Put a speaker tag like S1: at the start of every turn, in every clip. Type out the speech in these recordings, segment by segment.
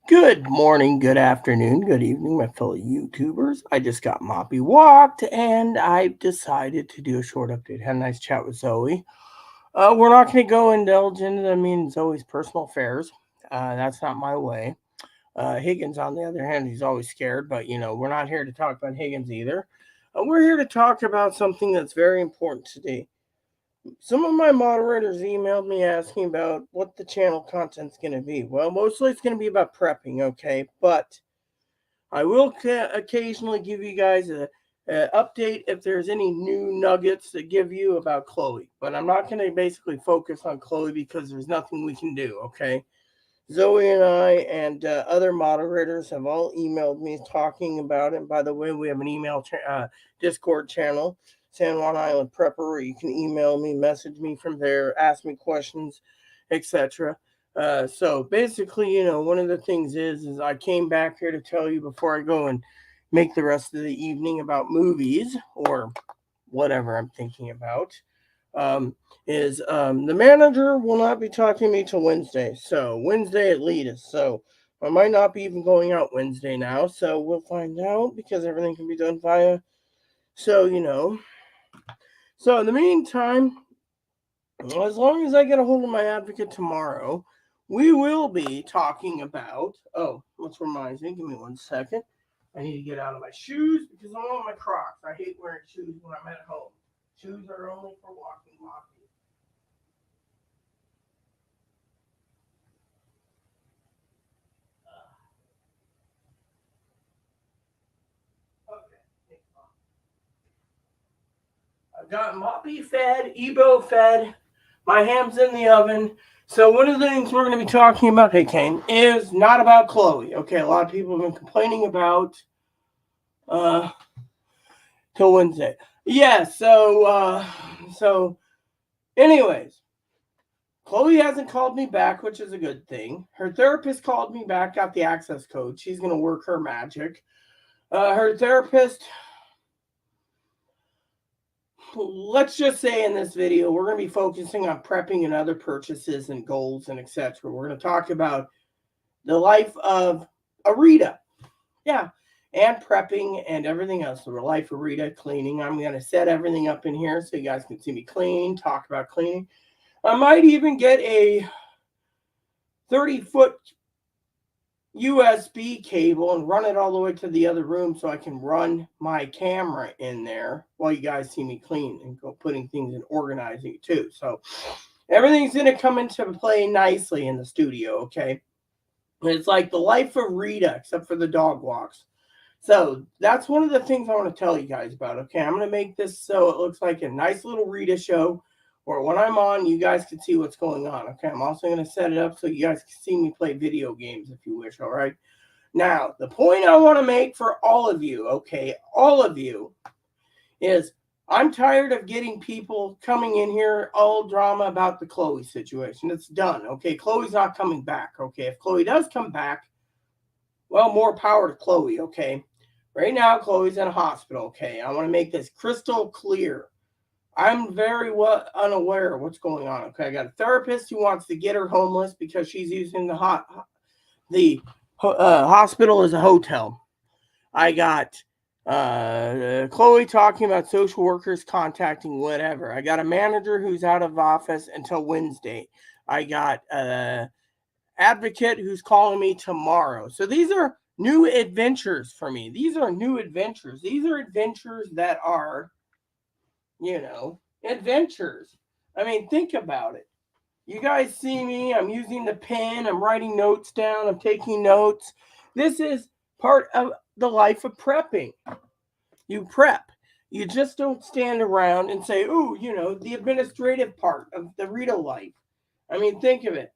S1: Good morning, good afternoon, good evening, my fellow YouTubers. I just got moppy walked and I decided to do a short update. Had a nice chat with Zoe. We're not going to go indulge into, Zoe's personal affairs. That's not my way. Higgins, on the other hand, he's always scared, but we're not here to talk about Higgins either. We're here to talk about something that's very important today. Some of my moderators emailed me asking about what the channel content's going to be. Well, mostly it's going to be about prepping, okay? But I will occasionally give you guys a update if there's any new nuggets to give you about Chloe. But I'm not going to basically focus on Chloe because there's nothing we can do, okay? Zoe and I and other moderators have all emailed me talking about it. And by the way, we have an Discord channel, San Juan Island Prepper, where you can email me, message me from there, ask me questions, etc. So basically, one of the things is I came back here to tell you before I go and make the rest of the evening about movies or whatever I'm thinking about. The manager will not be talking to me till Wednesday. So Wednesday at latest. So I might not be even going out Wednesday now. So we'll find out because everything can be done via. So. So in the meantime, as long as I get a hold of my advocate tomorrow, we will be talking about. Oh, which reminds me, give me 1 second. I need to get out of my shoes because I want my Crocs. I hate wearing shoes when I'm at home. Shoes are only for walking, walking. Okay. I've got Moppy fed, Ebo fed, my ham's in the oven. So one of the things we're going to be talking about, hey Kane, is not about Chloe. Okay, a lot of people have been complaining about uh till Wednesday. Yeah, so anyways, Chloe hasn't called me back, which is a good thing. Her therapist called me back, got the access code. She's gonna work her magic. Her therapist, let's just say in this video, we're going to be focusing on prepping and other purchases and goals and etc. We're going to talk about the life of Arita. Yeah. And prepping and everything else. The life of Rita, cleaning. I'm going to set everything up in here so you guys can see me clean, talk about cleaning. I might even get a 30-foot USB cable and run it all the way to the other room so I can run my camera in there while you guys see me clean and go putting things and organizing it too. So everything's going to come into play nicely in the studio, okay? It's like the life of Rita, except for the dog walks. So that's one of the things I want to tell you guys about, okay? I'm going to make this so it looks like a nice little Rita show where when I'm on, you guys can see what's going on, okay? I'm also going to set it up so you guys can see me play video games if you wish, all right? Now, the point I want to make for all of you, okay, all of you, is I'm tired of getting people coming in here all drama about the Chloe situation. It's done, okay? Chloe's not coming back, okay? If Chloe does come back, well, more power to Chloe, okay? Right now, Chloe's in a hospital, okay? I want to make this crystal clear. I'm very unaware of what's going on, okay? I got a therapist who wants to get her homeless because she's using the hospital as a hotel. I got Chloe talking about social workers contacting whatever. I got a manager who's out of office until Wednesday. I got advocate who's calling me tomorrow. So these are new adventures for me. These are new adventures. These are adventures that are, adventures. I mean, think about it. You guys see me. I'm using the pen. I'm writing notes down. I'm taking notes. This is part of the life of prepping. You prep. You just don't stand around and say, ooh, the administrative part of the Rita life. I mean, think of it.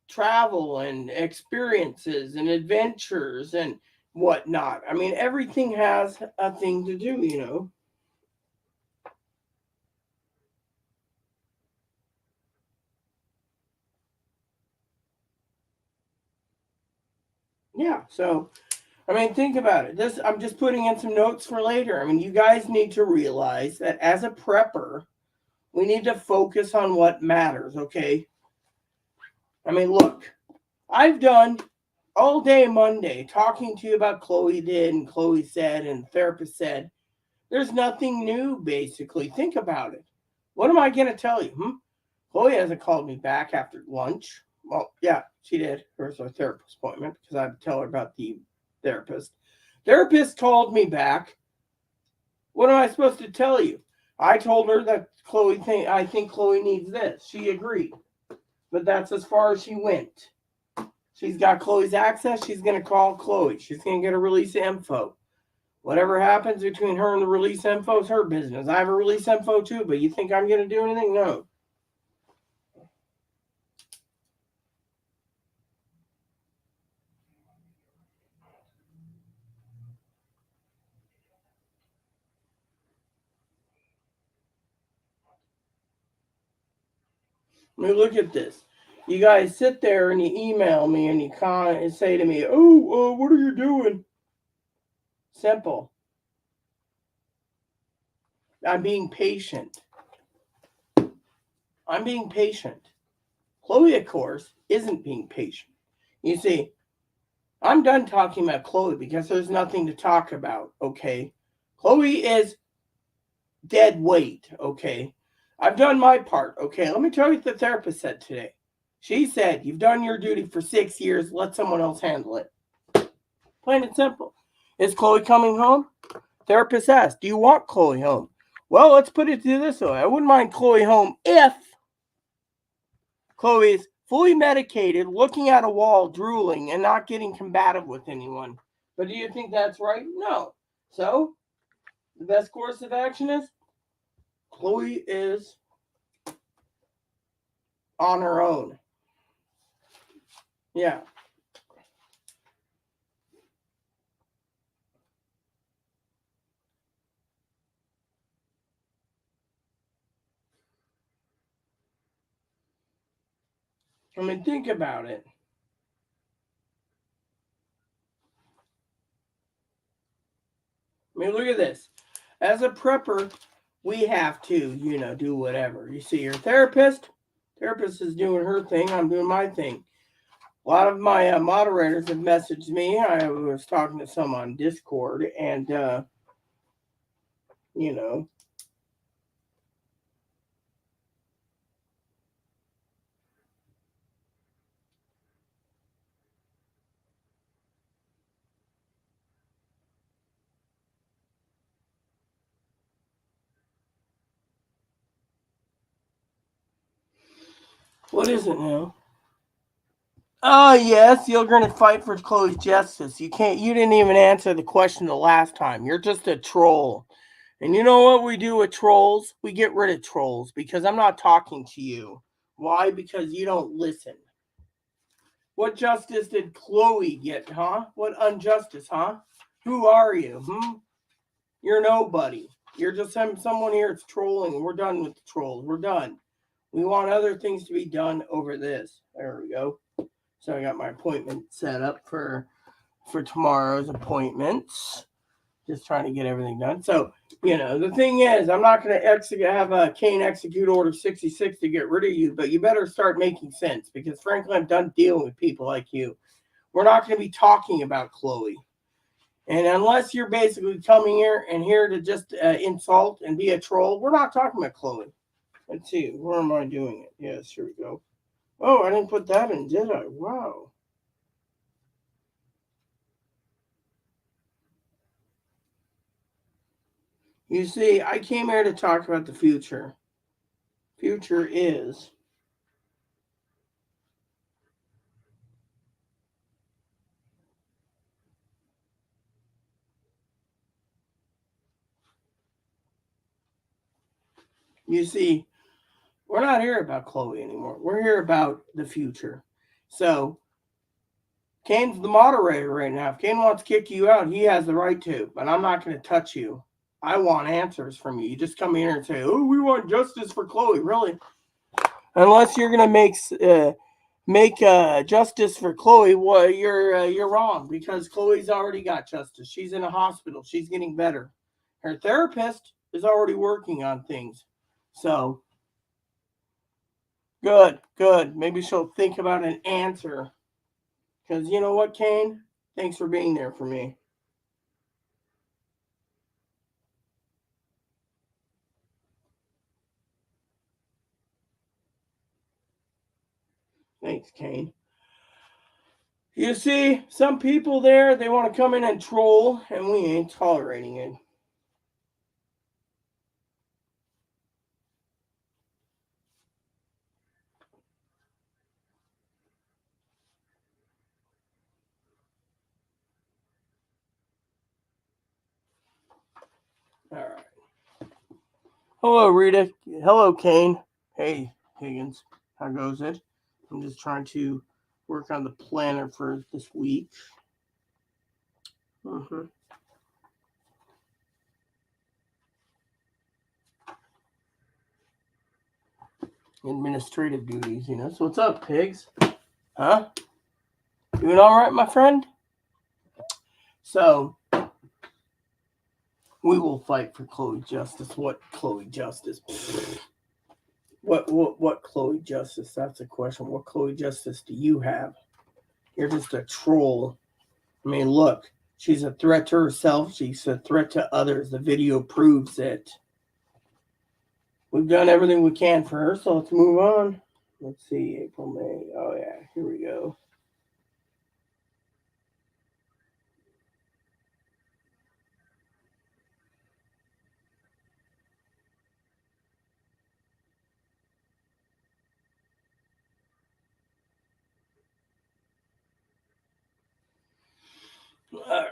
S1: Travel and experiences and adventures and whatnot. I mean, everything has a thing to do. Yeah, so I mean, think about it. I'm just putting in some notes for later. I mean, you guys need to realize that as a prepper, we need to focus on what matters, okay? I mean, look, I've done all day Monday talking to you about Chloe did and Chloe said and the therapist said. There's nothing new, basically. Think about it. What am I going to tell you? Chloe hasn't called me back after lunch. Well, yeah, she did. There's a therapist appointment because I had to tell her about the therapist. Therapist called me back. What am I supposed to tell you? I told her that I think Chloe needs this. She agreed. But that's as far as she went. She's got Chloe's access. She's going to call Chloe. She's going to get a release info. Whatever happens between her and the release info is her business. I have a release info too, but you think I'm going to do anything? No. I mean, look at this. You guys sit there and you email me and you and say to me, "Oh, what are you doing?" Simple. I'm being patient. I'm being patient. Chloe, of course, isn't being patient. You see, I'm done talking about Chloe because there's nothing to talk about, okay? Chloe is dead weight, okay? I've done my part, okay? Let me tell you what the therapist said today. She said, you've done your duty for 6 years, let someone else handle it. Plain and simple. Is Chloe coming home? Therapist asked, do you want Chloe home? Well, let's put it this way. I wouldn't mind Chloe home if Chloe's fully medicated, looking at a wall, drooling, and not getting combative with anyone. But do you think that's right? No. So, the best course of action is Chloe is on her own. Yeah. I mean, think about it. I mean, look at this. As a prepper, we have to, do whatever. You see your therapist. Therapist is doing her thing. I'm doing my thing. A lot of my moderators have messaged me. I was talking to some on Discord, and you know, what is it now? Oh yes, you're gonna fight for Chloe's justice. You can't. You didn't even answer the question the last time. You're just a troll. And you know what we do with trolls? We get rid of trolls because I'm not talking to you. Why? Because you don't listen. What justice did Chloe get, huh? What injustice, huh? Who are you? You're nobody. You're just someone here that's trolling. We're done with the trolls. We're done. We want other things to be done over this. There we go. So I got my appointment set up for tomorrow's appointments. Just trying to get everything done. So, the thing is, I'm not going to have a Kane execute order 66 to get rid of you, but you better start making sense because, frankly, I'm done dealing with people like you. We're not going to be talking about Chloe. And unless you're basically coming here to just insult and be a troll, we're not talking about Chloe. Let's see. Where am I doing it? Yes, here we go. Oh, I didn't put that in, did I? Wow. You see, I came here to talk about the future. Future is you see, we're not here about Chloe anymore. We're here about the future. So Kane's the moderator right now. If Kane wants to kick you out, he has the right to, but I'm not going to touch you. I want answers from you. You just come here and say, "Oh, we want justice for Chloe." Really? Unless you're going to make justice for Chloe, well, you're wrong because Chloe's already got justice. She's in a hospital. She's getting better. Her therapist is already working on things. So good. Maybe she'll think about an answer. Because you know what, Kane? Thanks for being there for me. Thanks, Kane. You see, some people there, they want to come in and troll, and we ain't tolerating it. All right. Hello, Rita. Hello, Kane. Hey, Higgins. How goes it? I'm just trying to work on the planner for this week. Mm-hmm. Administrative duties, you know. So what's up, pigs? Huh? Doing all right, my friend? So we will fight for Chloe Justice. What Chloe Justice? What Chloe Justice? That's a question. What Chloe Justice do you have? You're just a troll. I mean, look, she's a threat to herself. She's a threat to others. The video proves it. We've done everything we can for her, so let's move on. Let's see, April, May. Oh, yeah, here we go. All right.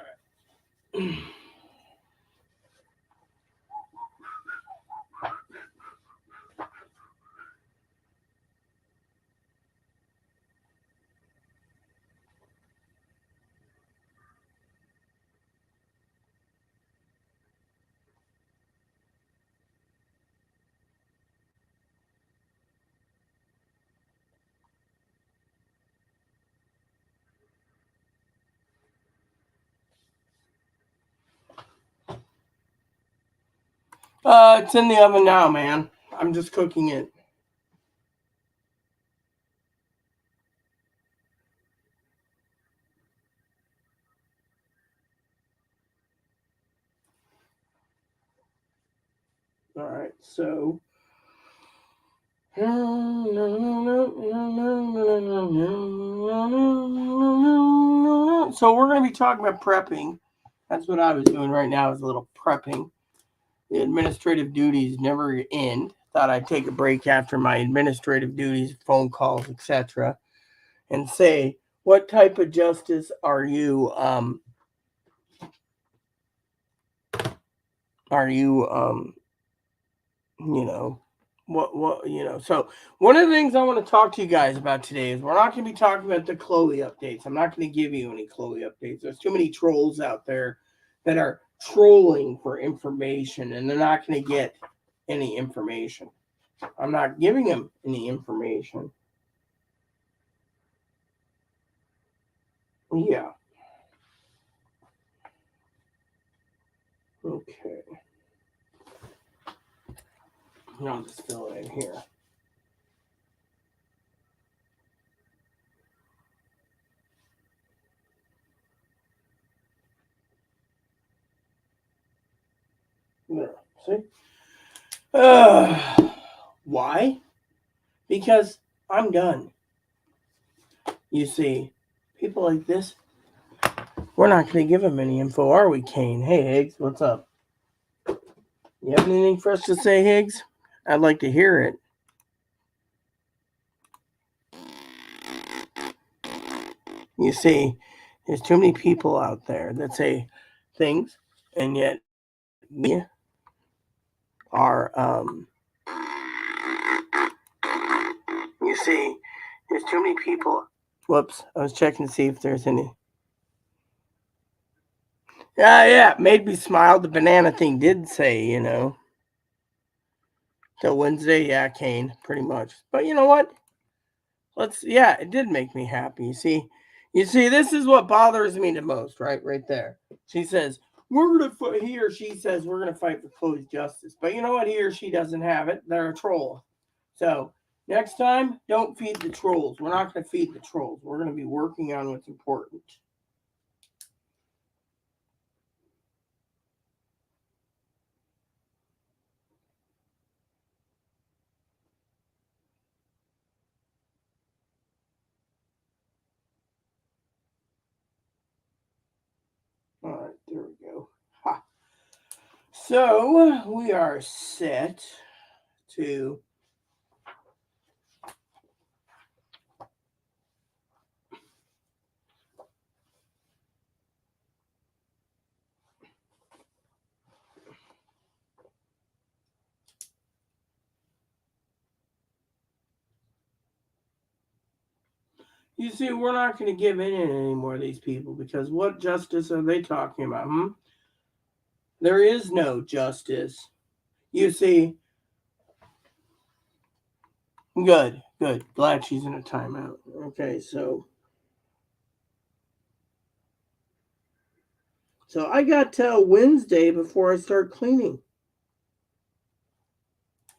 S1: It's in the oven now, man. I'm just cooking it. All right, so. So we're going to be talking about prepping. That's what I was doing right now, is a little prepping. The administrative duties never end. Thought I'd take a break after my administrative duties, phone calls, etc., and say, what type of justice are you you know, so one of the things I want to talk to you guys about today is we're not going to be talking about the Chloe updates. I'm not going to give you any Chloe updates. There's too many trolls out there that are trolling for information, and they're not going to get any information. I'm not giving them any information. Yeah. Okay. I'll just fill it in here. There. See? Why? Because I'm done. You see, people like this, we're not going to give them any info, are we, Kane? Hey, Higgs, what's up? You have anything for us to say, Higgs? I'd like to hear it. You see, there's too many people out there that say things, and yet we are, you see, there's too many people. Whoops, I was checking to see if there's any. Yeah, it made me smile. The banana thing did say, till Wednesday. Yeah, Kane, pretty much. But you know what? It did make me happy. You see, this is what bothers me the most, right? Right there. She says, he or she says, we're going to fight for Chloe's justice. But you know what? He or she doesn't have it. They're a troll. So Next time, don't feed the trolls. We're not going to feed the trolls. We're going to be working on what's important. All right, there we go. Ha. So we are set to You see, we're not going to give in anymore to these people because what justice are they talking about? There is no justice. You see, good. Glad she's in a timeout. Okay, so I got till Wednesday before I start cleaning.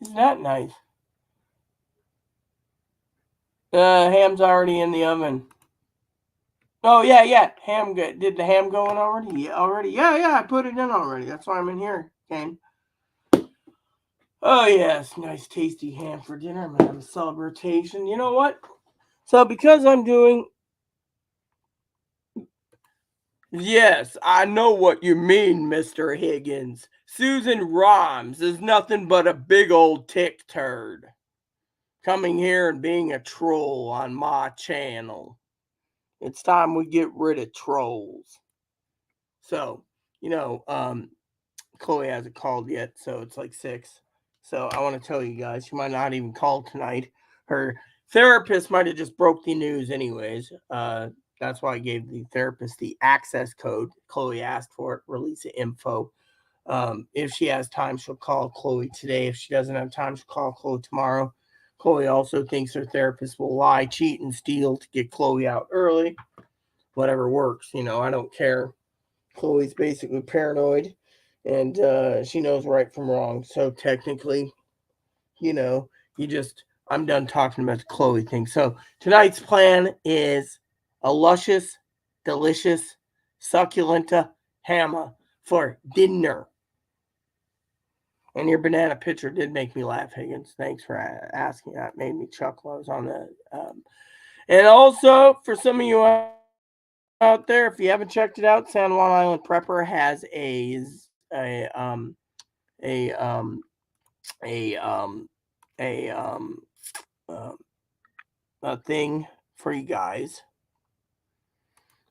S1: Isn't that nice? Ham's already in the oven. Oh yeah. Ham good. Did the ham go in already? Yeah. I put it in already. That's why I'm in here. Okay. Oh yes, nice tasty ham for dinner. I'm gonna have a celebration. You know what? So because I'm doing Yes, I know what you mean, Mr. Higgins. Susan Rhymes is nothing but a big old tick turd. Coming here and being a troll on my channel. It's time we get rid of trolls. So, Chloe hasn't called yet, so it's like 6. So I want to tell you guys, she might not even call tonight. Her therapist might have just broke the news anyways. That's why I gave the therapist the access code. Chloe asked for it, release the info. If she has time, she'll call Chloe today. If she doesn't have time, she'll call Chloe tomorrow. Chloe also thinks her therapist will lie, cheat, and steal to get Chloe out early. Whatever works, I don't care. Chloe's basically paranoid and she knows right from wrong. So technically, I'm done talking about the Chloe thing. So tonight's plan is a luscious, delicious, succulenta hammer for dinner. And your banana picture did make me laugh, Higgins. Thanks for asking. That made me chuckle. I was on the. And also, for some of you out there, if you haven't checked it out, San Juan Island Prepper has a a um a a uh, a thing for you guys,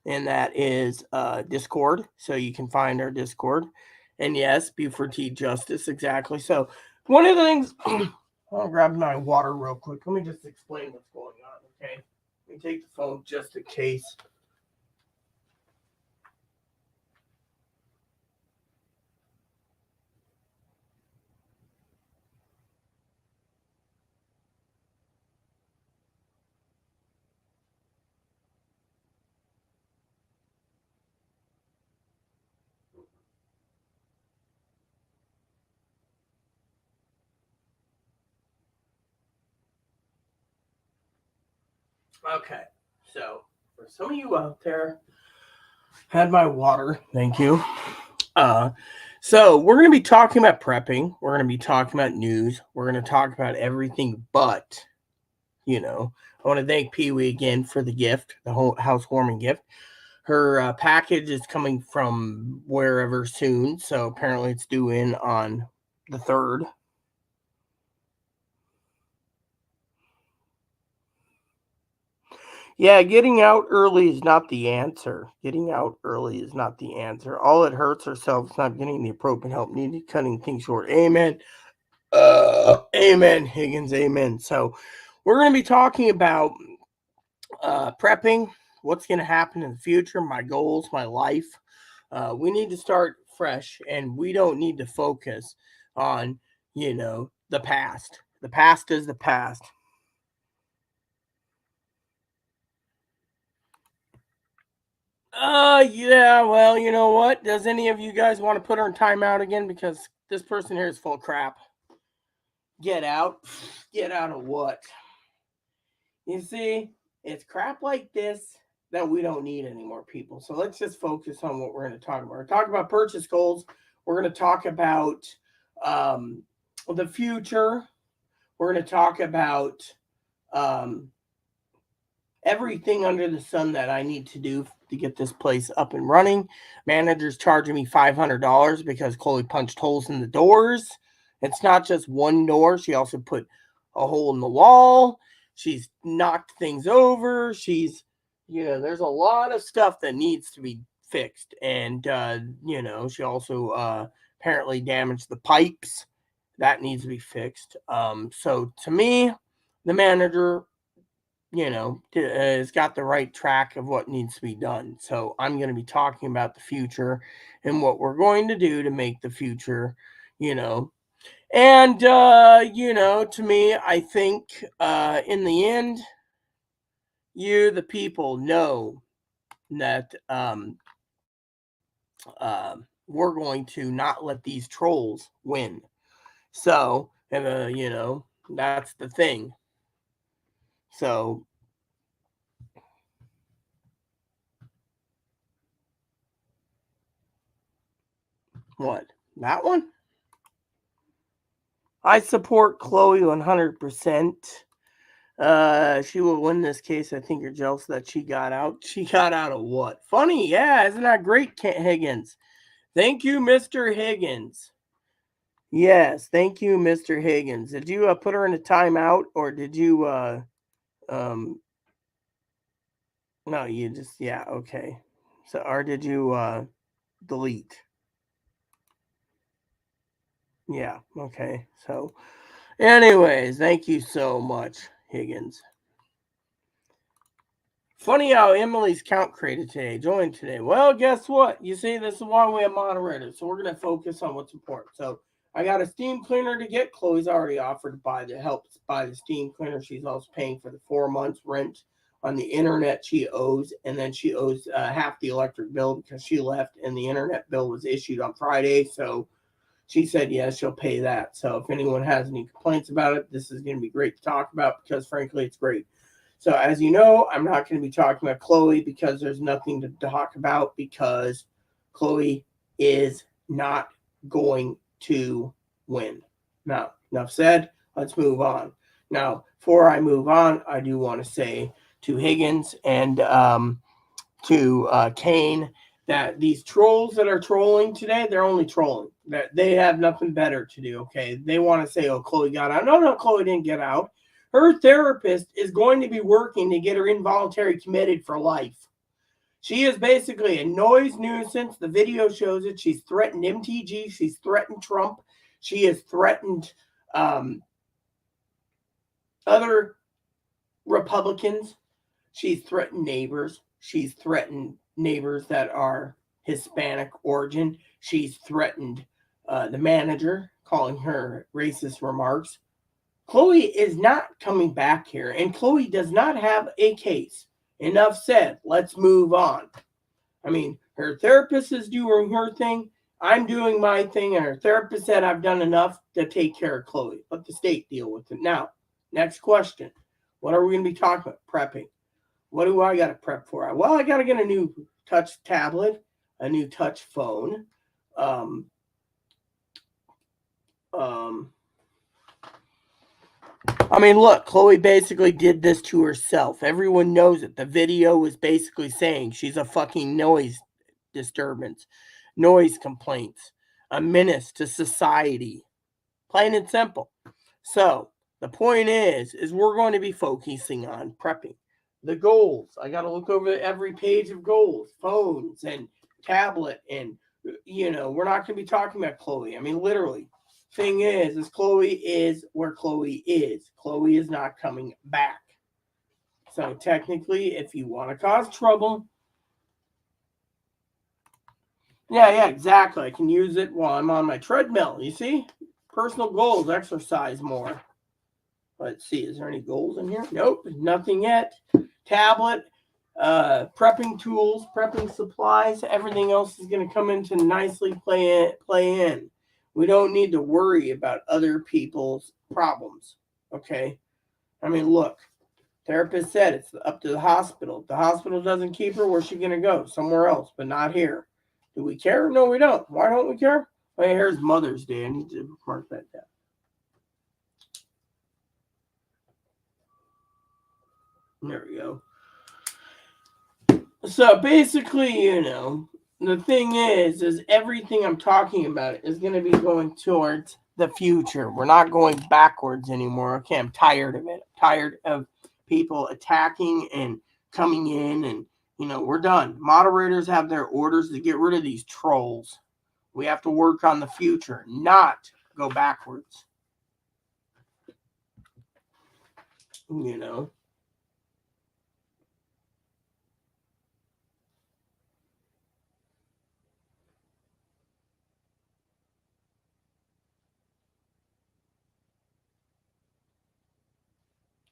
S1: and that is Discord. So you can find our Discord, and yes, Buford T Justice, exactly. So one of the things, I'll grab my water real quick. Let me just explain what's going on. Okay, let me take the phone just in case. Okay, so for some of you out there, had my water. Thank you. So we're going to be talking about prepping. We're going to be talking about news. We're going to talk about everything but, I want to thank Pee Wee again for the gift, the whole housewarming gift. Her package is coming from wherever soon. So apparently it's due in on the 3rd. Yeah, getting out early is not the answer. Getting out early is not the answer. All it hurts ourselves not getting the appropriate help needed, cutting things short. Amen. Amen, Higgins. Amen. So we're going to be talking about prepping, what's going to happen in the future, my goals, my life. We need to start fresh, and we don't need to focus on, the past. The past is the past. Yeah, well, you know what? Does any of you guys want to put her in timeout again? Because this person here is full of crap. Get out? Get out of what? You see, it's crap like this that we don't need anymore, people. So let's just focus on what we're going to talk about. We're talk about purchase goals. We're going to talk about um, the future. We're going to talk about um, everything under the sun that I need to do to get this place up and running. Manager's charging me $500 because Chloe punched holes in the doors. It's not just one door. She also put a hole in the wall. She's knocked things over. There's a lot of stuff that needs to be fixed. And, she also apparently damaged the pipes. That needs to be fixed. So to me, the manager has got the right track of what needs to be done. So I'm going to be talking about the future and what we're going to do to make the future, And, to me, I think in the end, you, the people, know that we're going to not let these trolls win. So, that's the thing. So, what? That one? I support Chloe 100%. She will win this case. I think you're jealous that she got out. She got out of what? Funny, yeah. Isn't that great, Higgins? Thank you, Mr. Higgins. Yes, thank you, Mr. Higgins. Did you put her in a timeout, or did you no, you just, yeah, okay. So, or did you delete? Yeah, okay. So, anyways, thank you so much, Higgins. Funny how Emily's count created today, joined today. Well, guess what? You see, this is why we have moderators. So we're going to focus on what's important. So I got a steam cleaner to get. Chloe's already offered to buy the steam cleaner. She's also paying for the 4 months rent on the internet she owes. And then she owes half the electric bill because she left and the internet bill was issued on Friday. So she said, yes, she'll pay that. So if anyone has any complaints about it, this is going to be great to talk about because frankly, it's great. So as you know, I'm not going to be talking about Chloe because there's nothing to talk about because Chloe is not going to win. Now, enough said. Let's move on. Now, before I move on, I do want to say to Higgins and to Kane that these trolls that are trolling today, they're only trolling. That they have nothing better to do, okay? They want to say, oh, Chloe got out. No, Chloe didn't get out. Her therapist is going to be working to get her involuntary committed for life. She is basically a noise nuisance. The video shows it. She's threatened MTG. She's threatened Trump. She has threatened other Republicans. She's threatened neighbors. She's threatened neighbors that are Hispanic origin. She's threatened the manager, calling her racist remarks. Chloe is not coming back here, and Chloe does not have a case. Enough said. Let's move on. I mean, her therapist is doing her thing. I'm doing my thing, and her therapist said I've done enough to take care of Chloe. Let the state deal with it. Now, next question. What are we going to be talking about? Prepping. What do I got to prep for? Well, I got to get a new touch tablet, a new touch phone. I mean, look, Chloe basically did this to herself. Everyone knows it. The video was basically saying she's a fucking noise disturbance, noise complaints, a menace to society. Plain and simple. So, the point is we're going to be focusing on prepping. The goals. I got to look over every page of goals, phones and tablet. And, we're not going to be talking about Chloe. I mean, literally. Thing is Chloe is where Chloe is. Chloe is not coming back. So technically, if you want to cause trouble, yeah, exactly. I can use it while I'm on my treadmill. You see? Personal goals, exercise more. Let's see, is there any goals in here? Nope, nothing yet. Tablet, prepping tools, prepping supplies, everything else is going to come into nicely play in. We don't need to worry about other people's problems, okay? I mean, look, Therapist said it's up to the hospital. If the hospital doesn't keep her, where's she going to go? Somewhere else, but not here. Do we care? No, we don't. Why don't we care? Well, here's Mother's Day. I need to mark that down. There we go. So basically, the thing is everything I'm talking about is going to be going towards the future. We're not going backwards anymore. Okay, I'm tired of it. I'm tired of people attacking and coming in, and we're done. Moderators have their orders to get rid of these trolls. We have to work on the future, not go backwards.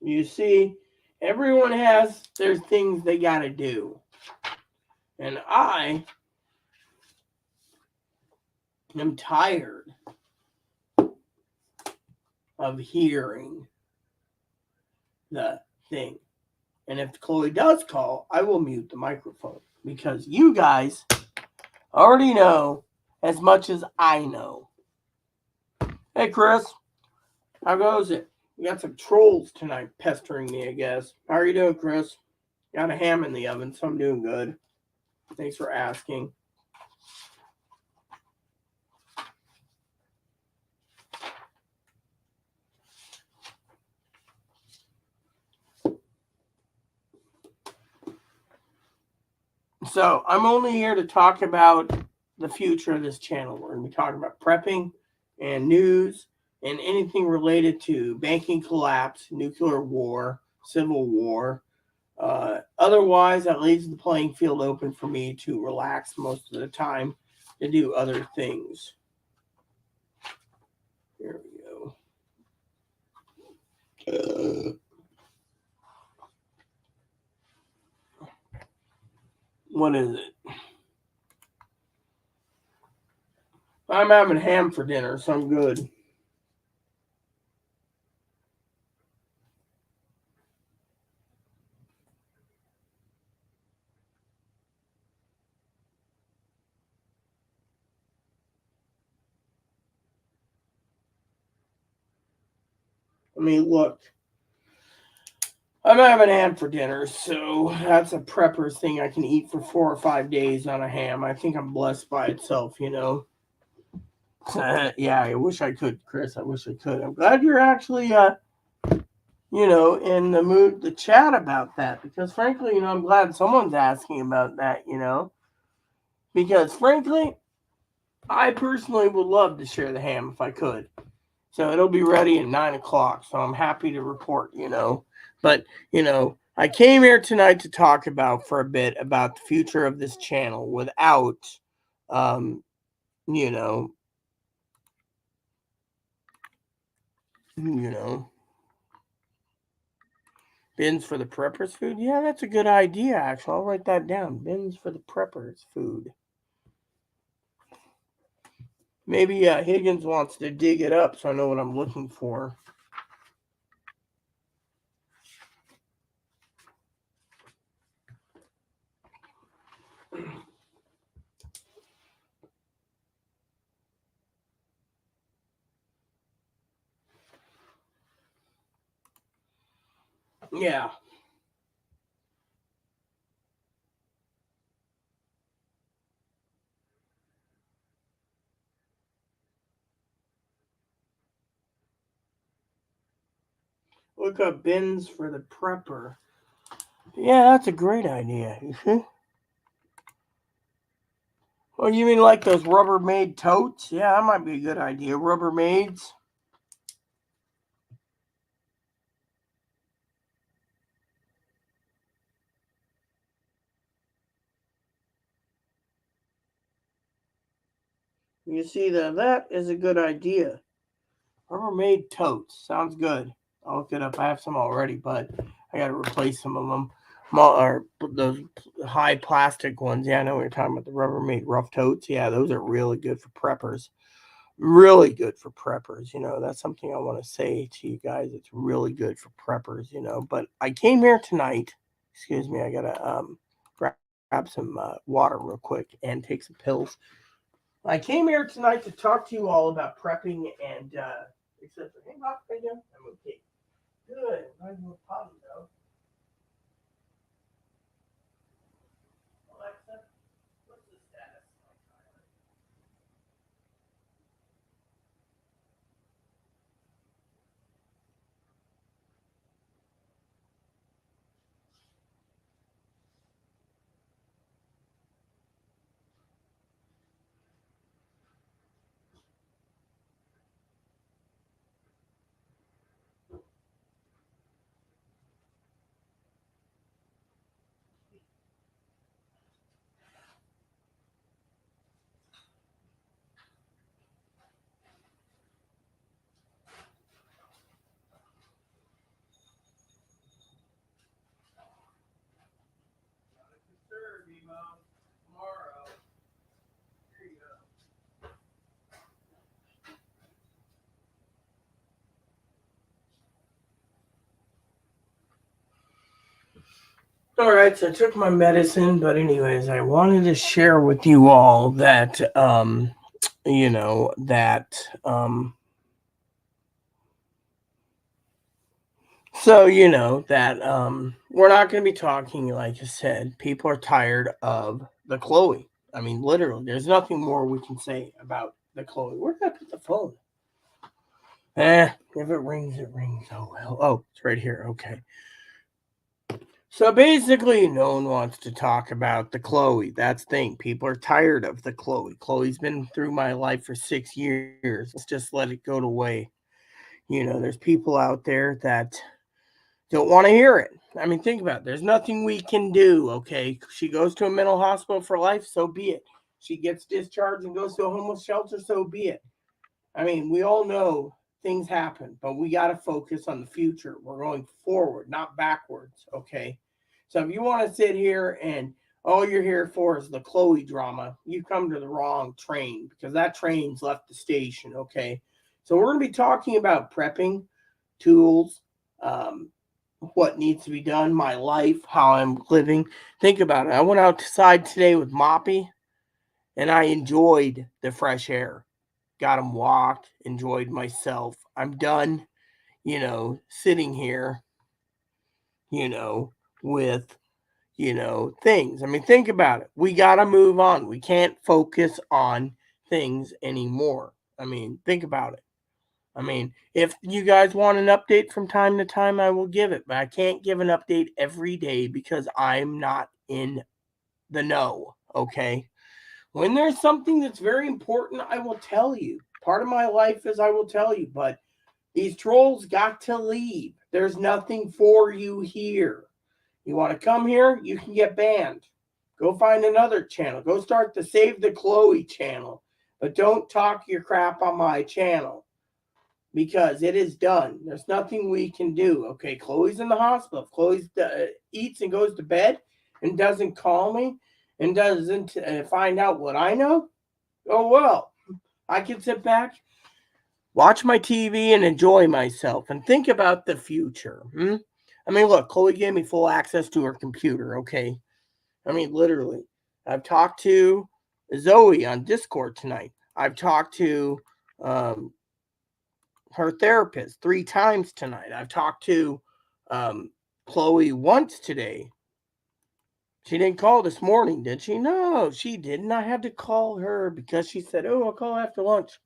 S1: You see, everyone has their things they got to do. And I am tired of hearing the thing. And if Chloe does call, I will mute the microphone because you guys already know as much as I know. Hey, Chris, how goes it? We got some trolls tonight pestering me, I guess. How are you doing, Chris? Got a ham in the oven, so I'm doing good. Thanks for asking. So I'm only here to talk about the future of this channel. We're going to be talking about prepping and news and anything related to banking collapse, nuclear war, civil war. Otherwise, that leaves the playing field open for me to relax most of the time to do other things. Here we go. What is it? I'm having ham for dinner, so I'm good. I mean, look, I'm having ham for dinner, so that's a prepper's thing I can eat for 4 or 5 days on a ham. I think I'm blessed by itself, Yeah, I wish I could, Chris. I wish I could. I'm glad you're actually, in the mood to chat about that because, frankly, I'm glad someone's asking about that, because, frankly, I personally would love to share the ham if I could. So it'll be ready at 9 o'clock. So I'm happy to report, But, I came here tonight to talk for a bit about the future of this channel without, bins for the preppers food. Yeah, that's a good idea, actually. I'll write that down. Bins for the preppers food. Maybe Higgins wants to dig it up so I know what I'm looking for. Yeah. Look up bins for the prepper. Yeah, that's a great idea. Well, you mean like those Rubbermaid totes? Yeah, that might be a good idea. Rubbermaids. You see, that is a good idea. Rubbermaid totes. Sounds good. I'll look it up. I have some already, but I got to replace some of them. Or those high plastic ones. Yeah, I know what you're talking about. The Rubbermaid rough totes. Yeah, those are really good for preppers. really good for preppers. That's something I want to say to you guys. It's really good for preppers. But I came here tonight. Excuse me, I gotta grab some water real quick and take some pills. I came here tonight to talk to you all about prepping and except for, hey, Bob, how you doing? I'm okay. Good. I'm a potty though. Alexa, what's the status? Sure, Demo. Tomorrow. Here you go. All right, so I took my medicine, but anyways, I wanted to share with you all that that we're not going to be talking, like I said, people are tired of the Chloe. I mean, literally, there's nothing more we can say about the Chloe. Where did I put the phone? If it rings, it rings. Oh well. Oh, it's right here. Okay. So basically, no one wants to talk about the Chloe. That's the thing. People are tired of the Chloe. Chloe's been through my life for 6 years. Let's just let it go away. There's people out there that don't want to hear it. I mean, think about it. There's nothing we can do, okay? She goes to a mental hospital for life, so be it. She gets discharged and goes to a homeless shelter, so be it. I mean, we all know things happen, but we got to focus on the future. We're going forward, not backwards, okay? So if you want to sit here and all you're here for is the Chloe drama, you come to the wrong train because that train's left the station, okay? So we're going to be talking about prepping, tools, um, what needs to be done, my life, how I'm living. Think about it. I went outside today with Moppy and I enjoyed the fresh air. Got him walked, enjoyed myself. I'm done, sitting here, with, things. I mean, think about it. We got to move on. We can't focus on things anymore. I mean, think about it. I mean, if you guys want an update from time to time, I will give it, but I can't give an update every day because I'm not in the know, okay? When there's something that's very important, I will tell you. Part of my life is I will tell you, but these trolls got to leave. There's nothing for you here. You want to come here, you can get banned. Go find another channel. Go start the Save the Chloe channel. But don't talk your crap on my channel because it is done. There's nothing we can do. Okay, Chloe's in the hospital. If Chloe eats and goes to bed and doesn't call me and doesn't find out what I know, oh well. I can sit back, watch my TV, and enjoy myself and think about the future. I mean, look, Chloe gave me full access to her computer, okay? I mean, literally. I've talked to Zoe on Discord tonight. I've talked to her therapist 3 times tonight. I've talked to Chloe once today. She didn't call this morning, did she? No, she didn't. I had to call her because she said, "Oh, I'll call after lunch."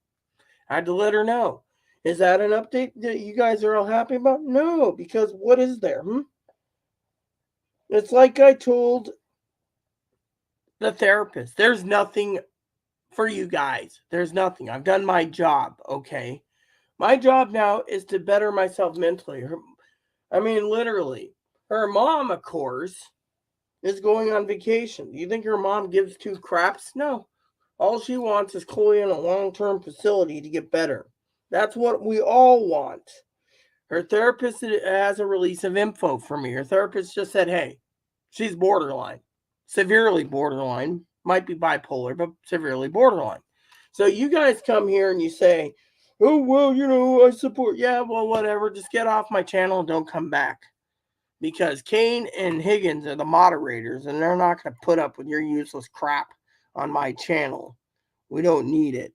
S1: I had to let her know. Is that an update that you guys are all happy about? No, because what is there? It's like I told the therapist. There's nothing for you guys. There's nothing. I've done my job, okay? My job now is to better myself mentally. I mean, literally. Her mom, of course, is going on vacation. Do you think her mom gives two craps? No. All she wants is Chloe in a long-term facility to get better. That's what we all want. Her therapist has a release of info for me. Her therapist just said, hey, she's borderline, severely borderline, might be bipolar, but severely borderline. So you guys come here and you say, oh, well, I support. Yeah, well, whatever. Just get off my channel and don't come back. Because Kane and Higgins are the moderators, and they're not going to put up with your useless crap on my channel. We don't need it.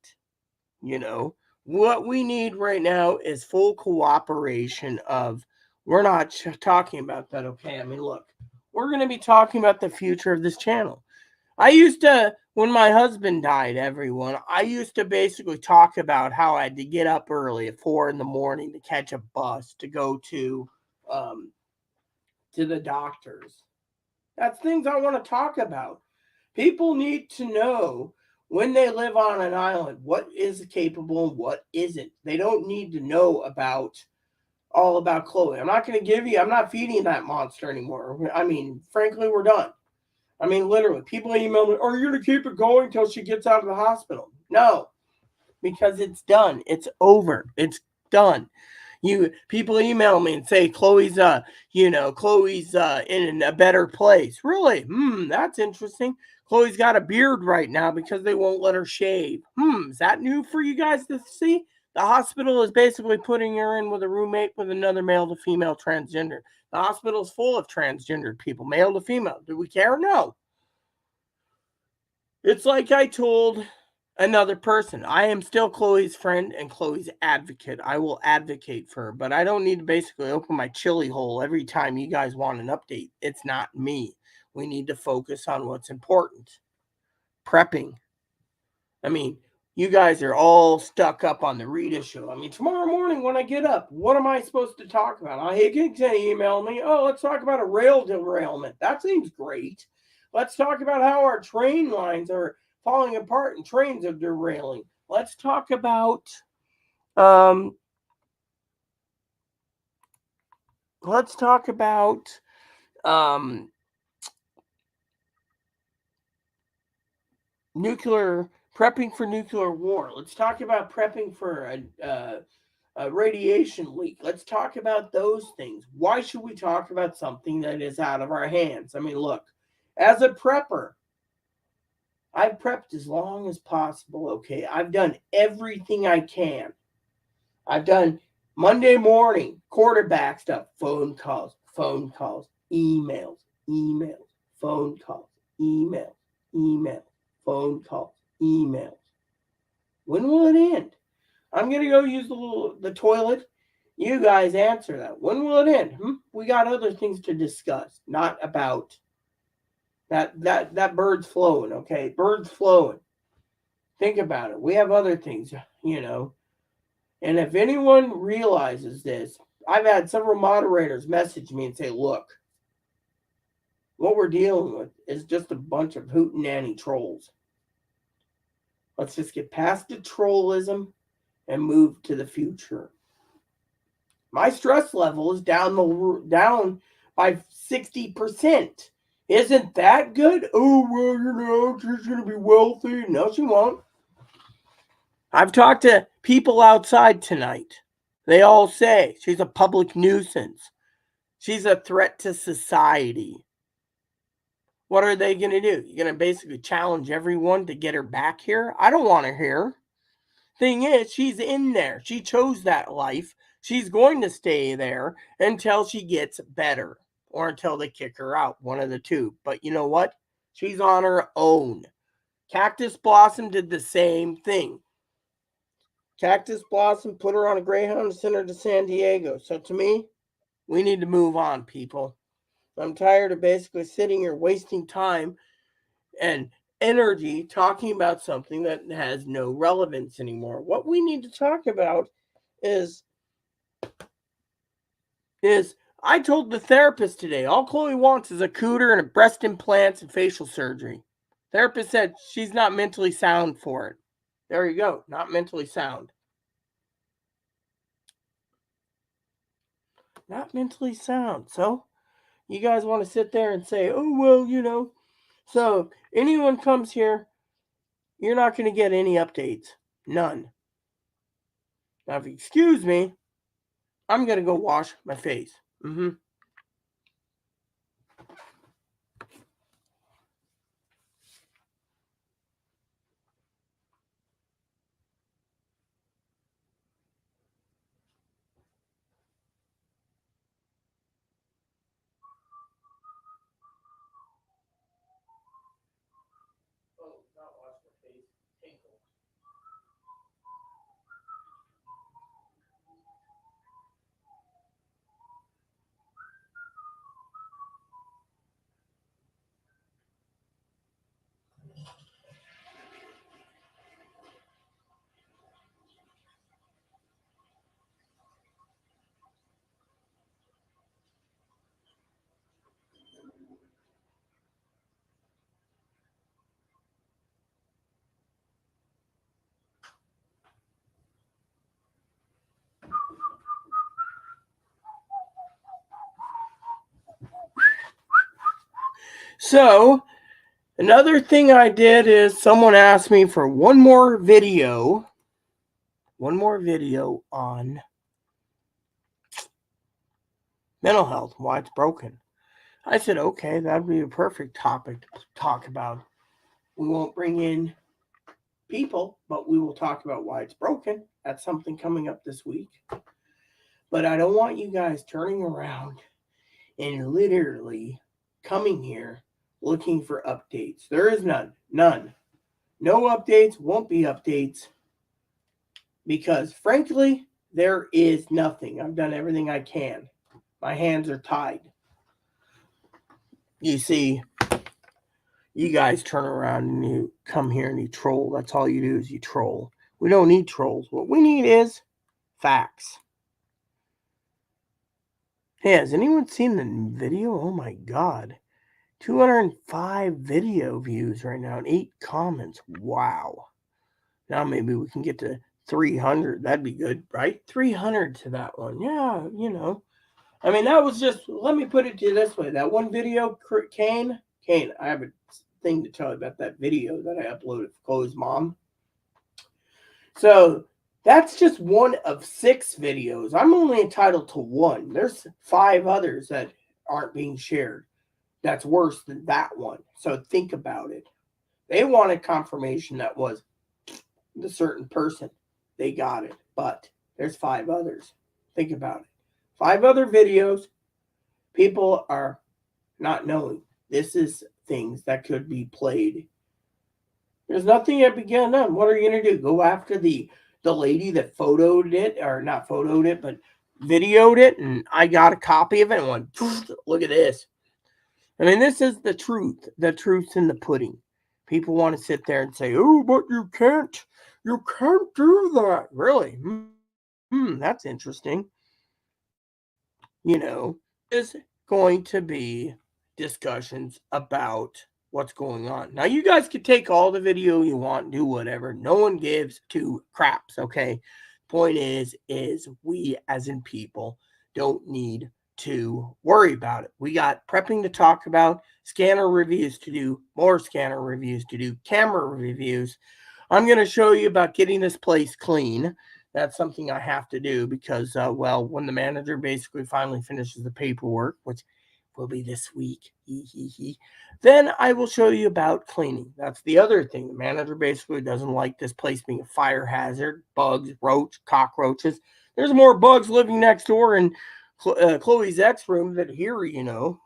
S1: What we need right now is full cooperation of, we're not talking about that, okay? I mean, look, we're going to be talking about the future of this channel. I used to, when my husband died, everyone, I used to basically talk about how I had to get up early at 4 in the morning to catch a bus to go to the doctors. That's things I want to talk about. People need to know when they live on an island what is capable and what isn't. They don't need to know all about Chloe. I'm not feeding that monster anymore. I mean, frankly, we're done. I mean, literally, people email me, are you going to keep it going until she gets out of the hospital? No, because it's done. It's over. It's done. People email me and say Chloe's in a better place. Really? That's interesting. Chloe's got a beard right now because they won't let her shave. Is that new for you guys to see? The hospital is basically putting her in with a roommate with another male to female transgender. The hospital is full of transgendered people, male to female. Do we care? No. It's like I told another person, I am still Chloe's friend and Chloe's advocate. I will advocate for her, but I don't need to basically open my chili hole every time you guys want an update. It's not me. We need to focus on what's important. Prepping. I mean, you guys are all stuck up on the Rita show. I mean, tomorrow morning when I get up, what am I supposed to talk about? He can email me, let's talk about a rail derailment. That seems great. Let's talk about how our train lines are falling apart and trains are derailing. Let's talk about prepping for nuclear war. Let's talk about prepping for a radiation leak. Let's talk about those things. Why should we talk about something that is out of our hands? I mean, look, as a prepper, I've prepped as long as possible, okay? I've done everything I can. I've done Monday morning quarterback stuff, phone calls, emails, phone calls, emails, phone calls, emails. When will it end? I'm going to go use the toilet. You guys answer that. When will it end? We got other things to discuss, not about that bird's flowing, okay? Bird's flowing. Think about it. We have other things, And if anyone realizes this, I've had several moderators message me and say, look, what we're dealing with is just a bunch of hootenanny trolls. Let's just get past the trollism and move to the future. My stress level is down by 60%. Isn't that good? Oh, well, she's going to be wealthy. No, she won't. I've talked to people outside tonight. They all say she's a public nuisance. She's a threat to society. What are they going to do? You're going to basically challenge everyone to get her back here? I don't want her here. Thing is, she's in there. She chose that life. She's going to stay there until she gets better or until they kick her out, one of the two. But you know what? She's on her own. Cactus Blossom did the same thing. Cactus Blossom put her on a Greyhound and sent her to San Diego. So to me, we need to move on, people. I'm tired of basically sitting here wasting time and energy talking about something that has no relevance anymore. What we need to talk about is I told the therapist today, all Chloe wants is a cooter and a breast implants and facial surgery. Therapist said she's not mentally sound for it. There you go, not mentally sound. Not mentally sound. So you guys want to sit there and say, oh, well, So anyone comes here, you're not going to get any updates. None. Now, if you excuse me, I'm going to go wash my face. So, another thing I did is someone asked me for one more video on mental health, why it's broken. I said, okay, that'd be a perfect topic to talk about. We won't bring in people, but we will talk about why it's broken. That's something coming up this week. But I don't want you guys turning around and literally coming here looking for updates. There is none. None. No updates, won't be updates. Because frankly, there is nothing. I've done everything I can. My hands are tied. You see, you guys turn around and you come here and you troll. That's all you do is you troll. We don't need trolls. What we need is facts. Hey, has anyone seen the video? Oh my god. 205 video views right now and 8 comments. Wow. Now maybe we can get to 300. That'd be good, right? 300 to that one. Yeah, you know. I mean, that was just, let me put it to you this way. That one video, Kane, I have a thing to tell you about that video that I uploaded for Chloe's mom. So that's just one of 6 videos. I'm only entitled to one. There's 5 others that aren't being shared. That's worse than that one. So think about it. They wanted confirmation that was the certain person. They got it. But there's 5 others. Think about it. 5 other videos. People are not knowing. This is things that could be played. There's nothing yet begun done. What are you going to do? Go after the lady that photoed it, or not photoed it, but videoed it, and I got a copy of it and went, look at this. I mean, this is the truth. The truth's in the pudding. People want to sit there and say, oh, but you can't do that. Really? That's interesting. You know, is going to be discussions about what's going on. Now, you guys can take all the video you want, do whatever. No one gives 2 craps, okay? Point is we as in people don't need to worry about it. We got prepping to talk about, scanner reviews to do, more scanner reviews to do, camera reviews. I'm going to show you about getting this place clean. That's something I have to do because, well, when the manager basically finally finishes the paperwork, which will be this week, then I will show you about cleaning. That's the other thing. The manager basically doesn't like this place being a fire hazard, bugs, cockroaches. There's more bugs living next door in Chloe's ex room than here, you know.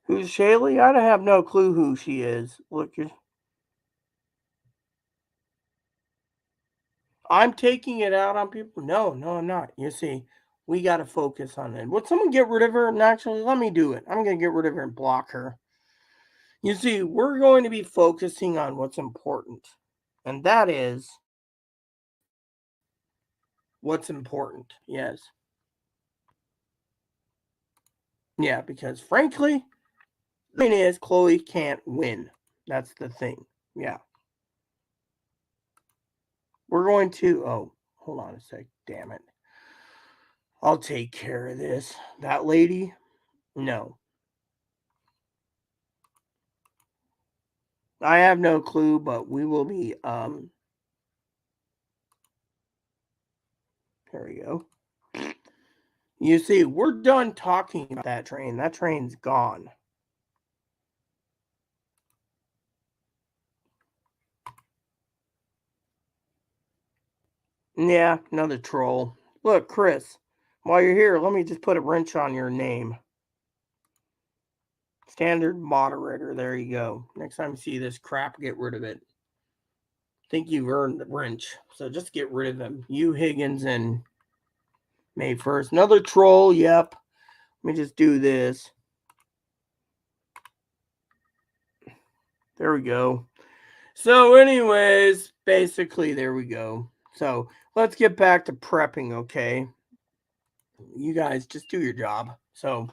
S1: Who's Shaylee? I have no clue who she is. Look, I'm taking it out on people. No, I'm not. You see, we got to focus on it. Would someone get rid of her? And actually, let me do it. I'm going to get rid of her and block her. You see, we're going to be focusing on what's important. And that is what's important. Yes. Yeah, because frankly, the thing is, Chloe can't win. That's the thing. Yeah. We're going to, oh, hold on a sec. Damn it. I'll take care of this. That lady, no. I have no clue, but we will be, there we go. You see, we're done talking about that train. That train's gone. Yeah, another troll. Look, Chris, while you're here, let me just put a wrench on your name. Standard moderator. There you go. Next time you see this crap, get rid of it. Think you've earned the wrench. So just get rid of him. You, Higgins, and May 1st. Another troll. Yep. Let me just do this. There we go. So, anyways, basically, there we go. So, let's get back to prepping, okay? You guys just do your job. So,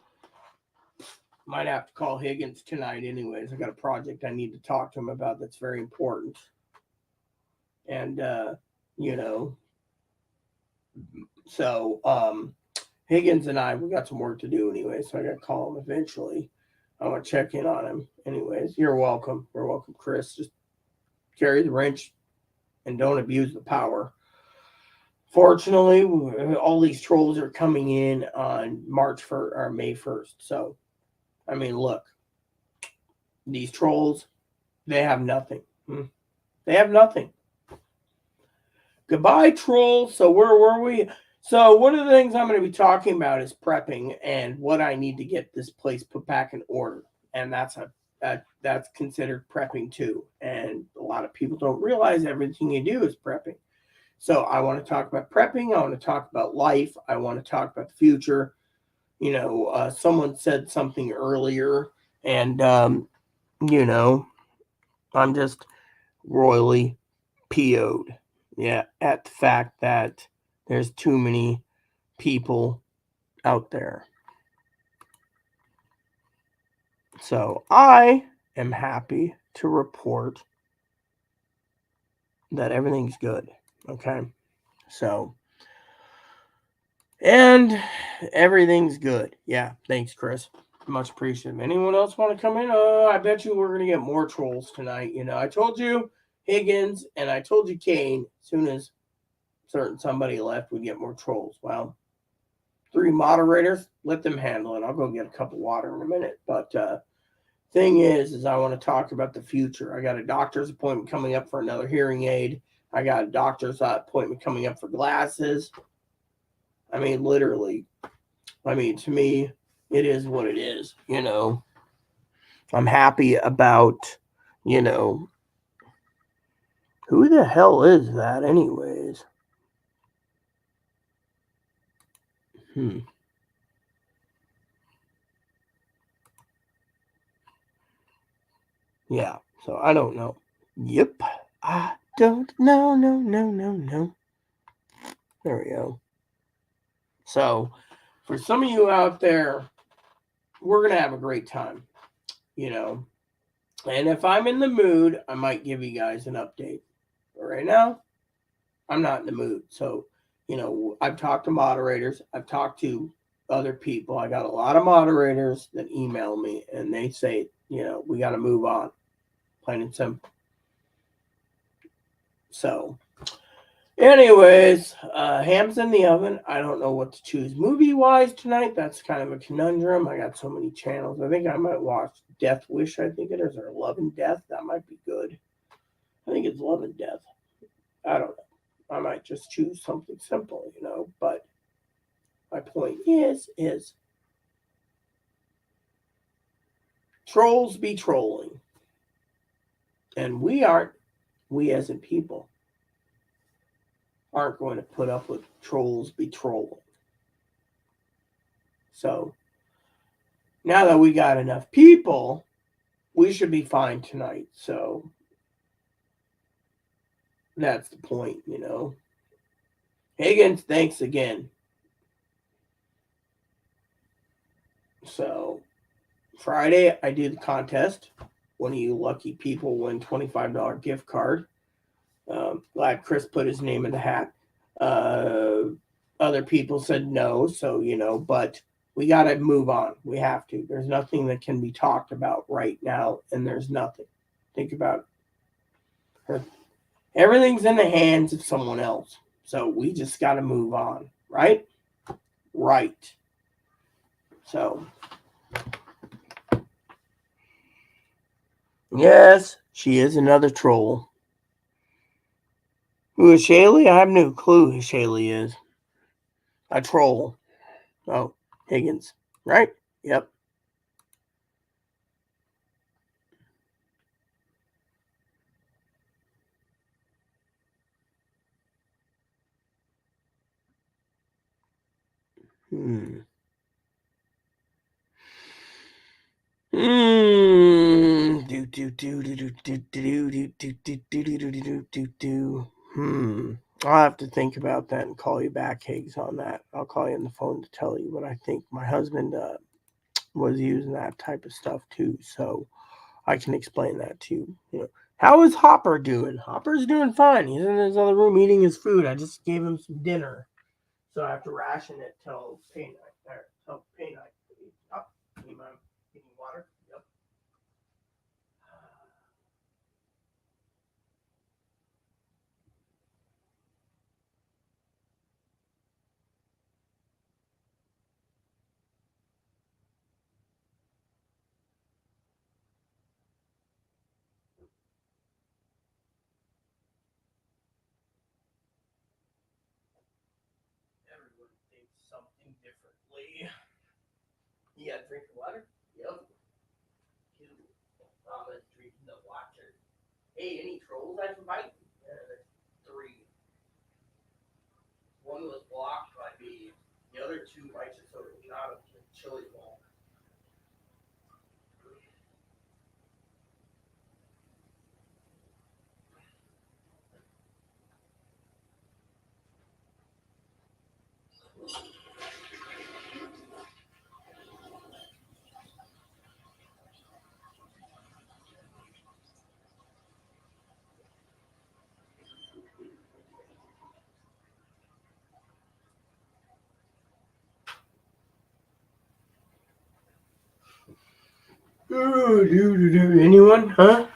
S1: might have to call Higgins tonight, anyways. I got a project I need to talk to him about that's very important. And, you know, so Higgins and I, we got some work to do anyway, so I got to call him eventually. I want to check in on him. Anyways, you're welcome. You're welcome, Chris. Just carry the wrench and don't abuse the power. Fortunately, all these trolls are coming in on March 1st or May 1st. So, I mean, look, these trolls, they have nothing. They have nothing. Goodbye, trolls. So, where were we? So, one of the things I'm going to be talking about is prepping and what I need to get this place put back in order. And that's considered prepping too. And a lot of people don't realize everything you do is prepping. So I want to talk about prepping. I want to talk about life. I want to talk about the future. Someone said something earlier, and I'm just royally PO'd. Yeah, at the fact that there's too many people out there. So I am happy to report that everything's good. Okay. So, and everything's good. Yeah. Thanks, Chris. Much appreciated. Anyone else want to come in? I bet you we're going to get more trolls tonight. I told you Higgins and I told you Kane, as soon as somebody left, we'd get more trolls. Well, 3 moderators, let them handle it. I'll go get a cup of water in a minute. But thing is I want to talk about the future. I got a doctor's appointment coming up for another hearing aid. I got a doctor's appointment coming up for glasses. I mean, literally. I mean, to me, it is what it is. I'm happy about, who the hell is that anyways? Yeah, so I don't know. Yep, I don't know, no. There we go. So, for some of you out there, we're going to have a great time, And if I'm in the mood, I might give you guys an update. But right now, I'm not in the mood. So, I've talked to moderators. I've talked to other people. I got a lot of moderators that email me and they say, we got to move on. Plain and simple. So, anyways, ham's in the oven. I don't know what to choose movie-wise tonight. That's kind of a conundrum. I got so many channels. I think I might watch Death Wish, I think it is, or Love and Death. That might be good. I think it's Love and Death. I don't know. I might just choose something simple, but my point is trolls be trolling. And we as in people, aren't going to put up with trolls be trolling. So, now that we got enough people, we should be fine tonight. So, that's the point, Higgins, thanks again. So, Friday, I do the contest. One of you lucky people win $25 gift card. Glad Chris put his name in the hat. Other people said no, so, but we got to move on. We have to. There's nothing that can be talked about right now, and there's nothing. Think about it. Everything's in the hands of someone else. So we just got to move on, right? Right. So, yes, she is another troll. Who is Shaylee? I have no clue who Shaylee is. A troll. Oh, Higgins, right? Yep. I'll have to think about that and call you back, Higgs, on that. I'll call you on the phone to tell you what I think. My husband was using that type of stuff too, so I can explain that to you. How is Hopper doing? Hopper's doing fine. He's in his other room eating his food. I just gave him some dinner, so I have to ration it till pay night. Till pay night. Oh, need my getting water. Yep. Everyone thinks something differently. You got to drink the water? Yep. Two. I'm drinking the water. Hey, any trolls I can fight? Three. One was blocked by me. The other two I just sort of got him to chili ball. Anyone? Huh?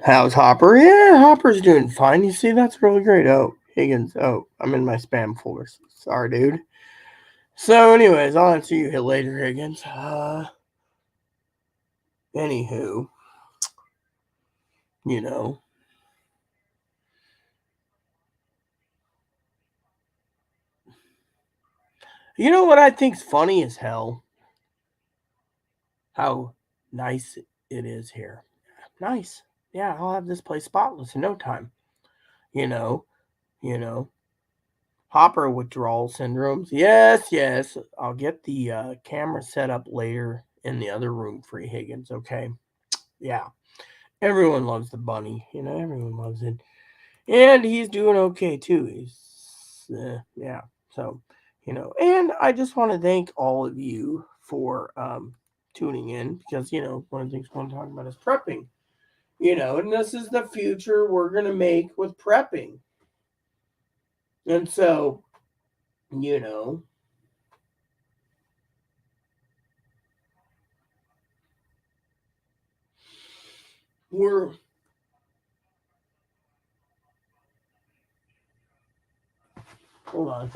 S1: How's Hopper? Yeah, Hopper's doing fine. You see, that's really great. Oh, Higgins. Oh, I'm in my spam folder. Sorry, dude. So, anyways, I'll answer you later, Higgins. Anywho, you know. You know what I think's funny as hell? How nice it is here. Nice. Yeah, I'll have this place spotless in no time. You know, you know. Hopper withdrawal syndromes. Yes, yes. I'll get the camera set up later in the other room for you, Higgins. Okay. Yeah. Everyone loves the bunny. Everyone loves it. And he's doing okay too. Yeah. So, and I just want to thank all of you for tuning in because, one of the things we want to talk about is prepping. And this is the future we're going to make with prepping. And so, you know, we're hold on.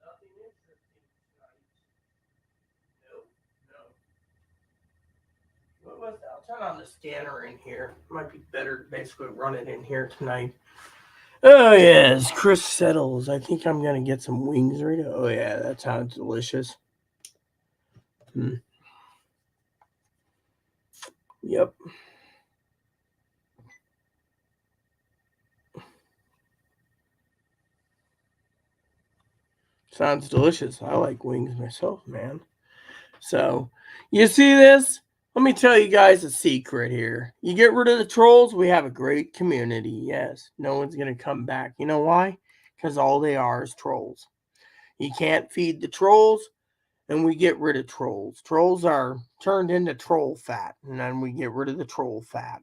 S1: Nothing interesting tonight. No, no. What was that? I'll turn on the scanner in here. Might be better to basically run it in here tonight. Oh yes, Chris settles. I think I'm gonna get some wings right now. Oh yeah, that sounds delicious. Hmm. Yep. Sounds delicious. I like wings myself, man. So, you see this? Let me tell you guys a secret here. You get rid of the trolls, we have a great community. Yes, no one's going to come back. You know why? Because all they are is trolls. You can't feed the trolls, and we get rid of trolls. Trolls are turned into troll fat, and then we get rid of the troll fat.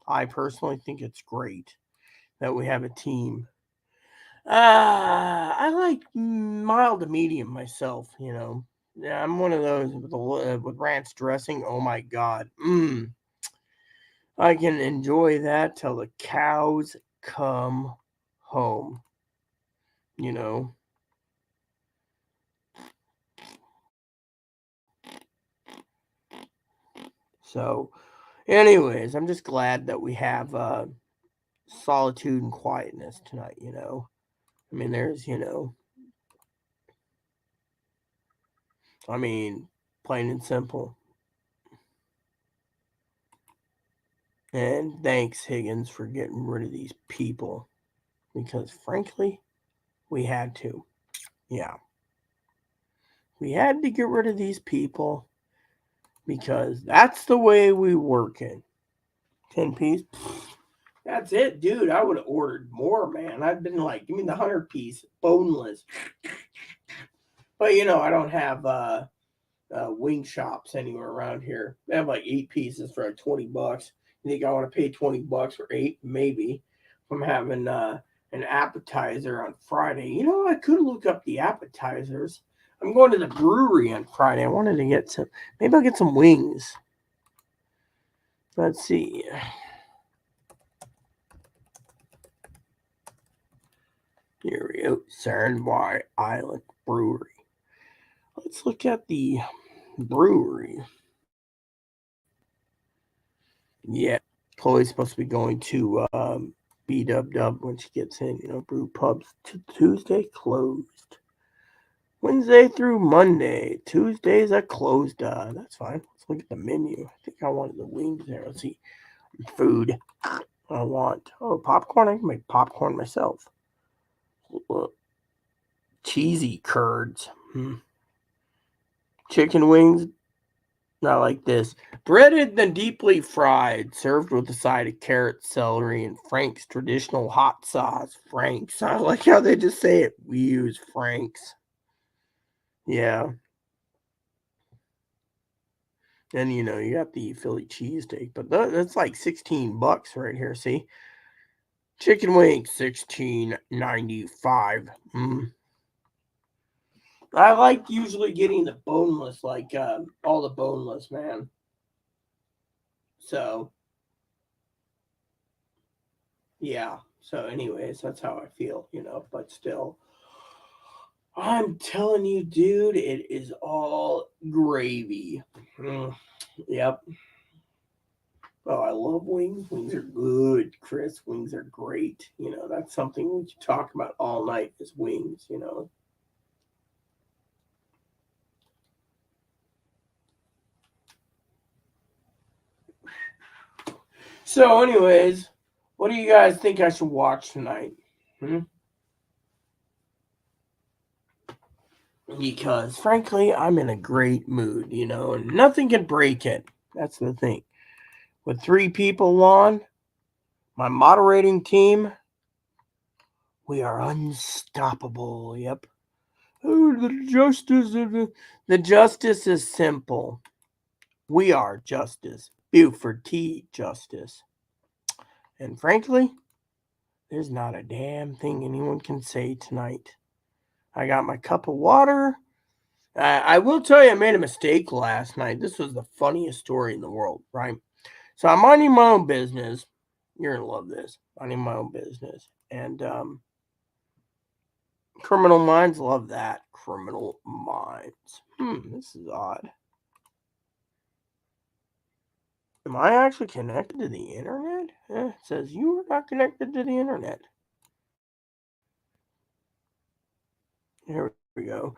S1: I personally think it's great that we have a team. I like mild to medium myself. Yeah, I'm one of those with ranch dressing. Oh my god, I can enjoy that till the cows come home. You know. So, Anyways, I'm just glad that we have solitude and quietness tonight, you know. I mean, there's, you know, I mean, plain and simple. And thanks, Higgins, for getting rid of these people. Because frankly, we had to. Yeah. We had to get rid of these people because that's the way we work it. 10 piece. That's it, dude. I would have ordered more, man. I've been like, give me the 100 piece, boneless. But you know, I don't have wing shops anywhere around here. They have like 8 pieces for like $20. You think I want to pay $20 for 8? Maybe. If I'm having an appetizer on Friday. You know, I could look up the appetizers. I'm going to the brewery on Friday. I wanted to get some. Maybe I'll get some wings. Let's see. Here we go. Sandbar Island Brewery. Let's look at the brewery. Yeah, Chloe's supposed to be going to B-Dub when she gets in. You know, brew pubs Tuesday closed. Wednesday through Monday. Tuesdays are closed. That's fine. Let's look at the menu. I think I wanted the wings there. Let's see. Food. I want. Oh, popcorn. I can make popcorn myself. Cheesy curds. Chicken wings. Not like this. Breaded then deeply fried, served with a side of carrot, celery, and Frank's traditional hot sauce. Frank's. I like how they just say it. We use Frank's. Yeah. And you know, you got the Philly cheesesteak, but that's like $16 right here. See, chicken wings $16.95. I like usually getting the boneless, like all the boneless, man. So yeah. So, anyways, that's how I feel, you know. But still, I'm telling you, dude, it is all gravy. Yep. Oh, I love wings. Wings are good, Chris. Wings are great. You know, that's something we can talk about all night is wings, you know. So, anyways, what do you guys think I should watch tonight? Because, frankly, I'm in a great mood, you know, and nothing can break it. That's the thing. With 3 people on, my moderating team, we are unstoppable. Yep. Oh, the justice is simple. We are justice. Buford T. Justice. And frankly, there's not a damn thing anyone can say tonight. I got my cup of water. I will tell you, I made a mistake last night. This was the funniest story in the world, right? So I'm minding my own business. You're going to love this. Minding my own business. And Criminal Minds love that. Criminal Minds. This is odd. Am I actually connected to the internet? It says you are not connected to the internet. Here we go.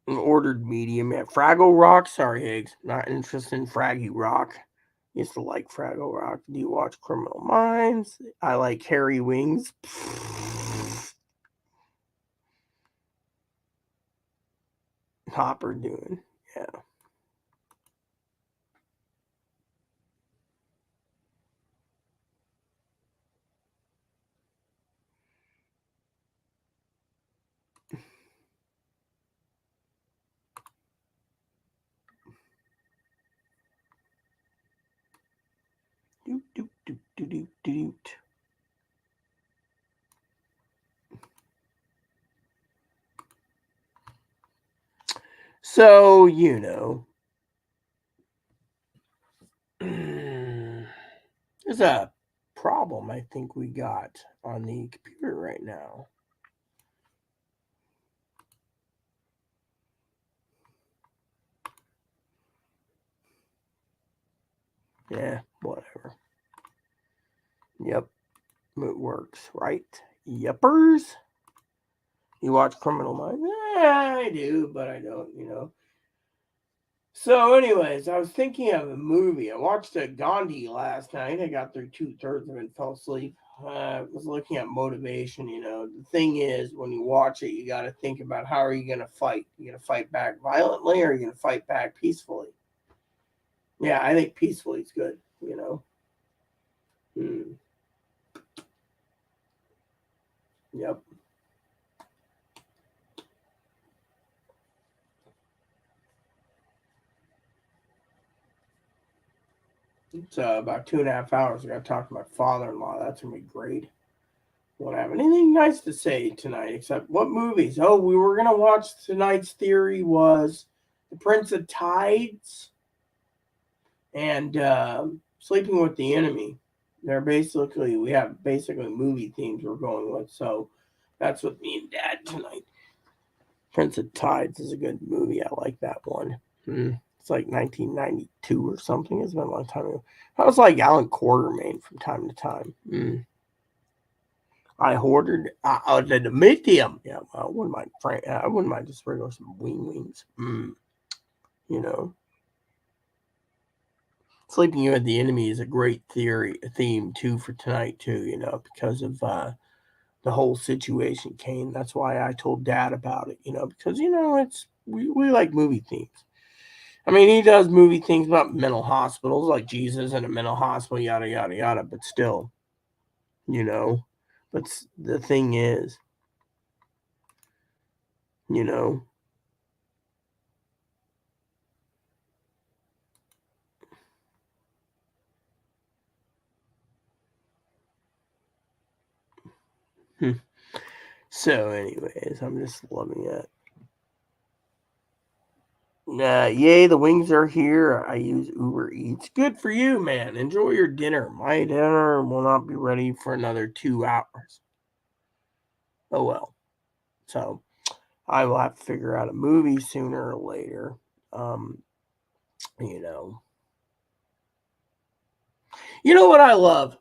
S1: Ordered medium. Yeah, Fraggle Rock. Sorry, Higgs. Not interested in Fraggy Rock. Used to like Fraggle Rock. Do you watch Criminal Minds? I like Hairy Wings. Hopper doing. Yeah. Doot, doot, doot, doot, doot, doot. So, you know, there's a problem I think we got on the computer right now. Yeah, whatever. Yep, it works, right? Yuppers. You watch Criminal Minds? I do, but I don't. So, anyways, I was thinking of a movie. I watched a Gandhi last night. I got through 2/3 of it and fell asleep. I was looking at motivation. The thing is, when you watch it, you got to think about how are you going to fight? You going to fight back violently, or are you going to fight back peacefully? Yeah, I think peacefully is good. Yep. It's about 2.5 hours. I got to talk to my father-in-law. That's going to be great. Won't have anything nice to say tonight except what movies. Oh, we were going to watch tonight's theory was The Prince of Tides and Sleeping with the Enemy. We have basically movie themes we're going with. So that's with me and Dad tonight. Prince of Tides is a good movie. I like that one. It's like 1992 or something. It's been a long time ago. I was like Alan Quartermain from time to time. I ordered an adamantium. Yeah, I wouldn't mind just regular some wings. You know, Sleeping with the Enemy is a great theme too for tonight too. Because of the whole situation, Kane. That's why I told Dad about it. Because it's we like movie themes. I mean, he does movie things about mental hospitals, like Jesus in a mental hospital, yada yada yada. But still, you know. But the thing is, you know. So, anyways, I'm just loving it. Yay, the wings are here. I use Uber Eats. Good for you, man. Enjoy your dinner. My dinner will not be ready for another 2 hours. Oh well. So, I will have to figure out a movie sooner or later. You know. You know what I love?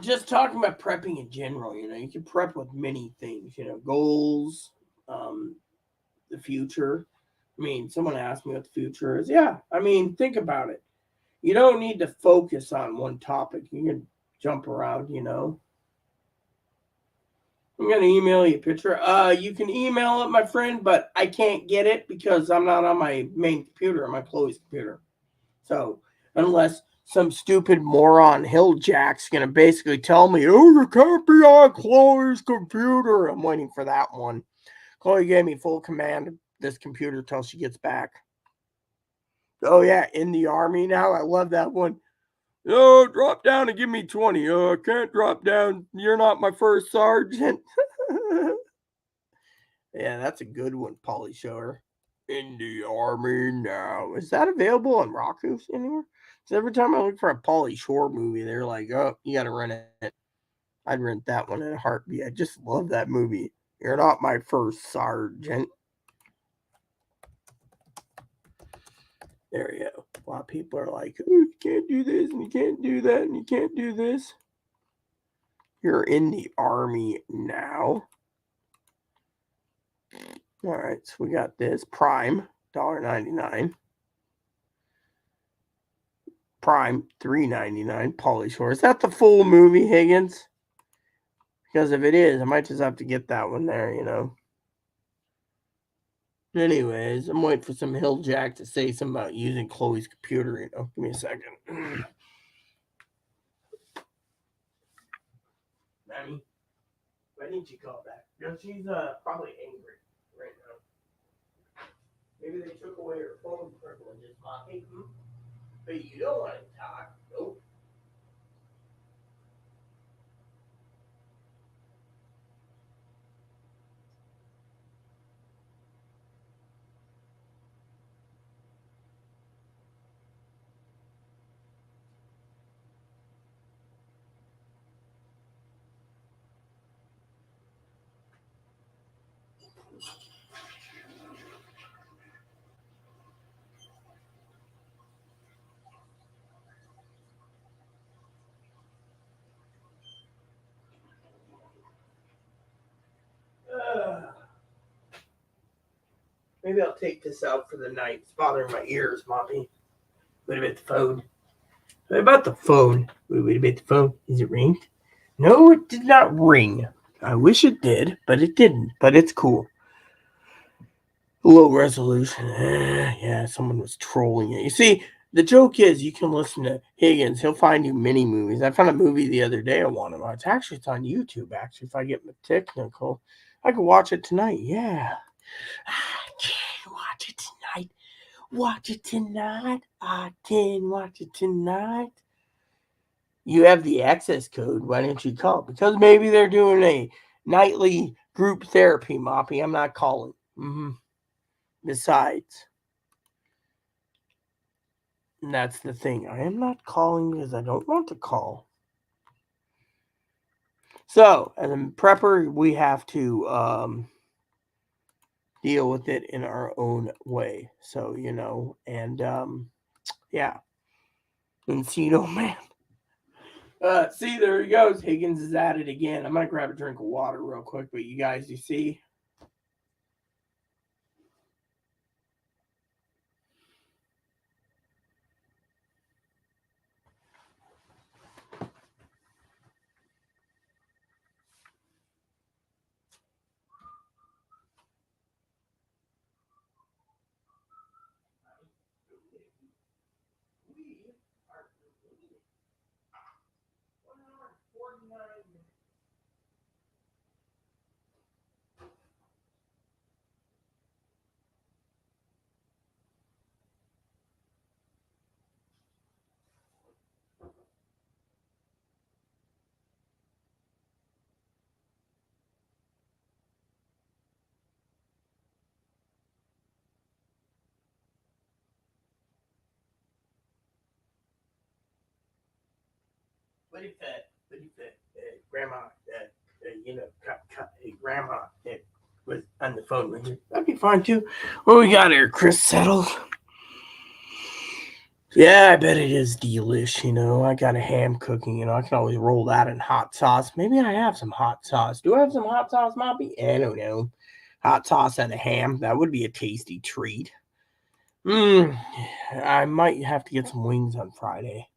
S1: Just talking about prepping in general. You can prep with many things. Goals, the future. I mean, someone asked me what the future is. Yeah, I mean, think about it. You don't need to focus on one topic. You can jump around. I'm gonna email you a picture. You can email it, my friend, but I can't get it because I'm not on my main computer, on my Chloe's computer. So unless some stupid moron Hilljack's gonna basically tell me, "Oh, you can't be on Chloe's computer," I'm waiting for that one. Chloe gave me full command of this computer till she gets back. Oh yeah, in the army now. I love that one. Oh, drop down and give me 20. I can't drop down. You're not my first sergeant. Yeah, that's a good one, Polly Shore. In the army now. Is that available on Roku anywhere? Because every time I look for a Polly Shore movie, they're like, oh, you got to rent it. I'd rent that one in a heartbeat. I just love that movie. You're not my first sergeant. There you go. A lot of people are like, oh, you can't do this, and you can't do that, and you can't do this. You're in the army now. All right, so we got this Prime, $1.99. Prime, $3.99. Pauly Shore. Is that the full movie, Higgins? Because if it is, I might just have to get that one there. Anyways, I'm waiting for some Hilljack to say something about using Chloe's computer. Give me a second. Mammy, why didn't you call back? She's probably angry right now. Maybe they took away her phone privileges, Mommy. But you don't want to talk. Nope. Maybe I'll take this out for the night. It's bothering my ears, Mommy. Wait a minute, the phone. What about the phone? Wait a minute, the phone. Is it ringed? No, it did not ring. I wish it did, but it didn't. But it's cool. Low resolution. Yeah, someone was trolling it. You see, the joke is you can listen to Higgins. He'll find you mini movies. I found a movie the other day I want to watch. Actually, it's on YouTube. Actually, if I get technical, I could watch it tonight. Yeah. I can watch it tonight. Watch it tonight. I can watch it tonight. You have the access code. Why don't you call? Because maybe they're doing a nightly group therapy, Moppy. I'm not calling. Besides, and that's the thing. I am not calling because I don't want to call. So, as a prepper, we have to deal with it in our own way. So, and yeah. Encino Man. See, there he goes. Higgins is at it again. I'm going to grab a drink of water real quick, but you guys, you see? What if grandma, grandma was on the phone with you? That'd be fine too. What we got here? Chris Settles. Yeah, I bet it is delish. I got a ham cooking. I can always roll that in hot sauce. Maybe I have some hot sauce. Do I have some hot sauce, Moppy? I don't know. Hot sauce and a ham. That would be a tasty treat. I might have to get some wings on Friday.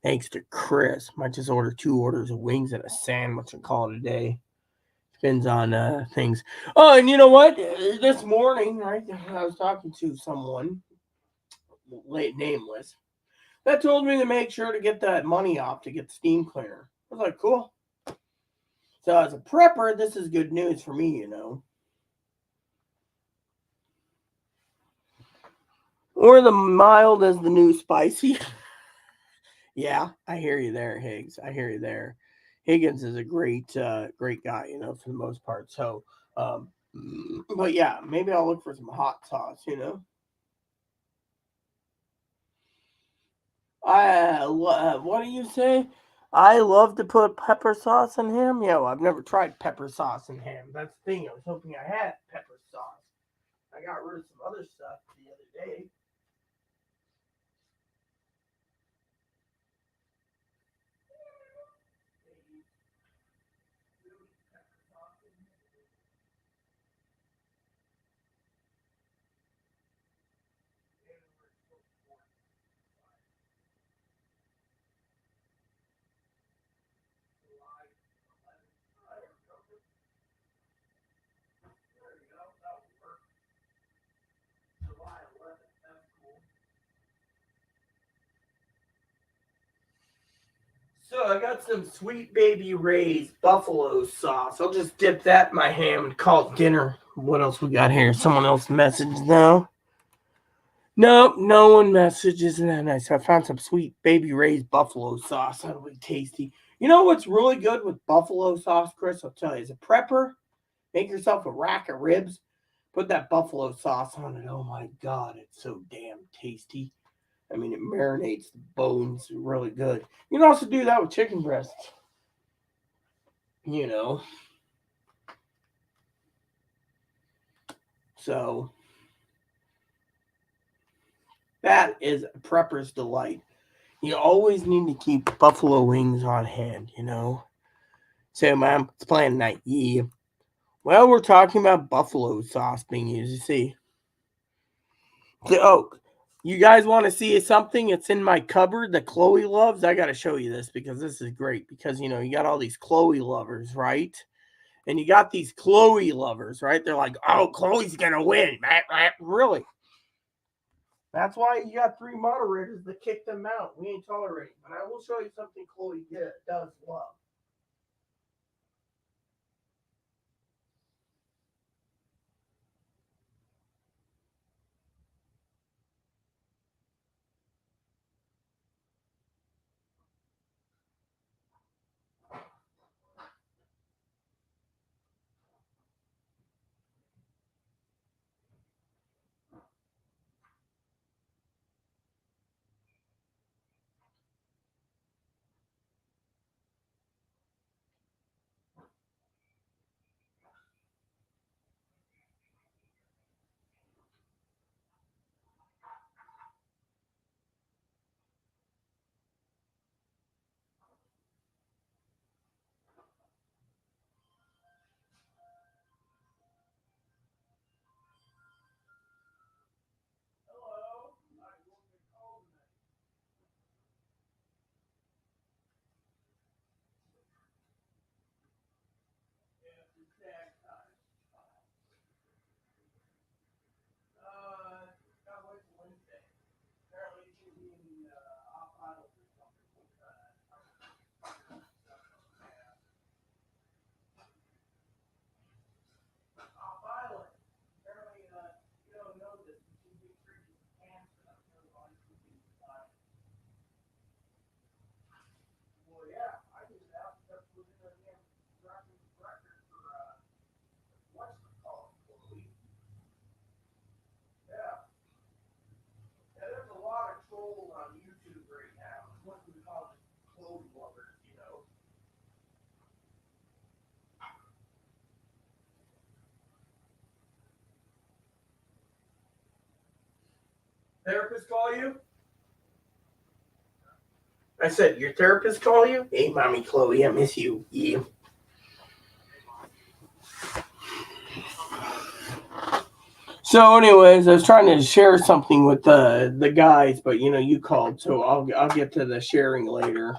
S1: Thanks to Chris. Might just order 2 orders of wings and a sandwich and call it a day. Depends on things. Oh, and you know what? This morning, right, I was talking to someone, late nameless, that told me to make sure to get that money off to get the steam cleaner. I was like, cool. So as a prepper, this is good news for me, Or the mild as the new spicy. Yeah, I hear you there, Higgs. I hear you there. Higgins is a great guy, for the most part. So, but yeah, maybe I'll look for some hot sauce, what do you say? I love to put pepper sauce in ham. I've never tried pepper sauce in ham. That's the thing. I was hoping I had pepper sauce. I got rid of some other stuff the other day. So I got some Sweet Baby Ray's buffalo sauce. I'll just dip that in my ham and call it dinner. What else we got here? Someone else messaged now. Nope, no one messaged. Isn't that nice? I found some Sweet Baby Ray's buffalo sauce. That'll be tasty. You know what's really good with buffalo sauce, Chris? I'll tell you. As a prepper, make yourself a rack of ribs. Put that buffalo sauce on it. Oh my God, it's so damn tasty. I mean, it marinates the bones really good. You can also do that with chicken breasts. So that is a prepper's delight. You always need to keep buffalo wings on hand, So, Mom, it's playing night. Yeah. Well, we're talking about buffalo sauce being used. You see, Oh, you guys want to see something? It's in my cupboard that Chloe loves. I got to show you this because this is great. Because, you know, you got all these Chloe lovers, right? And you got these Chloe lovers, right? They're like, oh, Chloe's going to win. Really? That's why you got 3 moderators that kick them out. We ain't tolerating. But I will show you something Chloe does love. Therapist call you? I said, your therapist call you? Hey, mommy Chloe, I miss you. Yeah. So, anyways, I was trying to share something with the guys, but you know, you called, so I'll get to the sharing later.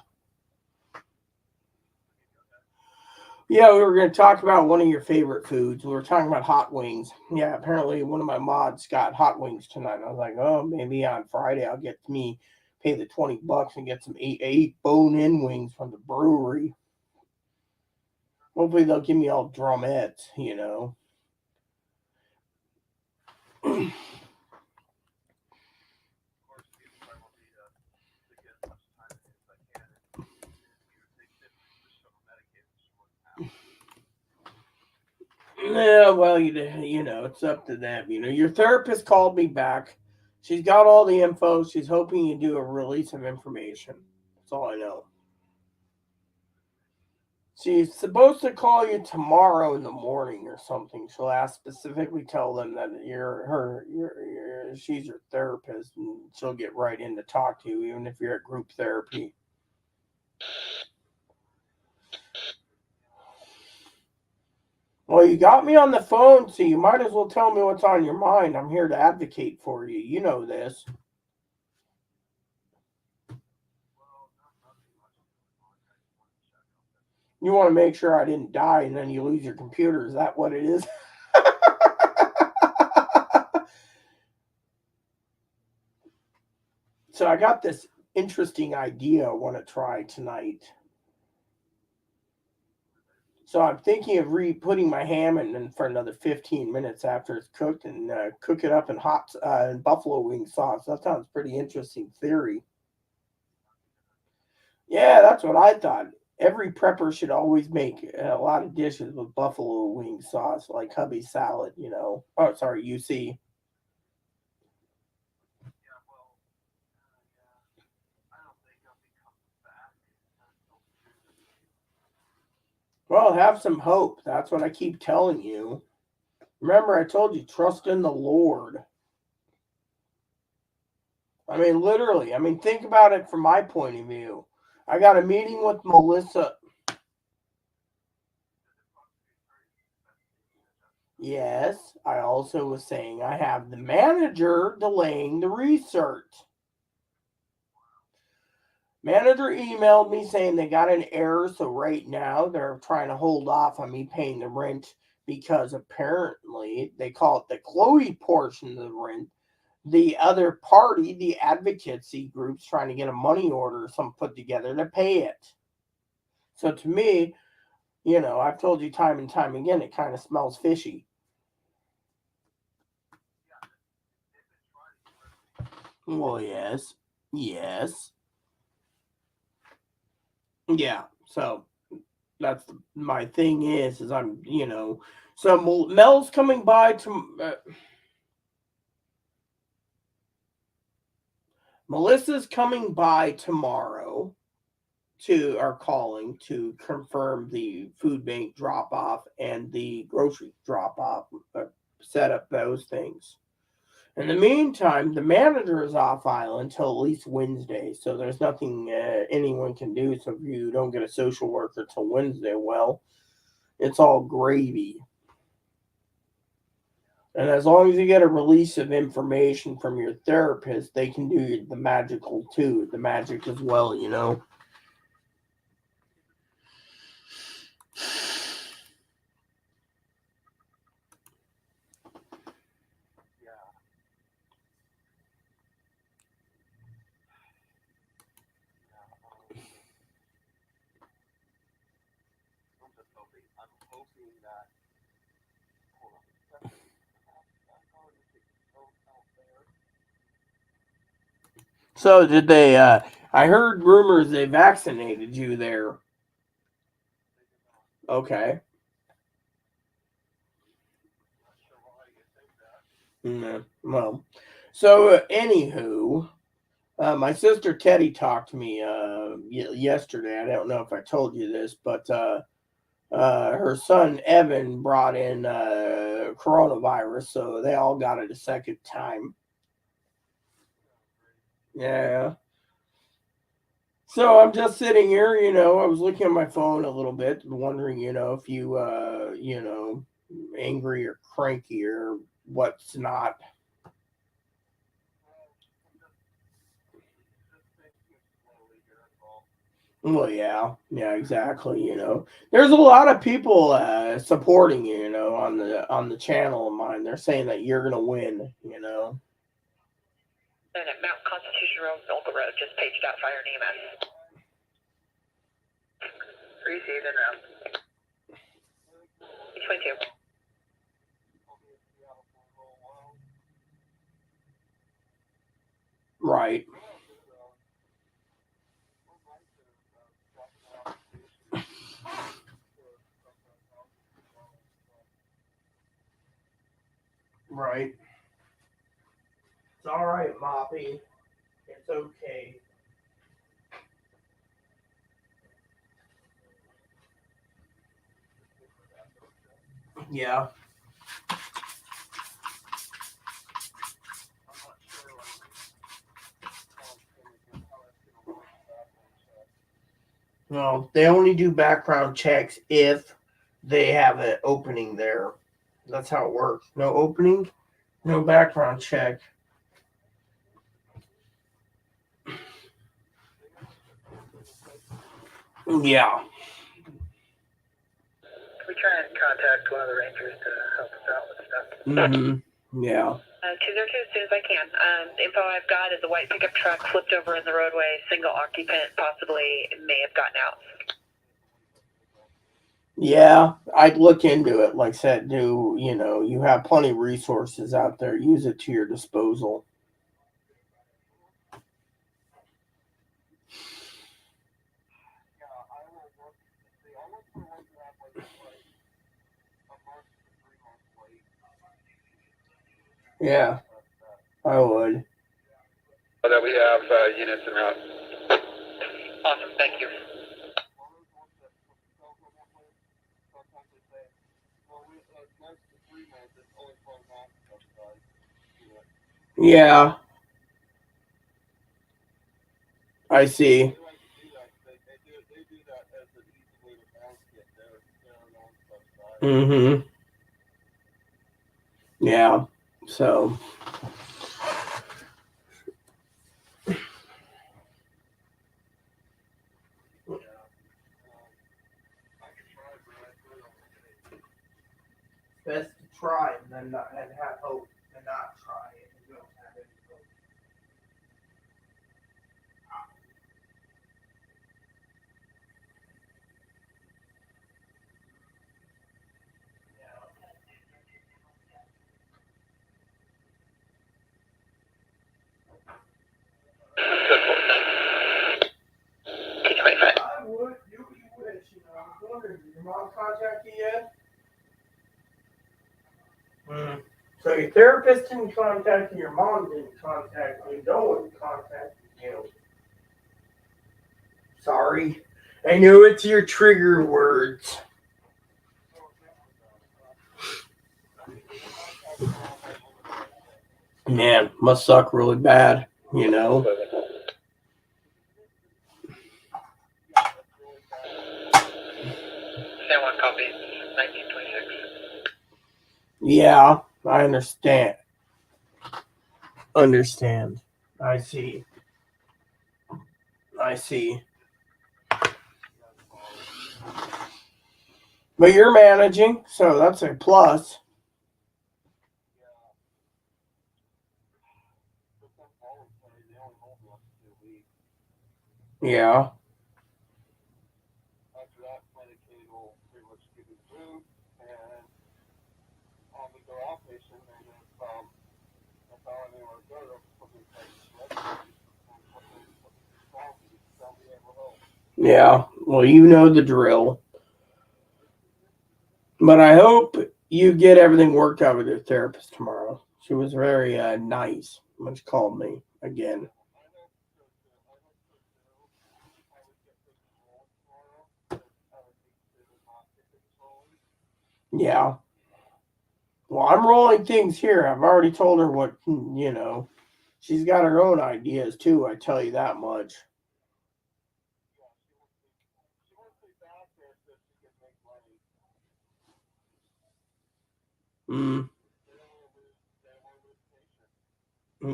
S1: Yeah, we were going to talk about one of your favorite foods. We were talking about hot wings. Yeah, apparently one of my mods got hot wings tonight. I was like, oh, maybe on Friday I'll get me pay the $20 and get some eight bone-in wings from the brewery. Hopefully they'll give me all drumettes, you know. Yeah, well, you know, it's up to them. You know, your therapist called me back. She's got all the info. She's hoping you do a release of information. That's all I know. She's supposed to call you tomorrow in the morning or something. She'll ask specifically tell them that she's your therapist and she'll get right in to talk to you, even if you're at group therapy. Well, you got me on the phone, so you might as well tell me what's on your mind. I'm here to advocate for you. You know this. You want to make sure I didn't die and then you lose your computer. Is that what it is? So I got this interesting idea I want to try tonight. So I'm thinking of putting my ham in for another 15 minutes after it's cooked and cook it up in hot buffalo wing sauce. That sounds pretty interesting theory. Yeah, that's what I thought. Every prepper should always make a lot of dishes with buffalo wing sauce, like hubby salad, you know. Oh, sorry, UC. Well, have some hope. That's what I keep telling you. Remember, I told you, trust in the Lord. I mean, literally. I mean, think about it from my point of view. I got a meeting with Melissa. Yes, I also was saying I have the manager delaying the research. Manager emailed me saying they got an error, so right now they're trying to hold off on me paying the rent because apparently they call it the Chloe portion of the rent. The other party, the advocacy group's trying to get a money order or something put together to pay it. So to me, I've told you time and time again, it kind of smells fishy. Well, yes. Yes. Yeah. So that's my thing is so Mel's coming by to Melissa's coming by tomorrow to are calling to confirm the food bank drop off and the grocery drop off, set up those things. In the meantime, the manager is off island till at least Wednesday, so there's nothing anyone can do. So if you don't get a social worker till Wednesday, well, it's all gravy. And as long as you get a release of information from your therapist, they can do the magical too, the magic as well. So did they? I heard rumors they vaccinated you there. Okay. Well, so anywho, my sister Teddy talked to me yesterday. I don't know if I told you this, but her son Evan brought in coronavirus, so they all got it a second time. Yeah. So I'm just sitting here, I was looking at my phone a little bit, wondering, if you, angry or cranky or what's not. Well, yeah, exactly. There's a lot of people supporting you, on the channel of mine. They're saying that you're gonna win.
S2: And at Mount Constitution Road, Milka Road, just paged out fire and EMS. Received and route. 22.
S1: Right. Right. It's all right, Moppy. It's okay. Yeah. No, they only do background checks if they have an opening there. That's how it works. No opening, no background check. Yeah.
S2: We try and contact one of the rangers to help us out with stuff.
S1: Yeah.
S2: 202 as soon as I can. The info I've got is a white pickup truck flipped over in the roadway, single occupant, possibly may have gotten out.
S1: Yeah, I'd look into it. Like I said, you have plenty of resources out there. Use it to your disposal. Yeah, I would.
S2: That we have units en route. Awesome, thank you.
S1: Yeah, I see. Mm-hmm. Yeah. So. Best to try and then and have hope and not try it and you don't have any hope. I would do what you wish, you know. I was wondering, did your mom contact you yet? So your therapist didn't contact you, your mom didn't contact you, no one contacted you. Sorry. I know it's your trigger words. Man, must suck really bad, you know.
S2: San Juan copy, 1926.
S1: Yeah, I understand. I see. But you're managing, so that's a plus. Yeah. Yeah. Well, you know the drill. But I hope you get everything worked out with your therapist tomorrow. She was very nice when she called me again. Yeah. Well, I'm rolling things here. I've already told her what, you know. She's got her own ideas too, I tell you that much. Mm,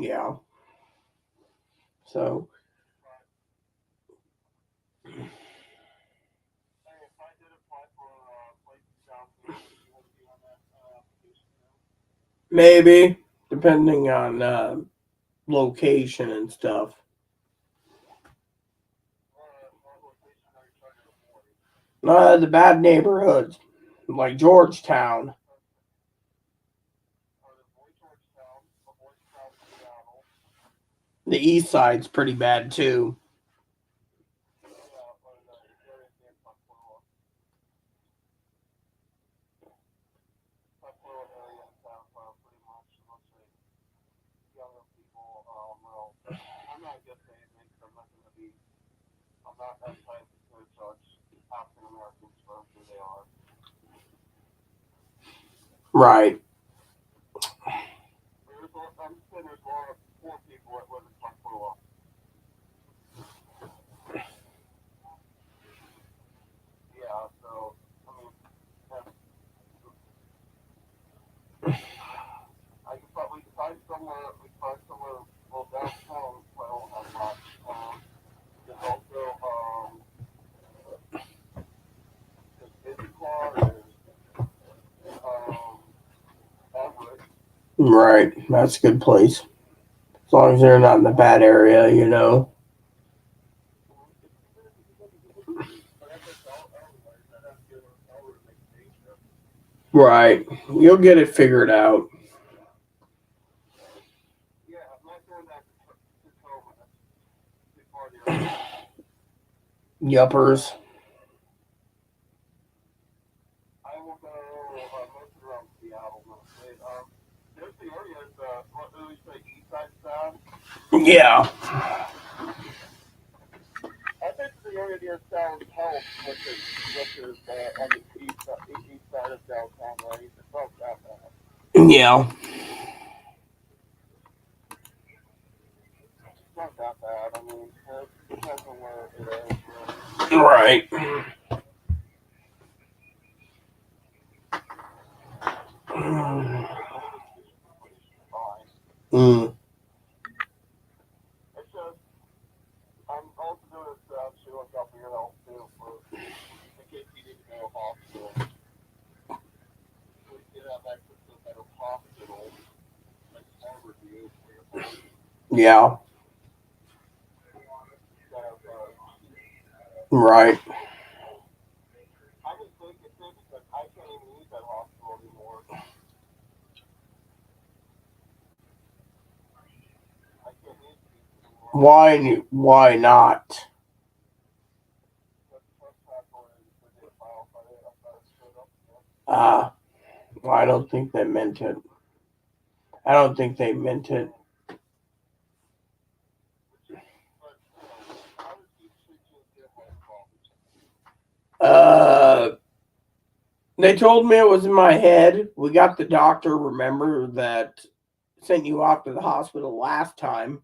S1: yeah. So, maybe, depending on location and stuff. The bad neighborhoods, like Georgetown. The east side's pretty bad too. Right. Right. That's a good place. As long as they're not in the bad area, you know. Right. You'll get it figured out. Yuppers. Yeah. Yeah. Right. Yeah. Right. Why not? Well, I don't think they meant it. I don't think they meant it. They told me it was in my head. We got the doctor, remember, that sent you off to the hospital last time,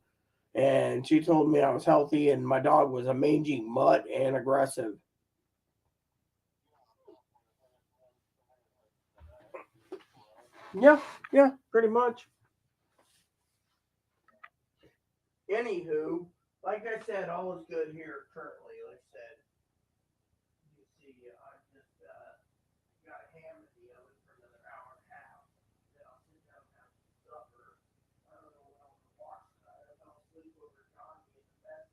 S1: and she told me I was healthy and my dog was a mangy mutt and aggressive. Yeah, pretty much. Anywho, like I said, all is good here currently. Like I said, you see, I just got a ham in the oven for another hour and a half. Then I'll sit down and have some supper. I don't know what I'm going to watch tonight. I fell asleep over Johnny in the bed.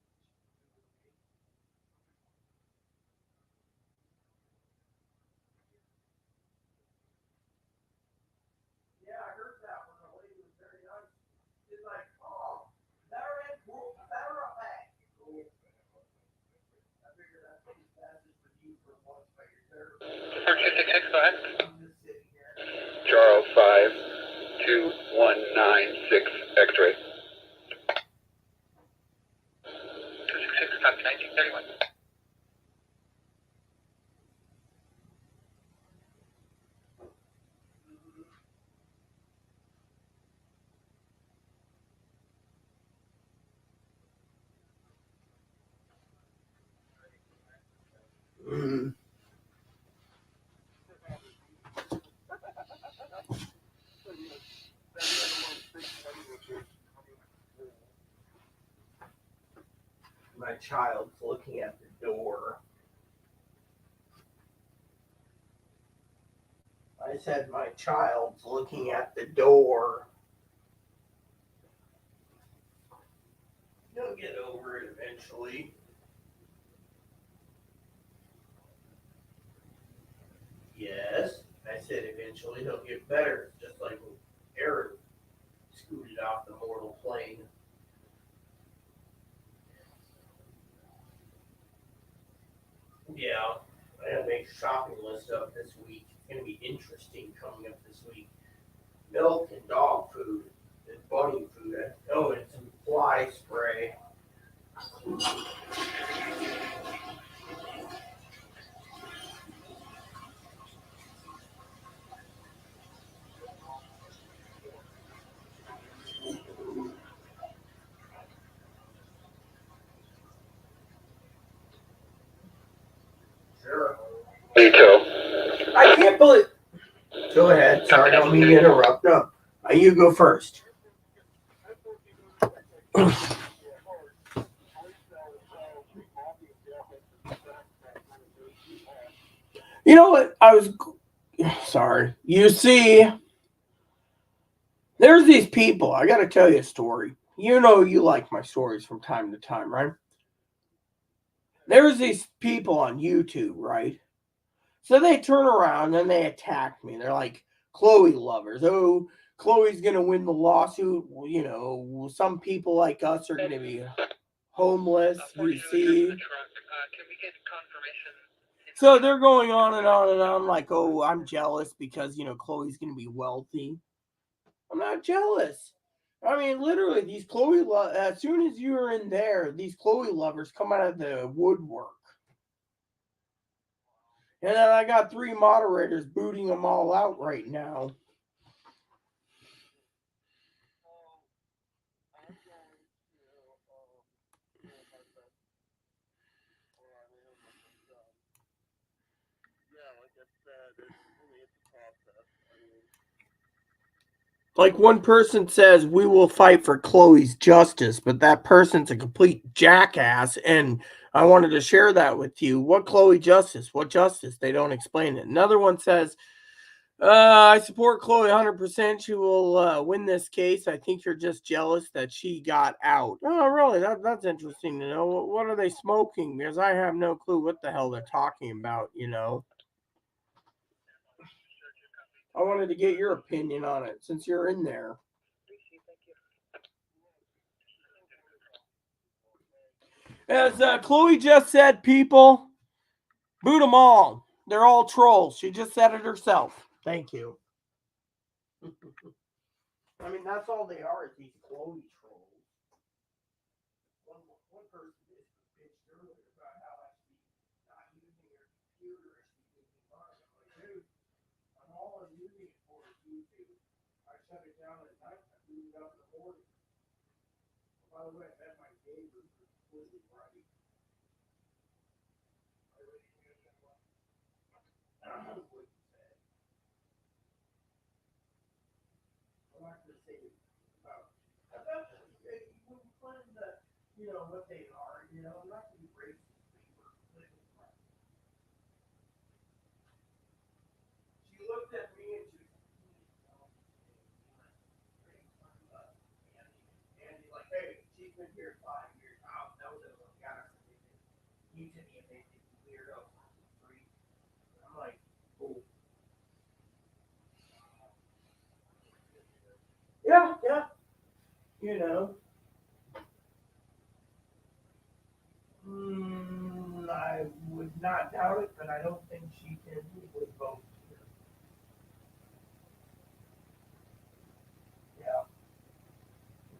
S1: Yeah, I heard that one. The lady was very nice. She's like, oh, better in, better up back. I figured I'd take passes with you for once by your therapy.
S2: 4266, go ahead.
S1: I'm just sitting here.
S2: Charles 52196 X-ray. 266, copy 1931.
S1: My child's looking at the door. I said my child's looking at the door. He'll get over it eventually. Yes, I said eventually he'll get better, just like when Eric scooted off the mortal plane. Yeah, I gotta make a shopping list up this week. It's gonna be interesting coming up this week. Milk and dog food and bunny food. Oh, and some fly spray. Sure.
S2: Veto.
S1: I can't believe. Go ahead. Sorry, I don't mean to interrupt. No, you go first. You know what? I was sorry. You see, there's these people. I got to tell you a story. You know, you like my stories from time to time, right? There's these people on YouTube, right? So they turn around and they attack me. They're like Chloe lovers. Oh, Chloe's gonna win the lawsuit. Well, you know, some people like us are gonna be homeless. You see.
S2: Can we get confirmation?
S1: So they're going on and on and on, like, oh, I'm jealous because you know Chloe's gonna be wealthy. I'm not jealous. I mean, literally, these Chloe. As soon as you're in there, these Chloe lovers come out of the woodwork. And then I got 3 moderators booting them all out right now. Like one person says, we will fight for Chloe's justice, but that person's a complete jackass. And I wanted to share that with you. What Chloe justice? What justice? They don't explain it. Another one says, I support Chloe 100%. She will win this case. I think you're just jealous that she got out. Oh, really? That's interesting to know. What are they smoking? Because I have no clue what the hell they're talking about, you know. I wanted to get your opinion on it since you're in there. As Chloe just said, people, boot them all. They're all trolls. She just said it herself. Thank you. I mean, that's all they are, these Chloe trolls. One person bitched earlier about how I should be not using your computer. Dude, all I'm using it for is YouTube. I shut it down at night. I boot it up in the morning. By the way, I bet my neighbors are completely right. I don't know what you said. I'm not going to say about when you find the, you know, what they are, you know, I'm not going to be racist. She looked at me and she Andy, like, hey, she's been here 5 years. I don't know them. Got her. You to me if they think weirdo. I'm like, cool. Yeah, yeah. You know. I would not doubt it, but I don't think she can legally vote. Yeah,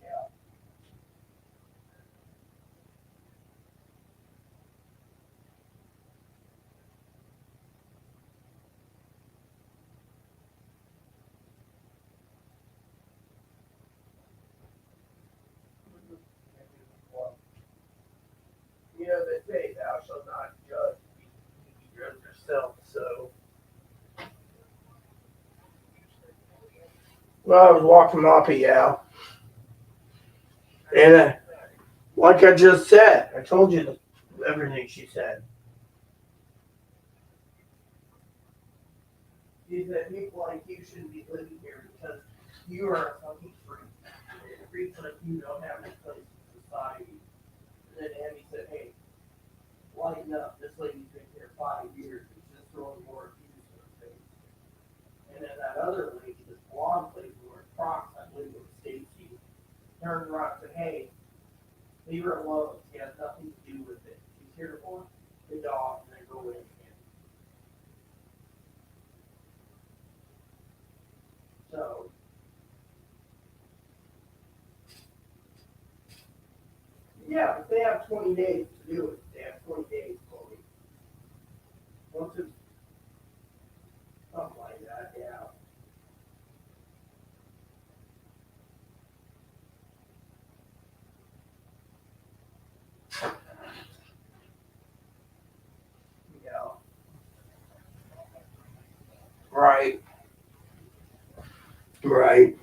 S1: yeah. Well, you know, they say, thou shalt not judge, you judge yourself, so. Well, I was walking Moppy, yeah. And like I just said, I told you everything she said. She said people like you shouldn't be living here because you are a fucking freak. Freaks like you don't have any place in society. And then Andy said, hey, lighten up. This lady's been here 5 years. It's just throwing more abuse in her face. And then that other lady, this blonde lady who wears Crocs, I believe it was Stacy, turned around and said, hey, leave her alone. She has nothing to do with it. She's here to walk the dog and then go in again. So, yeah, but they have 20 days to do it. They have 20 days, Chloe. Once it's something like that, yeah. Yeah. Right. Right.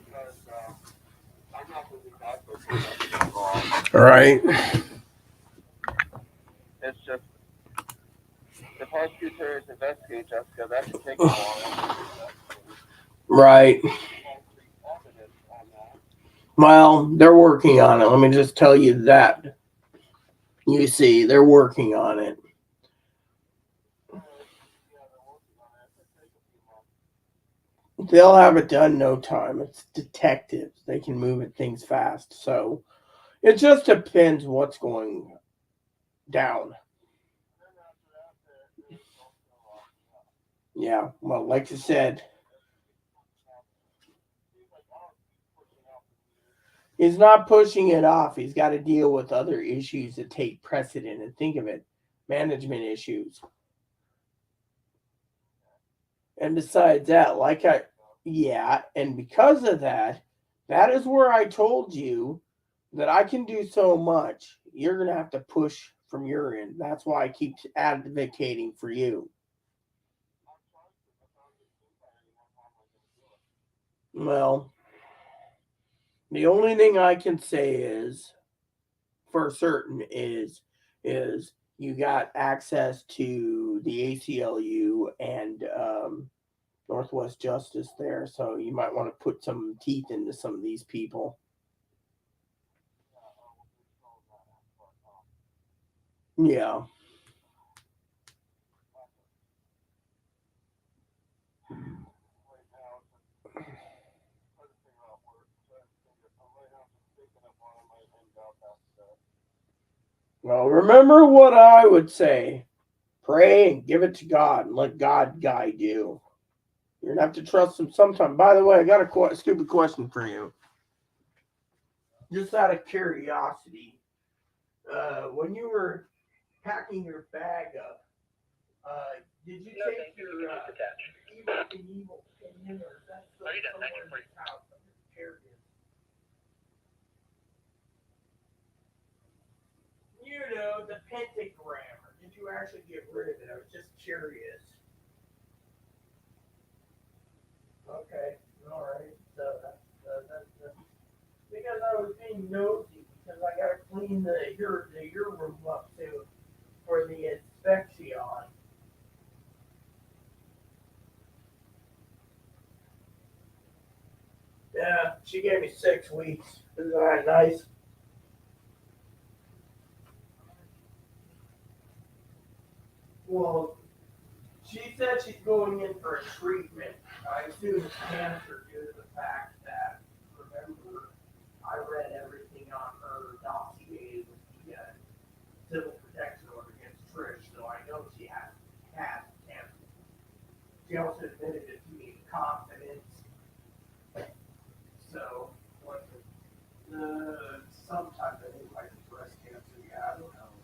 S1: Right.
S3: It's just the prosecutors investigate Jessica. That could take a while.
S1: Right. Well, they're working on it. Let me just tell you that. You see, they're working on it. They'll have it done no time. It's detectives. They can move it things fast. So it just depends what's going down. Yeah. Well, like I said, he's not pushing it off. He's got to deal with other issues that take precedent. And think of it, management issues. And besides that, yeah, and because of that, that is where I told you that I can do so much. You're going to have to push from your end. That's why I keep advocating for you. Well, the only thing I can say is for certain is you got access to the ACLU and Northwest Justice there, so you might want to put some teeth into some of these people. Yeah. Well, remember what I would say. Pray and give it to God and let God guide you. You're going to have to trust him sometime. By the way, I got a stupid question for you. Just out of curiosity. When you were packing your bag up, did you take your Evil Opinion, or is that someone's house? I'm just curious. You know, the pentagram. Or did you actually get rid of it? I was just curious. Okay, all right. So that's because I was being nosy because I got to clean your room up too for the inspection. Yeah, she gave me 6 weeks. Isn't that nice? Well, she said she's going in for a treatment. I assume it's cancer due to the fact that, remember, I read everything on her dossier with the civil protection order against Trish, so I know she has had cancer. She also admitted it to me in confidence. So, what sometimes I think like breast cancer, yeah, I don't know.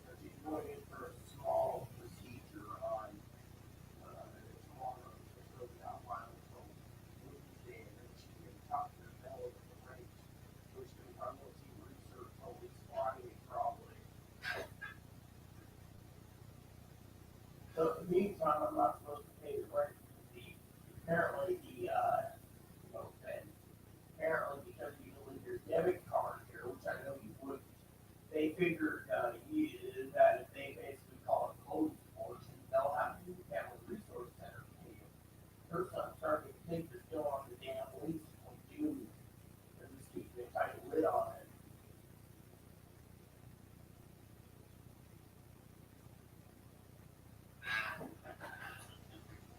S1: So she's going in for a small procedure on tomorrow, so really not violent until Wednesday, and then she can talk to her belly with the range, which can probably see research always squatting probably. So in the meantime, I'm not supposed to pay the rent. Apparently apparently because you leave your debit card here, which I know you wouldn't, they figured that if they basically call it closed portion, they'll have the family resource center pay you. Her son's starting to think they're still on the damn lease from June. They're just keeping a tight lid on it.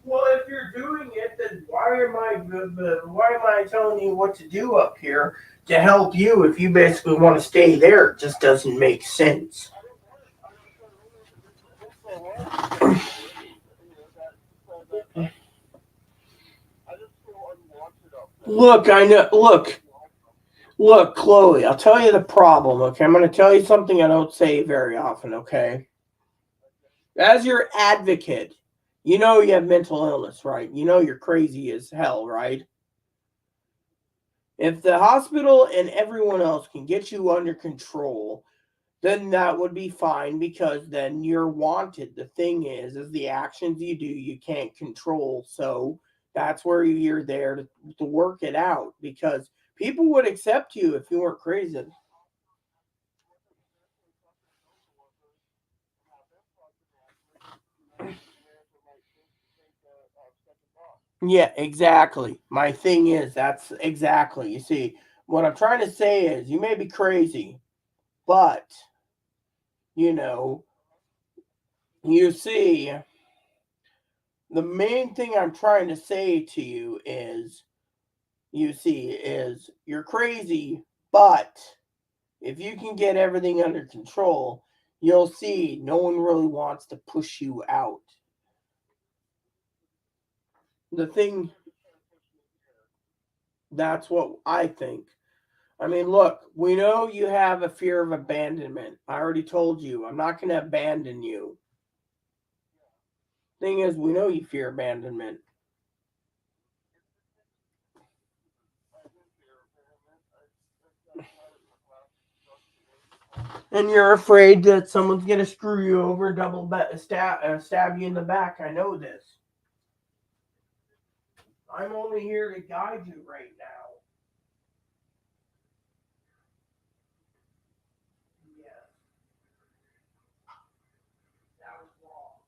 S1: Well, if you're doing it, then why am I telling you what to do up here to help you if you basically want to stay there? It just doesn't make sense. Look, I know. Look, Chloe. I'll tell you the problem. Okay, I'm going to tell you something I don't say very often. Okay, as your advocate, you know you have mental illness, right? You know you're crazy as hell, right? If the hospital and everyone else can get you under control, then that would be fine because then you're wanted. The thing is the actions you do, you can't control. So that's where you're there to work it out because people would accept you if you weren't crazy. Yeah, exactly. My thing is, that's exactly. You see, what I'm trying to say is, you may be crazy, but, you know, you see, the main thing I'm trying to say to you is, you're crazy, but if you can get everything under control, you'll see no one really wants to push you out. The thing, that's what I think. I mean, look, we know you have a fear of abandonment. I already told you, I'm not going to abandon you. Thing is, we know you fear abandonment. And you're afraid that someone's going to screw you over, stab you in the back. I know this. I'm only here to guide you right now. Yes, that was wrong.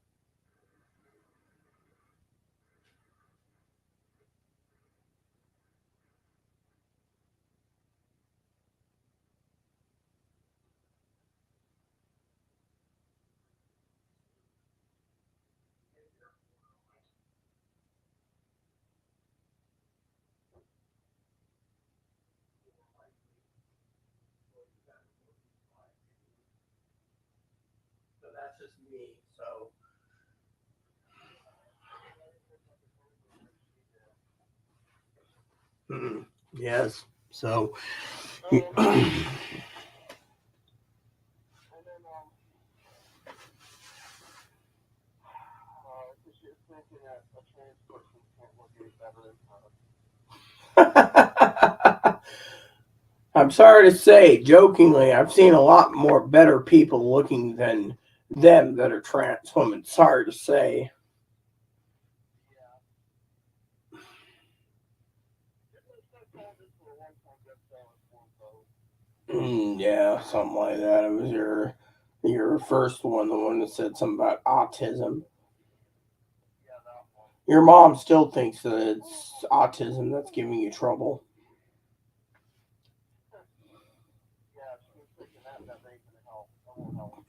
S1: just me. So. Yes. So.
S3: And then, she's thinking that a trans person can't look any better than her.
S1: I'm sorry to say, jokingly, I've seen a lot more better people looking than them that are trans women. Sorry to say. Yeah, something like that. It was your first one, the one that said something about autism. Your mom still thinks that it's autism that's giving you trouble.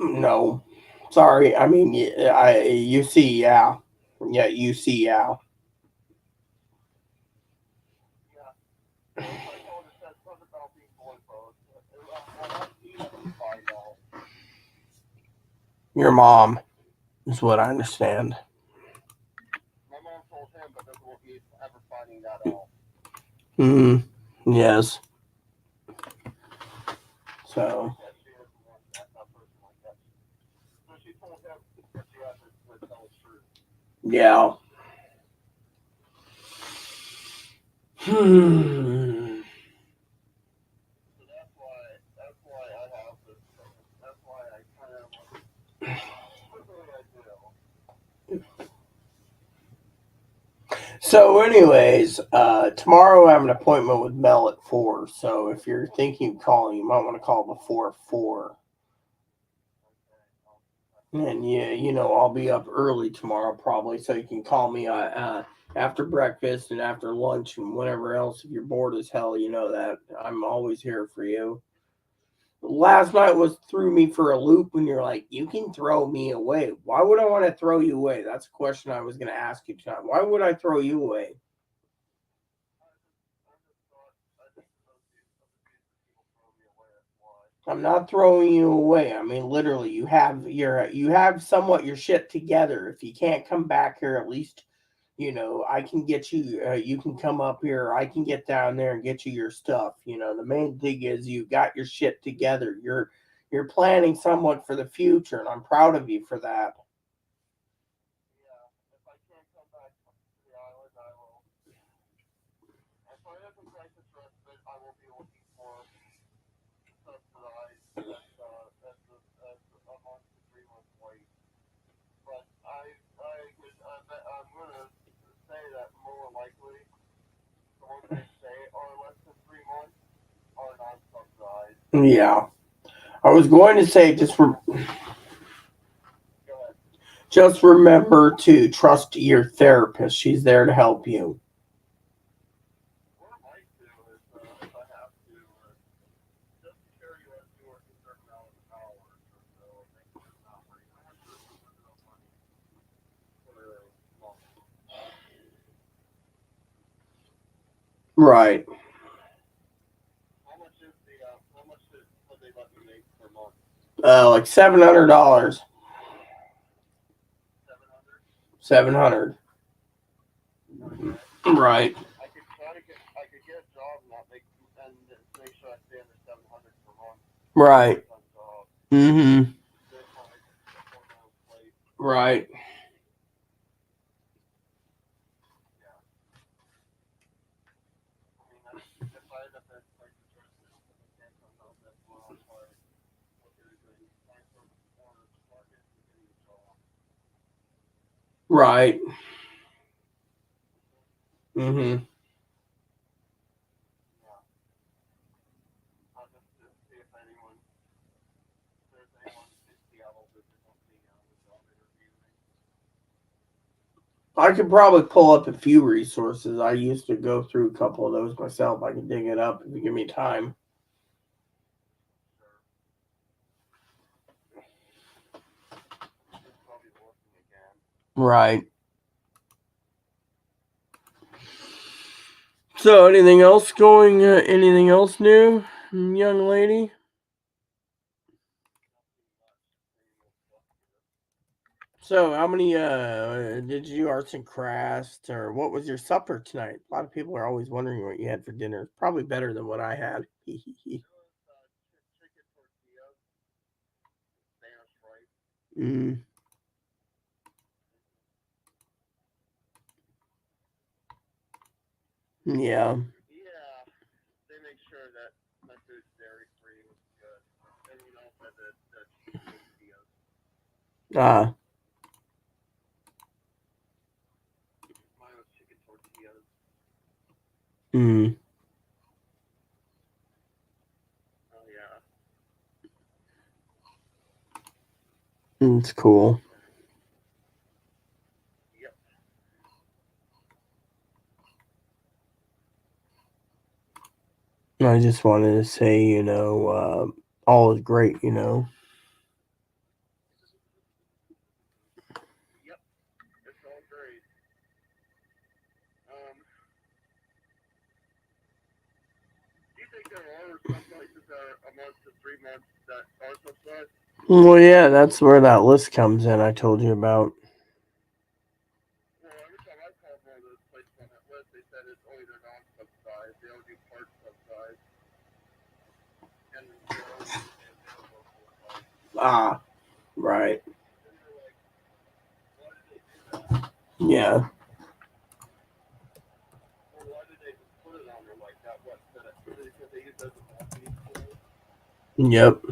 S1: No, sorry. I mean, you see, yeah, you see, yeah. Your mom is what I understand.
S3: My mom told him, but doesn't want me ever finding that out.
S1: Yes. So.
S3: She told him that she had to tell the truth.
S1: Yeah.
S3: So that's why I have this. That's why I kind of what do I do?
S1: So, anyways, tomorrow I have an appointment with Mel at 4. So, if you're thinking of calling, you might want to call before 4. And I'll be up early tomorrow probably, so you can call me after breakfast and after lunch and whenever else. If you're bored as hell, you know that I'm always here for you. Last night threw me for a loop when you're like, you can throw me away. Why would I want to throw you away? That's a question I was going to ask you tonight. Why would I throw you away? I'm not throwing you away. I mean, literally, you have somewhat your shit together. If you can't come back here, at least, I can get you. You can come up here. I can get down there and get you your stuff. The main thing is you got your shit together. You're planning somewhat for the future, and I'm proud of you for that.
S3: Yeah, if I can't come back to the island, I will. If I have a crisis respite, I will be looking for subsidized as a month to 3 months wait. But I'm going to say that more likely the ones they say are less than 3 months are not subsidized.
S1: Yeah, I was going to say just remember to trust your therapist. She's there to help you.
S3: What I might do is, if I have to, just carry you as you work a certain amount of hours or so, make a certain amount of money. I have to earn a certain amount of money for a month.
S1: Right.
S3: How much did they let me make per month?
S1: Like $700.
S3: 700?
S1: 700. Right.
S3: I could get a job and not make sure I stay under 700 per month.
S1: Right. Right. Right. I could probably pull up a few resources. I used to go through a couple of those myself. I can dig it up if you give me time. Right. So, anything else new, young lady? So, how many did you do arts and crafts, or what was your supper tonight? A lot of people are always wondering what you had for dinner. Probably better than what I had.
S3: It was chicken tortillas, Spanish rice.
S1: Mm, yeah.
S3: Yeah, they make sure that my food's dairy free, which is good. And you know, for the cheese tortillas.
S1: Ah.
S3: Mine was chicken tortillas.
S1: Mm,
S3: Oh yeah.
S1: it's cool.
S3: Yep.
S1: I just wanted to say, all is great.
S3: Yep. It's all great. Do you think there are some places that are a month to 3 months that are subsidized?
S1: Well, yeah, that's where that list comes in. I told you about.
S3: Well, every time I called one of those places on that list, they said it's only they're non-subsidized. They only do part subsidized, and they're only available for like.
S1: Ah, right.
S3: And you're like, why did they do that?
S1: Yeah.
S3: Well, why did they just put it on there like that? What? Because they use it as a marketing tool.
S1: Yep.
S3: So,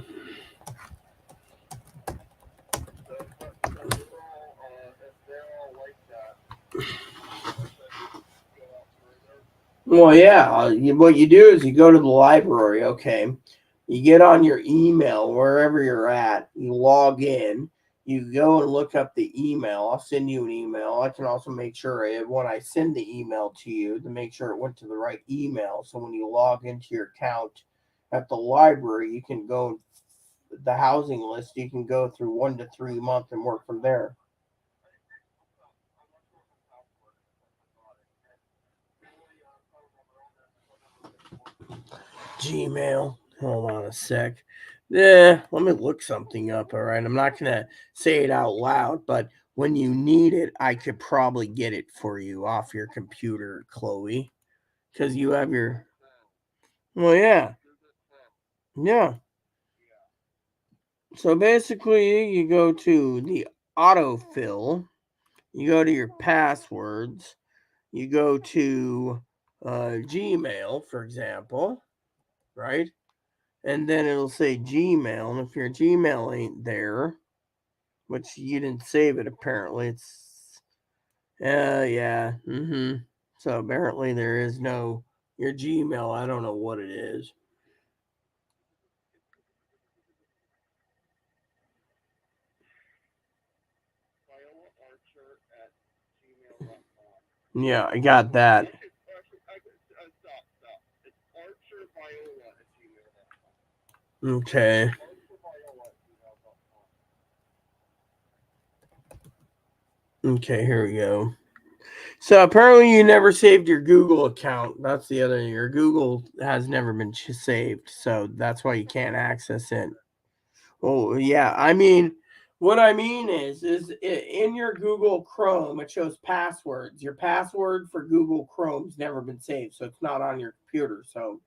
S3: but if they're all like that, should we go out further?
S1: Well, yeah. What you do is you go to the library. Okay. You get on your email wherever you're at. You log in. You go and look up the email. I'll send you an email. I can also make sure when I send the email to you to make sure it went to the right email. So when you log into your account at the library, you can go the housing list. You can go through 1 to 3 months and work from there. Gmail. Hold on a sec. Let me look something up. All right. I'm not going to say it out loud, but when you need it, I could probably get it for you off your computer, Chloe. Because you have your. Well, yeah. Yeah. So basically, you go to the autofill, you go to your passwords, you go to Gmail, for example, right? And then it'll say Gmail. And if your Gmail ain't there, which you didn't save it apparently, yeah. So apparently there is no your Gmail. I don't know what it is.
S3: Viola Archer at gmail.com.
S1: Yeah, I got that.
S3: Stop. It's Archer Viola at gmail.com.
S1: Okay.
S3: Archer Viola at gmail.com.
S1: Okay, here we go. So apparently you never saved your Google account. That's the other. Your Google has never been saved, so that's why you can't access it. Oh yeah, I mean, what I mean is in your Google Chrome it shows passwords. Your password for Google Chrome's never been saved, so it's not on your computer. So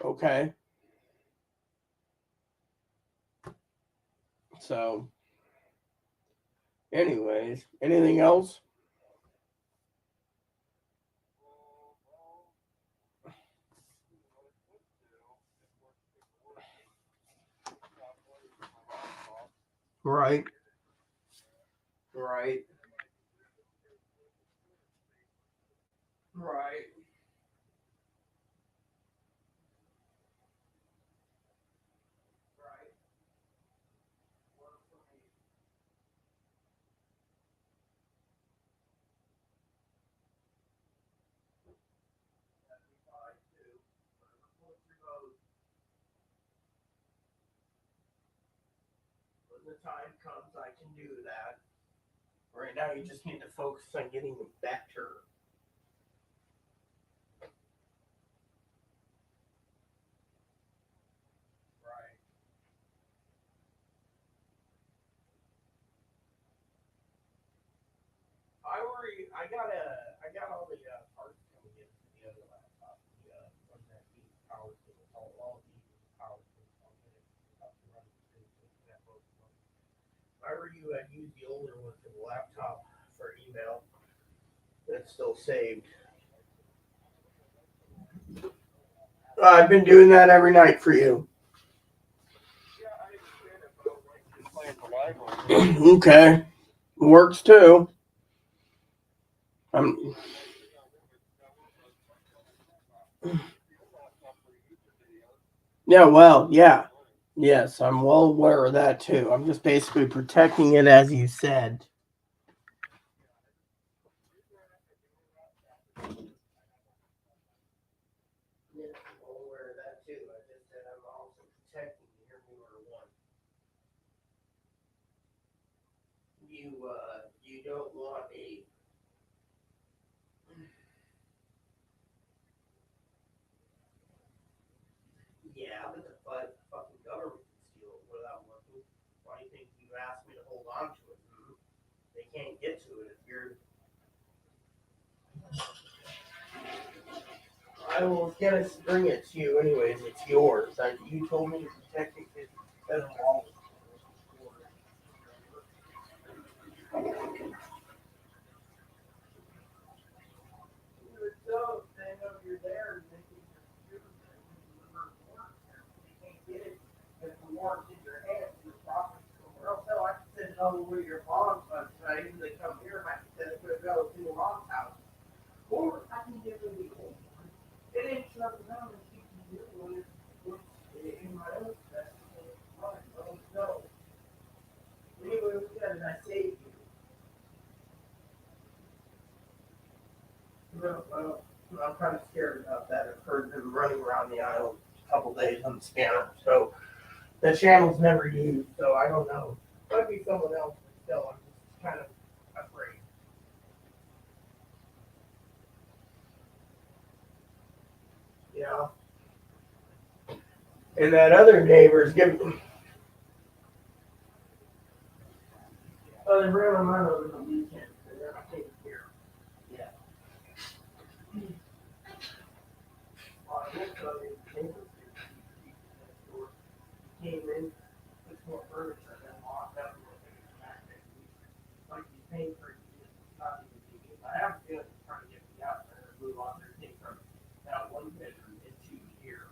S1: okay, so anyways, anything else? Right, right, right. When the time comes, I can do that. Right now, you just need to focus on getting better. Right. are you? I got all the parts coming in for the other laptop. From that power cable, all these power cables. I'll get it up to run soon, so that both work. If I were you, I'd use the older one for the laptop for email. That's still saved. I've been doing that every night for you.
S3: Yeah, I understand it, but I would like to play at the library.
S1: Okay, works too. I'm. Yeah, well, yeah. Yes, I'm well aware of that too. I'm just basically protecting it as you said. Yes, I'm well aware of that too. I just said I'm also protecting your newer one. You don't want a. Yeah, but the fucking government can steal it without looking. Why do you think you asked me to hold on to it? They can't get to it if you're. I was gonna bring it to you anyways. It's yours. You told me to protect it because it doesn't belong. So they know you're there and they can just they can't get it if the warrant's in your hands, your property somewhere else. So I can send it over to your mom's website and they come here and I can send it to the mom's house. Or I can give them the old one. It ain't something else that you can do when it's in my own stuff. No. Anyway, we got it. I saved you. Well, I'm kind of scared about that. I've heard them running around the island a couple days on the scanner. So the channel's never used, so I don't know. Might be someone else, but still, I'm just kind of afraid. Yeah. And that other neighbor's giving. Oh, they ran them out over the weekend. They're not taking care. Yeah. Well, I will tell you, the neighbors next door came in, took more furniture, and then locked up and went back next week. Like he's paying for it. Not even thinking. I have a feeling he's trying to get me out there and move on their thing from that one bedroom into here.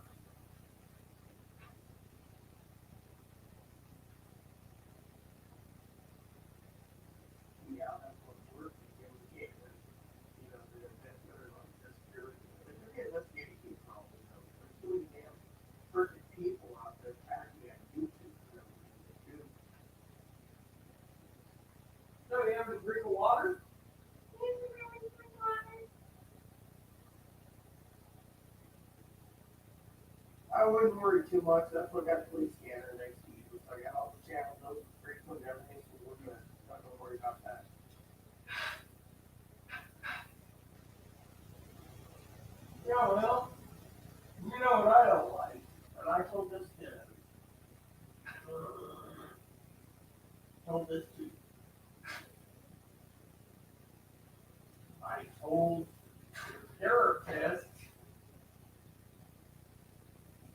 S1: Yeah, that's what we're thinking. We can't, that's better like this here. Let's get a keep problem. There's too many damn perfect people out there acting on YouTube and everything to do. So you have a drink of water? I wouldn't worry too much. That's what I got the police scanner next to you. So I got all the channels, those frequent and everything. So we're good. Not gonna worry about that. Yeah, well, you know what I don't like, and I told this to I told the therapist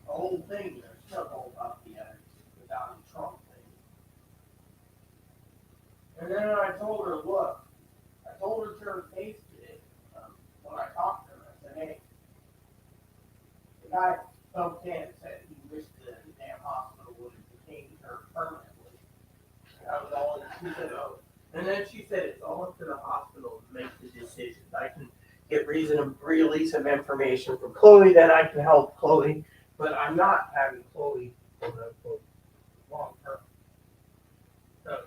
S1: the whole thing. There's trouble about the Donald Trump thing. And then I told her, look, I told her to her face today when I talked to her. I said, hey, the guy spoke in and said he wished the damn hospital would have detained her permanently. And I was all she said, oh. And then she said it's all up to the hospital to make the decisions. I can get reasonable release of information from Chloe, then I can help Chloe. But I'm not having Chloe quote unquote long term. So,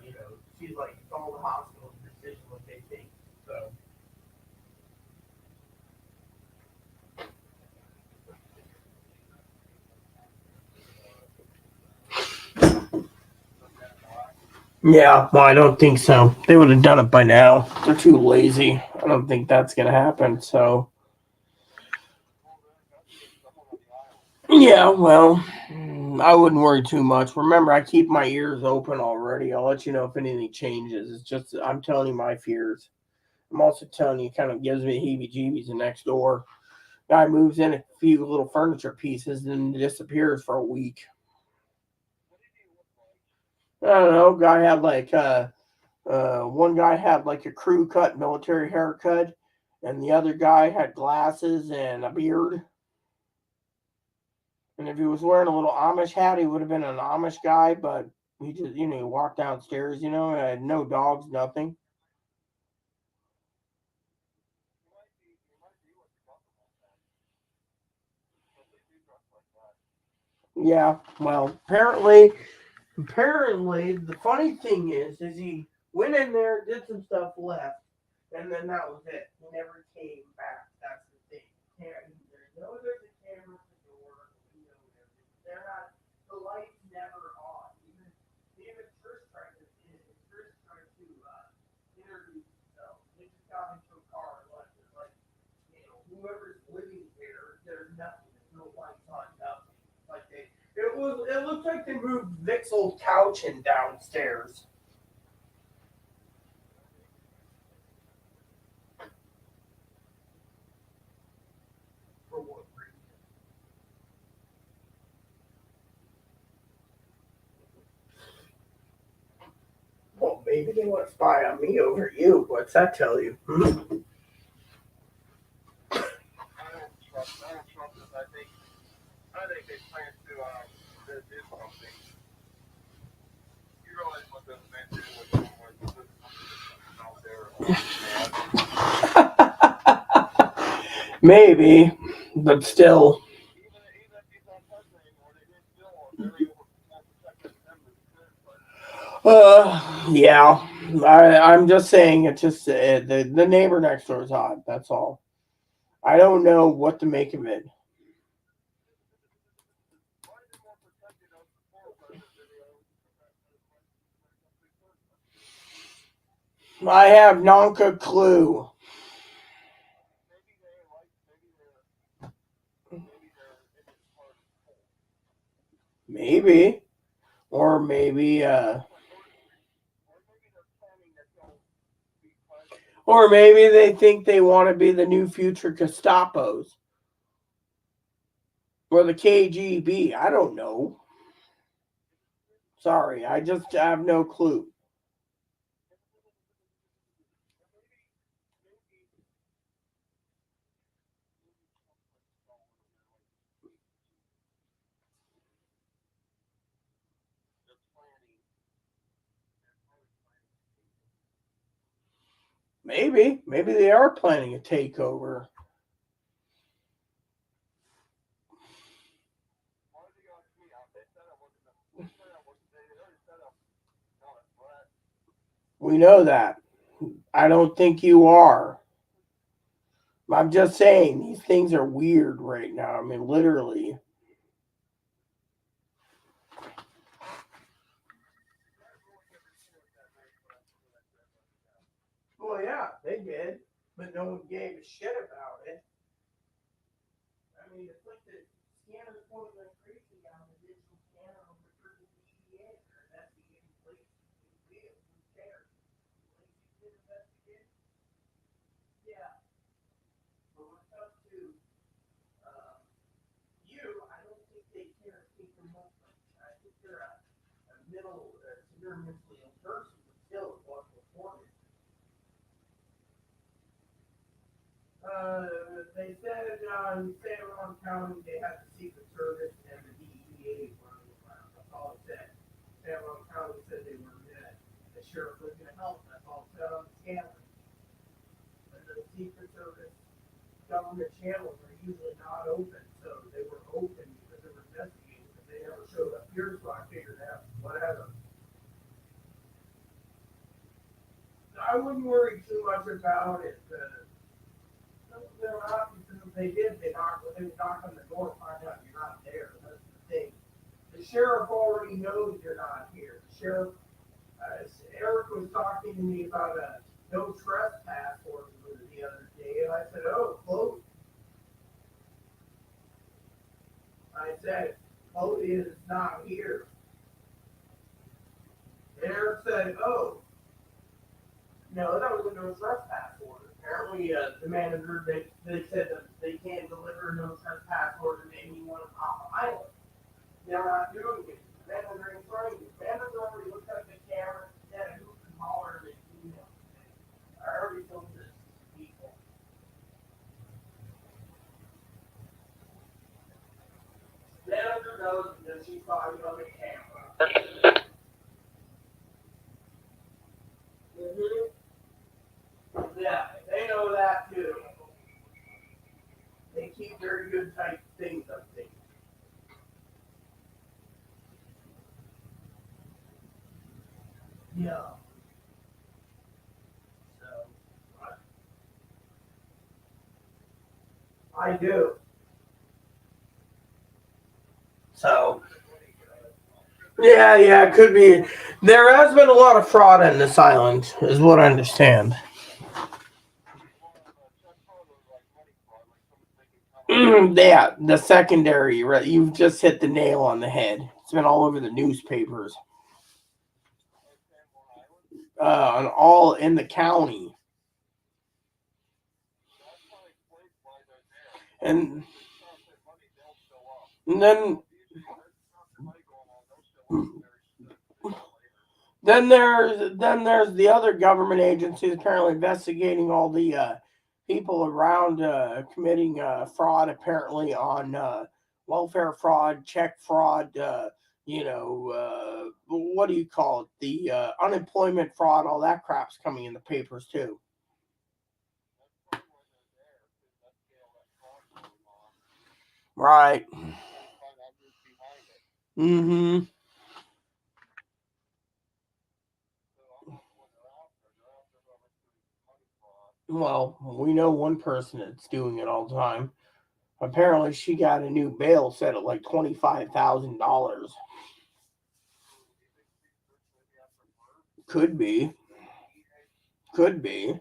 S1: she's like, it's all the hospital's decision what they think. So yeah, well, I don't think so. They would have done it by now. They're too lazy. I don't think that's gonna happen. So yeah, well, I wouldn't worry too much. Remember, I keep my ears open already. I'll let you know if anything changes. It's just I'm telling you my fears. I'm also telling you, it kind of gives me heebie-jeebies. The next door guy moves in a few little furniture pieces and disappears for a week. I don't know. Guy had like one guy had like a crew cut military haircut, and the other guy had glasses and a beard. And if he was wearing a little Amish hat, he would have been an Amish guy, but he just, he walked downstairs, had no dogs, nothing. Yeah, well, apparently, the funny thing is he went in there, did some stuff, left, and then that was it. He never came back. That's the thing. There's a camera at the door, they're not, the light's never on. Even Trish tried to introduce himself. They just got into a car and left. It's like, whoever's living here, there's nothing. There's no lights on, nothing. Like it looked like they moved Vic's old couch in downstairs. For what reason? Well, maybe they want to spy on me over you. What's that tell you?
S3: I don't trust this. I think they plan to do something. You realize what those men do when out there?
S1: Maybe, but still.
S3: Even if he's not president anymore, they still very overprotective members.
S1: Yeah. I'm just saying. It's just the neighbor next door is odd. That's all. I don't know what to make of it. I have nonka clue. Maybe. Or maybe they think they want to be the new future Gestapos. Or the KGB. I don't know. Sorry, I just have no clue. Maybe they are planning a takeover. We know that. I don't think you are. I'm just saying, these things are weird right now. I mean, literally. Well, yeah, they did, but no one gave a shit about it. I mean, it's like the scanner's going like crazy on the digital scanner on the freaking DEA or investigating places. Who cares? Police did investigate. Yeah, but when it comes to you, I don't think they care if people know. I think they're a middle, severe mentally ill person, but still, it was reported. They said in San Juan County they had the Secret Service and the DEA running around. That's all it said. San Juan County said they were going the sheriff was going to help. That's all it said on the scanner. And the Secret Service government channels are usually not open, so they were open because they were investigating, but they never showed up here, so I figured out whatever. I wouldn't worry too much about it. They're not, because if they did, they would knock on the door and find out you're not there. That's the thing. The sheriff already knows you're not here. The sheriff, Eric was talking to me about a no trespass order the other day, and I said, "Oh, Chloe." I said, "Chloe is not here." And Eric said, "Oh." No, that was a no trespass order. Apparently, the manager, they said that they can't deliver no trespass order to anyone off the island. They're not doing it. The manager ain't trying to. The manager already looked at the camera and said who can holler at email. I already told this to people. The manager knows because she saw it on the camera. Yeah, they know that too. They keep very good type things, I think. Yeah. So I do. So yeah, it could be. There has been a lot of fraud in this island, is what I understand. Yeah, the secondary. Right, you've just hit the nail on the head. It's been all over the newspapers. And all in the county. And, and then there's the other government agencies apparently investigating all the people around committing fraud apparently on welfare fraud, check fraud, what do you call it? The unemployment fraud, all that crap's coming in the papers too. Right. Mm-hmm. Well, we know one person that's doing it all the time. Apparently, she got a new bail set at like $25,000. Could be. Could be.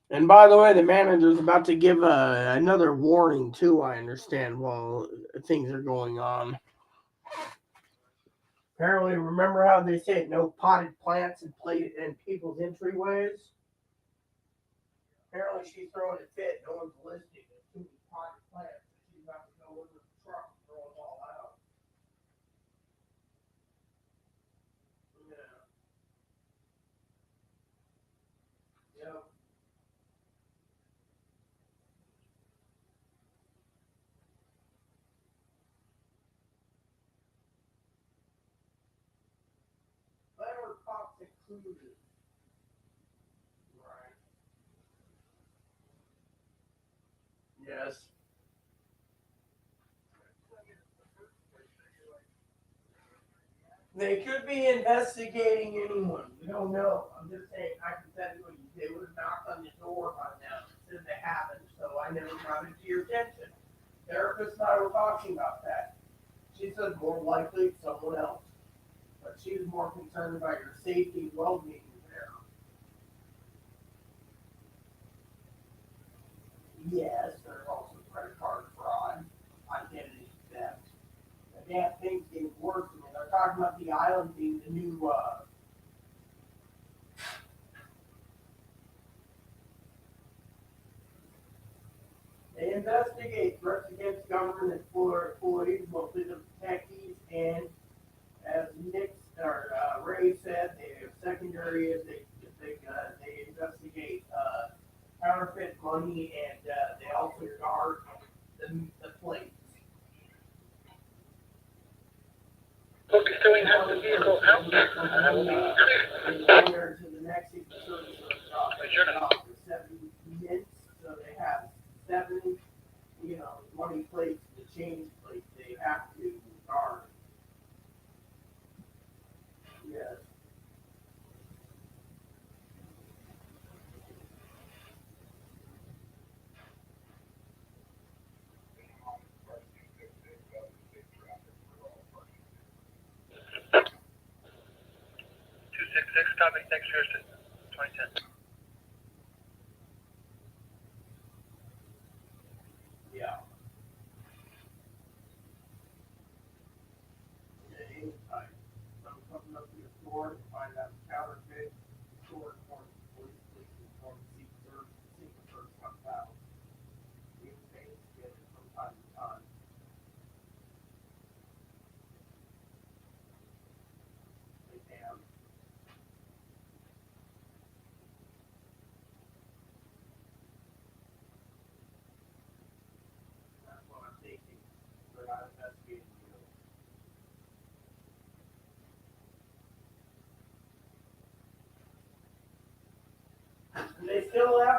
S1: And by the way, the manager's about to give another warning too. I understand while things are going on. Apparently, remember how they say no potted plants in people's entryways? Apparently, she's throwing a fit. No one's listening. There's too many potted plants. She's about to go into the truck and throw them all out. Yeah. Yep. Better cops included. Right. Yes. They could be investigating anyone. We don't know. I'm just saying hypothetically, they would have knocked on the door by now. Said they haven't, so I never brought it to your attention. Therapist and I were talking about that. She said more likely it's someone else. But she was more concerned about your safety and well being there. Yes, there's also credit card fraud, identity theft. The damn thing's getting worse. I mean, they're talking about the island being the new they investigate threats against government employees, mostly the techies, and as Nick or Ray said, the secondary is they investigate counterfeit money and they also guard the plates.
S2: Focusing on the vehicle out. I will be
S1: To the Mexican service for 70 minutes, so they have 7, money plates, the change plates. They have to guard. Yes.
S2: copy. Thanks for your assistance. 2010.
S1: Yeah. Anytime. So something up to the store to find out the counterfeit.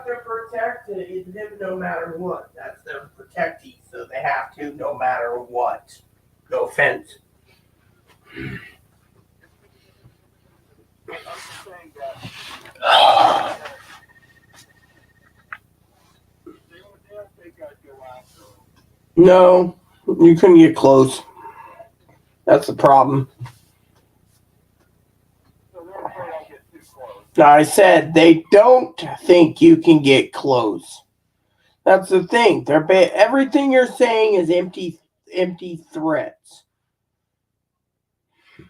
S1: to protect him no matter what. That's their protectee, so they have to no matter what. No offense.
S3: I'm just saying that they don't think I'd go after him.
S1: No, you couldn't get close. That's the problem.
S3: So they're afraid I'll get too close.
S1: I said they don't think you can get close. That's the thing. Everything you're saying is empty threats.
S3: And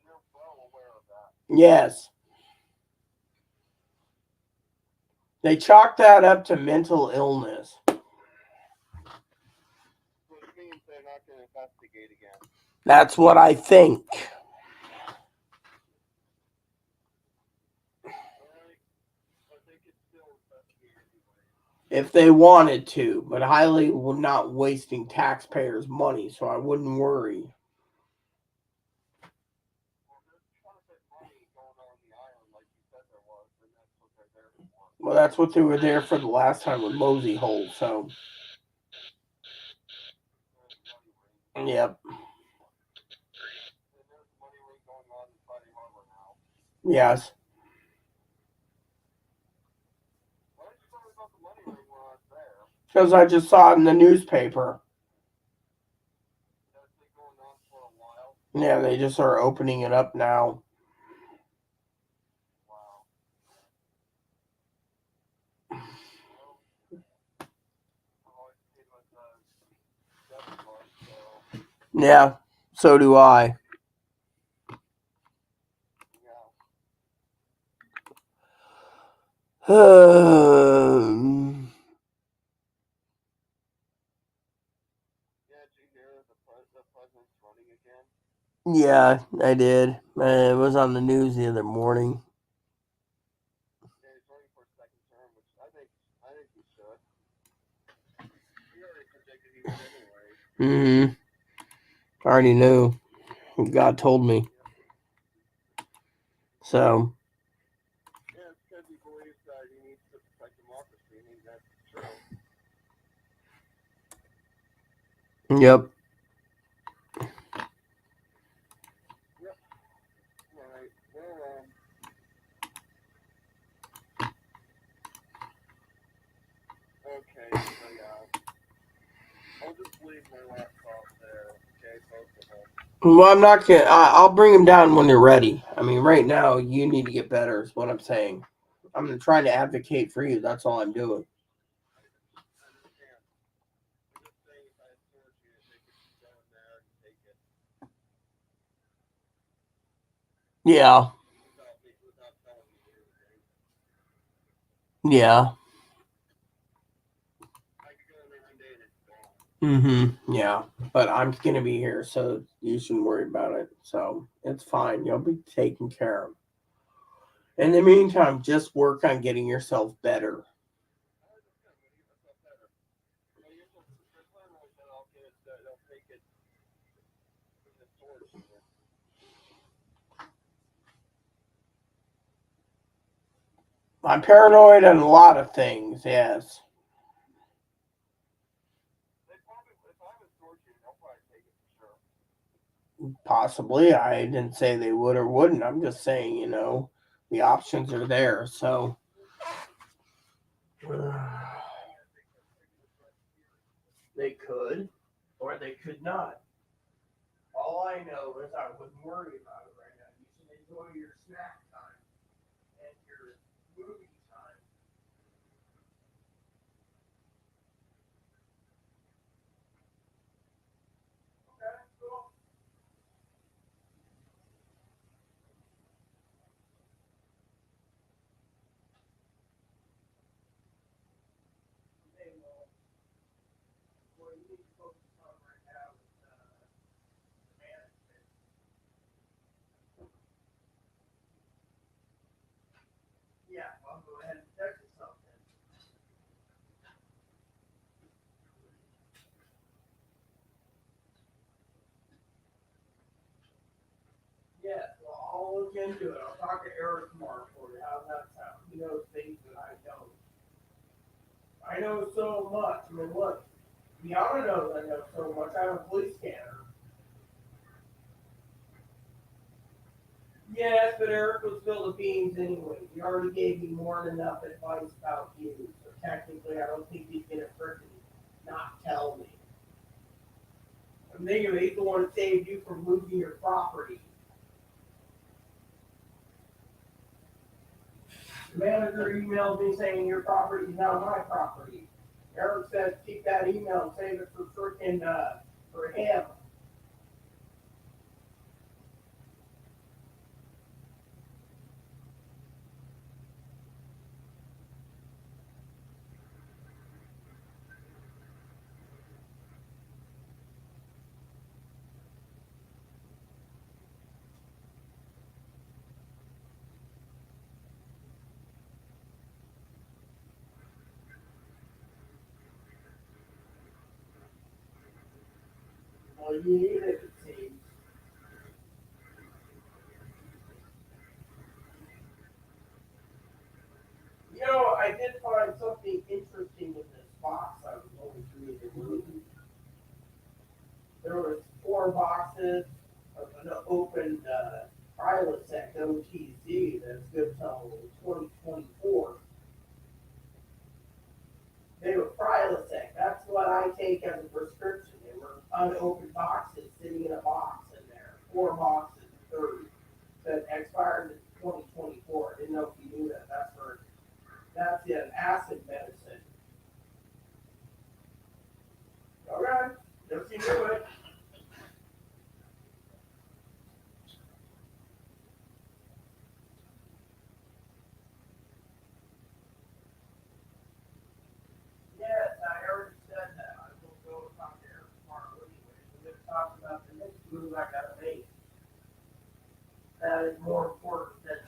S3: they're well aware of that.
S1: Yes. They chalk that up to mental illness.
S3: Which means they're not going to investigate again.
S1: That's what I think.
S3: But they could still investigate anyway.
S1: If they wanted to, but highly not wasting taxpayers' money, so I wouldn't worry.
S3: Well, there's quite a bit of money going on the island, like you said there was, and that's what they're there for.
S1: Well, that's what they were there for the last time with Mosey Hole, so. Yep.
S3: And there's a money ring going on in Friday Harbor now.
S1: Yes.
S3: Why did you tell me about the money ring when I was there?
S1: Because I just saw it in the newspaper.
S3: That's been going on for a while.
S1: Yeah, they just are opening it up now.
S3: Wow.
S1: Yeah, so do I.
S3: Yeah. Did you hear the president's running again?
S1: Yeah, I did. It was on the news the other morning.
S3: Yeah, he's running for a second term, which I think he should. He already predicted he would anyway.
S1: I already knew. God told me. So.
S3: Yeah, it's because he believes that he needs to protect democracy, and that's true.
S1: Yep.
S3: Yep. Right. Well, okay, so yeah. I'll just leave my laptop there, okay, both of them.
S1: Well, I'm not gonna. I'll bring him down when you're ready. I mean, right now you need to get better. Is what I'm saying. I'm trying to advocate for you. That's all I'm doing.
S3: I understand. I'm just saying if I had told you, they could go in there and take it.
S1: Yeah.
S3: Without telling me anything.
S1: Yeah.
S3: I could go in there one day and it's gone.
S1: Yeah. But I'm gonna be here, so you shouldn't worry about it. So it's fine. You'll be taken care of. In the meantime, just work on getting yourself better. I'm paranoid on a lot of things, yes. Possibly. I didn't say they would or wouldn't. I'm just saying, the options are there. So. They could, or they could not. All I know is I wouldn't worry about it right now. You should enjoy your snack time and your movie time. Okay, cool. Okay, well, what you need to focus on right now is management. Yeah, I'll go ahead and text you something. Yeah, well, I'll look into it. I'll talk to Eric tomorrow for you. How's that sound? He knows things that I don't. I know so much. I mean, look, Deanna knows I know so much. I have a police scanner. Yes, but Eric was filled with beans anyway. He already gave me more than enough advice about you. So technically, I don't think he's gonna freaking not tell me. I'm thinking he's the one that saved you from losing your property. The manager emailed me saying your property is now my property. Eric says keep that email and save it for freaking for him. Well, you need it, it seems. You know, I did find something interesting in this box I was going through the room. There was 4 boxes of an opened Prilosec OTC that's good till 2024. They were Prilosec. That's what I take as a prescription. They were unopened boxes sitting in a box in there. 4 boxes, 30. That expired in 2024. I didn't know if you knew that. That's an acid medicine. Okay, just you do it. Yes, I already said that. I will go talk to Eric tomorrow anyway. We're going to talk about the next move I gotta make. That is more important than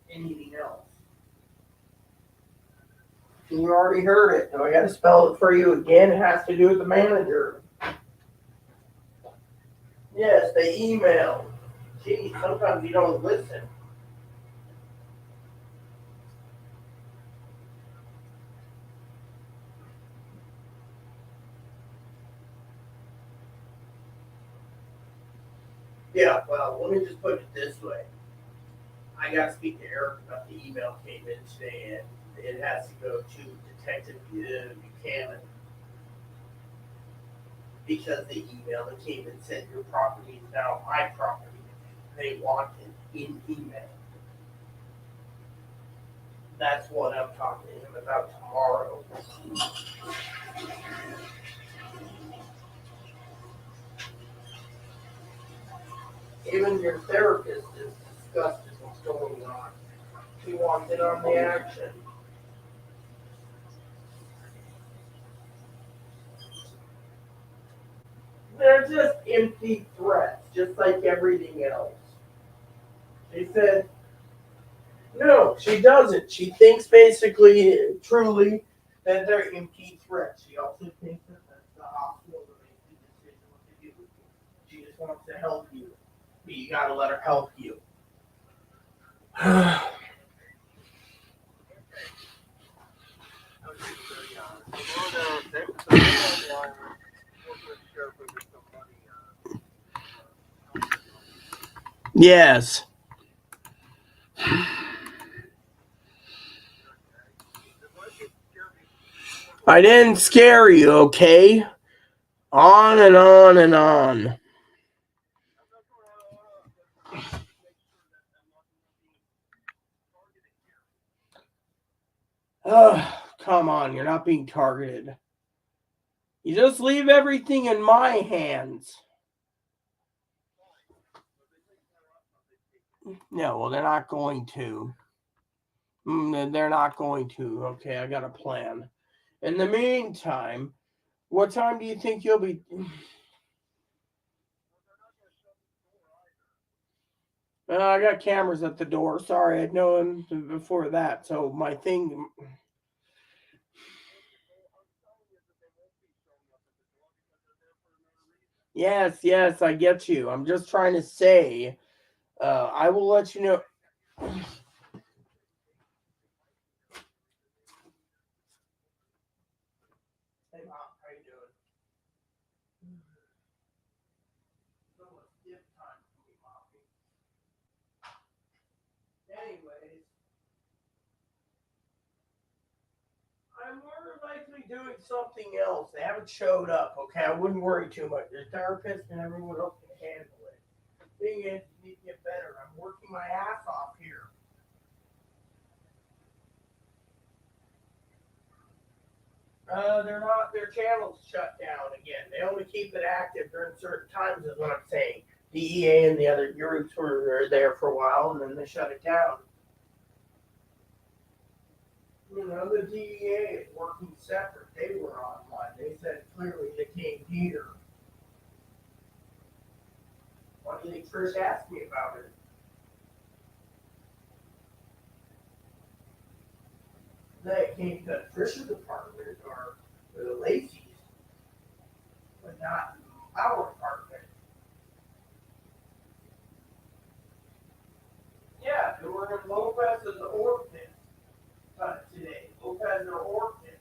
S1: anything else. You already heard it. Do I gotta spell it for you again? It has to do with the manager. Yes, they emailed. Gee, sometimes you don't listen. Yeah, well, let me just put it this way. I got to speak to Eric about the email came in today, and it has to go to Detective Buchanan because the email that came in said your property is now my property. They want it in email. That's what I'm talking to him about tomorrow. Even your therapist is disgusted what's going on. He wants it on the action. They're just empty threats, just like everything else. She said, no, she doesn't. She thinks basically, truly, that they're empty threats. She also thinks that that's the hospital that makes the decision what to do with you. She just wants to help you, but you gotta let her help you. Yes. I didn't scare you, okay? On and on and on. Come on, you're not being targeted. You just leave everything in my hands. No, well, they're not going to. They're not going to. Okay, I got a plan. In the meantime, what time do you think you'll be? I got cameras at the door. Sorry, I'd known before that. So my thing. Yes, I get you. I'm just trying to say. I will let you know. likely doing something else. They haven't showed up, okay? I wouldn't worry too much. Their therapist and everyone else can handle it. Thing is, you need to get better. I'm working my ass off here. Their channel's shut down again. They only keep it active during certain times, is what I'm saying. DEA and the other groups were there for a while, and then they shut it down. You know, the DEA is working separate. They were online. They said clearly they came here. Why do you think Trish asked me about it? They came to Trish's apartment or the Lacey's, but not our apartment. Yeah, they were in Lopez's orphan today. Lopez or orphan.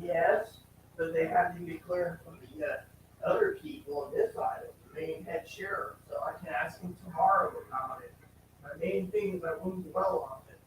S1: Yes, but they had to get clearance from the other people on this side of the main head sheriff, so I can ask him tomorrow about it. My main thing is I wouldn't dwell on it.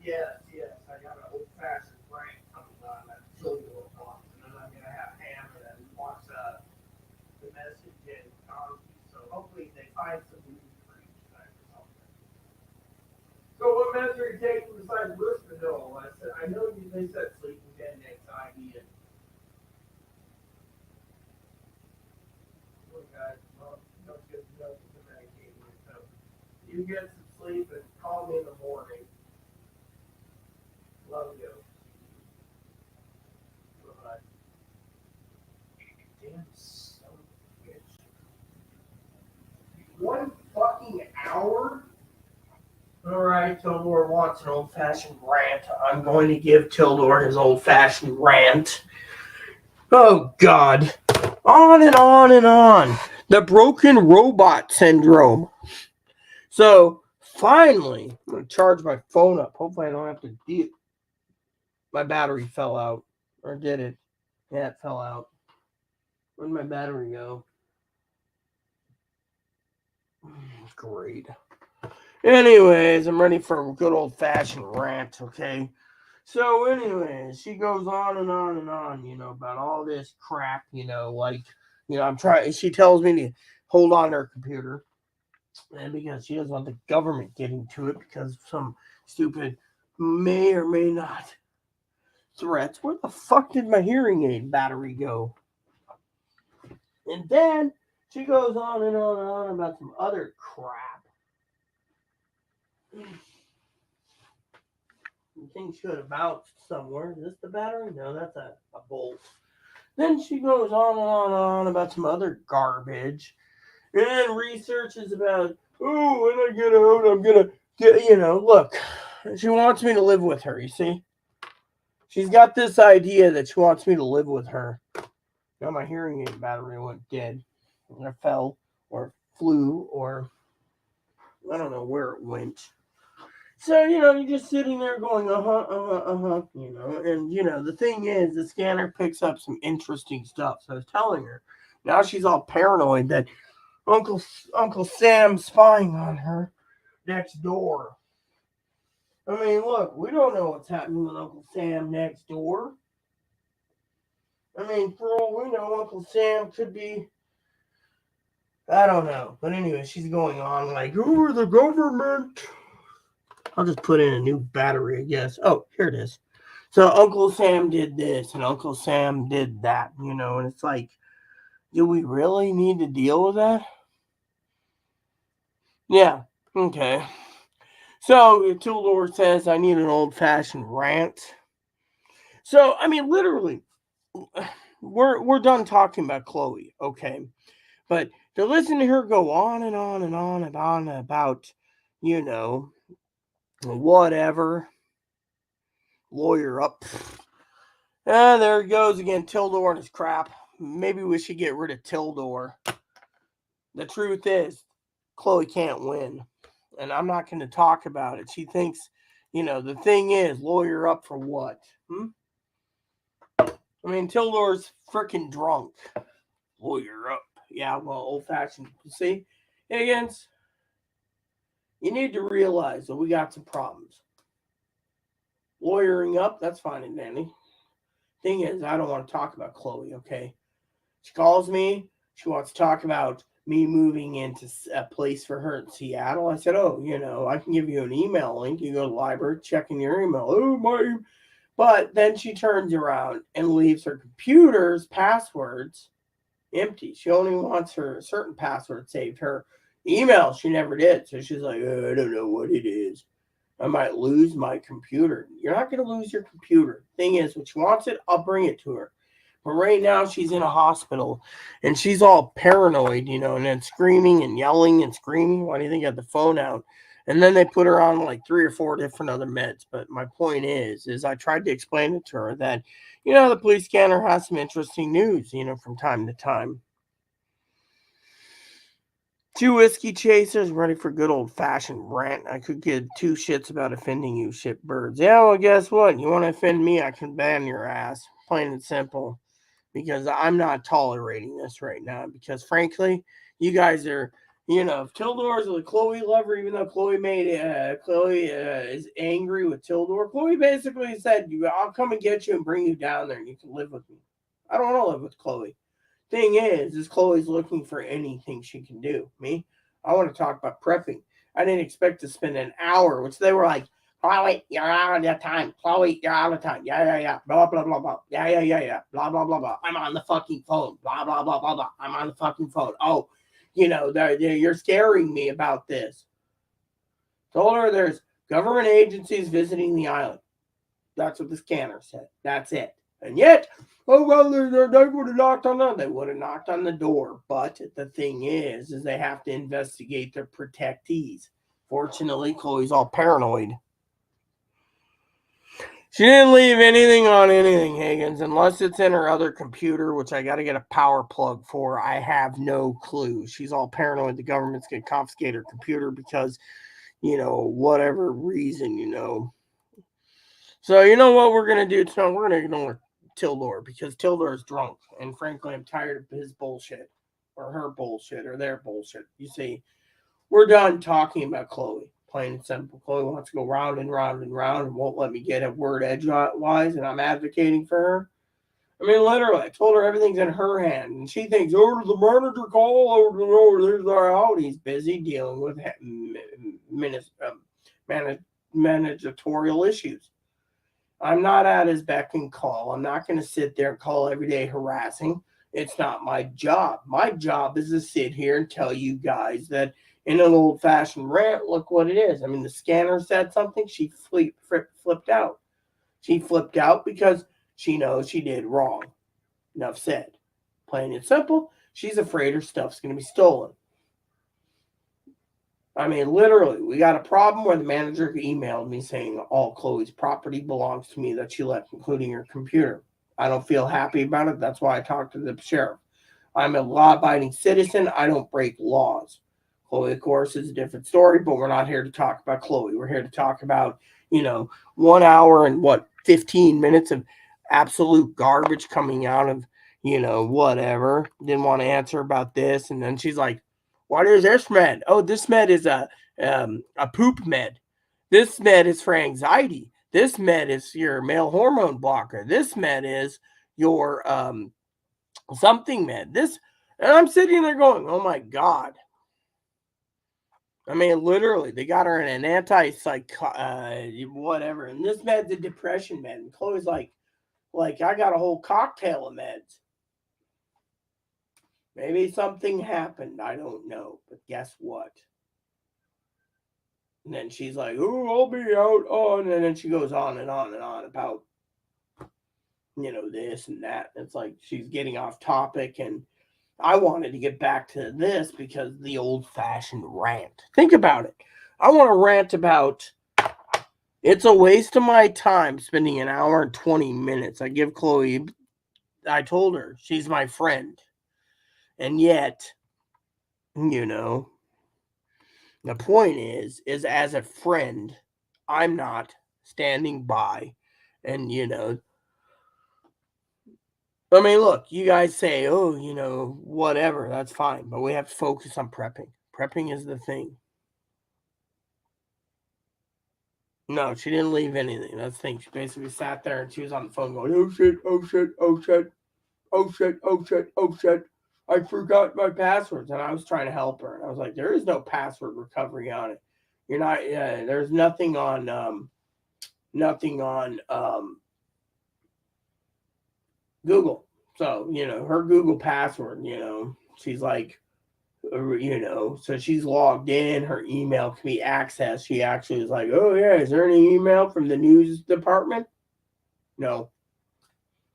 S1: Yes, I got an old-fashioned drink coming on that chili wants, and then I'm gonna have Hammer that wants the message in Conky, so hopefully they find some news for each time or something. So what measure are you taking besides Risperdal? I said, I know they said sleeping Gendex IV and look guys, well, don't get the medication, so you get some sleep and call me in the morning. Love you. Bye. Damn son of a bitch. 1 fucking hour? Alright, Tildor wants an old-fashioned rant. I'm going to give Tildor his old-fashioned rant. Oh, God. On and on and on. The broken robot syndrome. So, finally, I'm going to charge my phone up. Hopefully I don't have to deal. My battery fell out. Or did it? Yeah, it fell out. Where'd my battery go? Great. Anyways, I'm ready for a good old-fashioned rant, okay? So, anyways, she goes on and on and on, about all this crap, I'm trying, she tells me to hold on to her computer, and because she doesn't want the government getting to it because of some stupid may or may not threats. Where the fuck did my hearing aid battery go? And then she goes on and on and on about some other crap. The thing should have bounced somewhere. Is this the battery? No, that's a bolt. Then she goes on and on and on about some other garbage. And then researches about, oh, when I get out, I'm going to get, look. She wants me to live with her, you see? She's got this idea that she wants me to live with her. Now my hearing aid battery went dead. Or fell, or flew, or I don't know where it went. So, you're just sitting there going, and, the thing is, the scanner picks up some interesting stuff. So I was telling her, now she's all paranoid that Uncle Sam's spying on her next door. I mean, look, we don't know what's happening with Uncle Sam next door. I mean, for all we know, Uncle Sam could be, I don't know. But anyway, she's going on like, who are the government? I'll just put in a new battery, I guess. Oh, here it is. So Uncle Sam did this and Uncle Sam did that, and it's like, do we really need to deal with that? Yeah, okay. So Tildor says I need an old-fashioned rant. So, I mean, literally, we're done talking about Chloe, okay? But to listen to her go on and on and on and on about, whatever, lawyer up. And there he goes again, Tildor and his crap. Maybe we should get rid of Tildor. The truth is, Chloe can't win. And I'm not going to talk about it. She thinks, the thing is, lawyer up for what? I mean, Tildor's freaking drunk. lawyer up. Yeah, well, old-fashioned. See, Higgins, you need to realize that we got some problems. Lawyering up, that's fine and dandy. Thing is, I don't want to talk about Chloe, okay? She calls me. She wants to talk about me moving into a place for her in Seattle. I said, oh, I can give you an email link. You go to the library, check in your email. Oh, my. But then she turns around and leaves her computer's passwords empty. She only wants her certain password saved. Her email, she never did. So she's like, I don't know what it is. I might lose my computer. You're not going to lose your computer. Thing is, when she wants it, I'll bring it to her. But right now, she's in a hospital, and she's all paranoid, and then screaming and yelling and screaming. Why do you think I had the phone out? And then they put her on like 3 or 4 different other meds. But my point is I tried to explain it to her that, the police scanner has some interesting news, from time to time. 2 whiskey chasers ready for good old-fashioned rant. I could give 2 shits about offending you shitbirds. Yeah, well, guess what? You want to offend me, I can ban your ass. Plain and simple. Because I'm not tolerating this right now. Because, frankly, you guys are, if Tildor's a Chloe lover, even though Chloe is angry with Tildor, Chloe basically said, I'll come and get you and bring you down there and you can live with me. I don't want to live with Chloe. Thing is Chloe's looking for anything she can do. Me, I want to talk about prepping. I didn't expect to spend an hour, which they were like, Chloe, you're out of time. Chloe, you're out of time. Yeah. Blah, blah, blah, blah. Yeah. Blah, blah, blah, blah. I'm on the fucking phone. Blah, blah, blah, blah, blah. I'm on the fucking phone. Oh, you're scaring me about this. Told her there's government agencies visiting the island. That's what the scanner said. That's it. And yet, they would have knocked on the. They would have knocked on the door. But the thing is they have to investigate their protectees. Fortunately, Chloe's all paranoid. She didn't leave anything on anything, Higgins, unless it's in her other computer, which I got to get a power plug for. I have no clue. She's all paranoid the government's going to confiscate her computer because, whatever reason, So, you know what we're going to do tonight? We're going to ignore Tildor because Tildor is drunk. And frankly, I'm tired of his bullshit or her bullshit or their bullshit. You see, we're done talking about Chloe. Plain and simple. Chloe wants to go round and round and round and won't let me get a word edgewise, and I'm advocating for her. I mean, literally, I told her everything's in her hand, and she thinks, oh, the manager call, there's our out. He's busy dealing with managerial issues. I'm not at his beck and call. I'm not going to sit there and call every day harassing. It's not my job. My job is to sit here and tell you guys that in an old-fashioned rant, look what it is. I mean, the scanner said something. She flipped out. She flipped out because she knows she did wrong. Enough said. Plain and simple, she's afraid her stuff's going to be stolen. I mean, literally, we got a problem where the manager emailed me saying all Chloe's property belongs to me that she left, including her computer. I don't feel happy about it. That's why I talked to the sheriff. I'm a law-abiding citizen. I don't break laws. Chloe, of course, is a different story, but we're not here to talk about Chloe. We're here to talk about, 1 hour and 15 minutes of absolute garbage coming out of, whatever. Didn't want to answer about this. And then she's like, what is this med? Oh, this med is a poop med. This med is for anxiety. This med is your male hormone blocker. This med is your something med. And I'm sitting there going, oh my God. I mean, literally, they got her in an whatever. And this med's a depression med. And Chloe's like, I got a whole cocktail of meds. Maybe something happened. I don't know. But guess what? And then she's like, oh, I'll be out on. And then she goes on and on and on about, this and that. It's like she's getting off topic. And I wanted to get back to this because the old-fashioned rant. Think about it. I want to rant about it's a waste of my time spending an hour and 20 minutes. I told her she's my friend. And yet, the point is as a friend, I'm not standing by and, I mean, look, you guys say, oh, whatever, that's fine, but we have to focus on prepping. Prepping is the thing. No, she didn't leave anything. That's the thing. She basically sat there and she was on the phone going, oh shit, oh shit, oh shit, oh shit, oh shit, oh shit. I forgot my passwords. And I was trying to help her. And I was like, there is no password recovery on it. You're not, there's nothing on, Google. So, her Google password, she's like, so she's logged in, her email can be accessed. She actually was like, oh yeah, is there any email from the news department? No.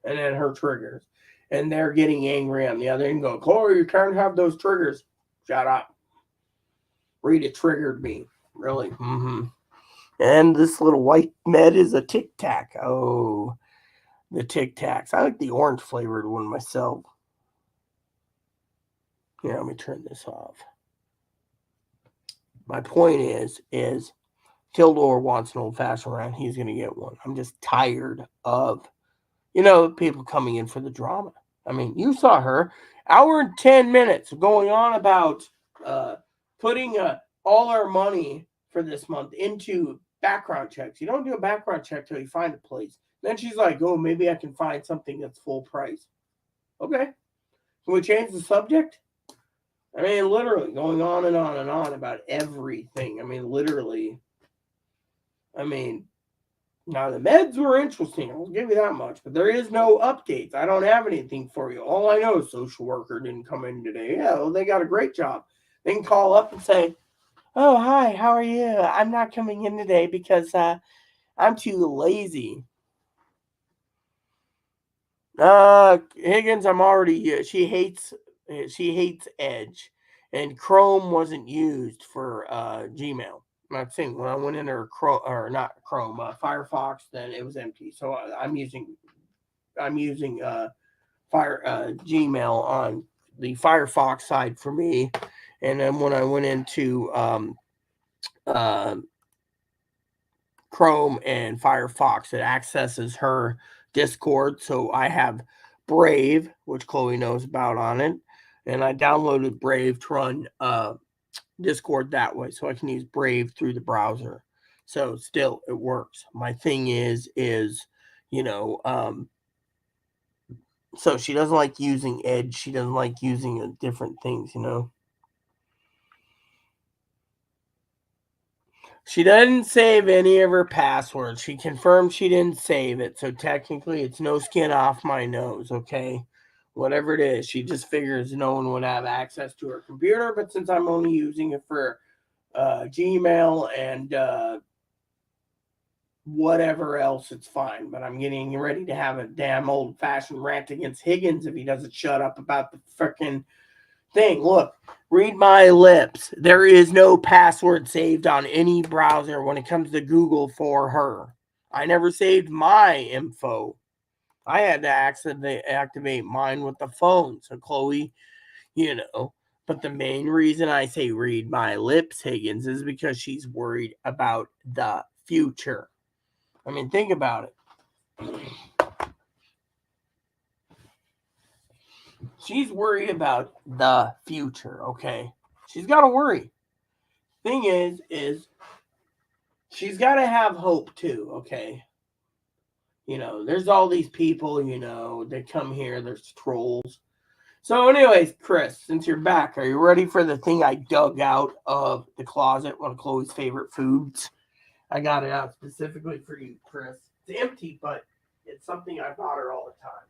S1: And then her triggers. And they're getting angry on the other end, go, Chloe, you can't have those triggers. Shut up. Rita triggered me. Really? Mm-hmm. And this little white med is a Tic Tac. Oh, the Tic Tacs. I like the orange flavored one myself. Yeah, let me turn this off. My point is Tildor wants an old fashioned round. He's going to get one. I'm just tired of, people coming in for the drama. I mean, you saw her, hour and 10 minutes going on about putting all our money for this month into background checks. You don't do a background check till you find a place. Then she's like, oh, maybe I can find something that's full price. Okay. Can we change the subject? I mean, literally going on and on and on about everything. I mean, literally. I mean, now the meds were interesting. I'll give you that much. But there is no updates. I don't have anything for you. All I know is social worker didn't come in today. Yeah, well, they got a great job. They can call up and say, oh, hi, how are you? I'm not coming in today because I'm too lazy. Higgins, I'm already. She hates Edge, and Chrome wasn't used for Gmail. I'm not saying when I went in her Chrome or not Chrome, Firefox, then it was empty. So I'm using Gmail on the Firefox side for me, and then when I went into Chrome and Firefox, it accesses her Discord. So I have Brave, which Chloe knows about on it. And I downloaded Brave to run Discord that way. So I can use Brave through the browser. So still it works. My thing is, so she doesn't like using Edge. She doesn't like using different things, She doesn't save any of her passwords. She confirmed she didn't save it. So technically, it's no skin off my nose, okay? Whatever it is, she just figures no one would have access to her computer. But since I'm only using it for Gmail and whatever else, it's fine. But I'm getting ready to have a damn old-fashioned rant against Higgins if he doesn't shut up about the frickin' thing. Look, read my lips. There is no password saved on any browser when it comes to Google for her. I never saved my info. I had to activate mine with the phone. So Chloe, But the main reason I say read my lips, Higgins, is because she's worried about the future. I mean, think about it. She's worried about the future, okay? She's got to worry. Thing is she's got to have hope too, okay? There's all these people, that come here. There's trolls. So anyways, Chris, since you're back, are you ready for the thing I dug out of the closet, one of Chloe's favorite foods? I got it out specifically for you, Chris. It's empty, but it's something I bought her all the time.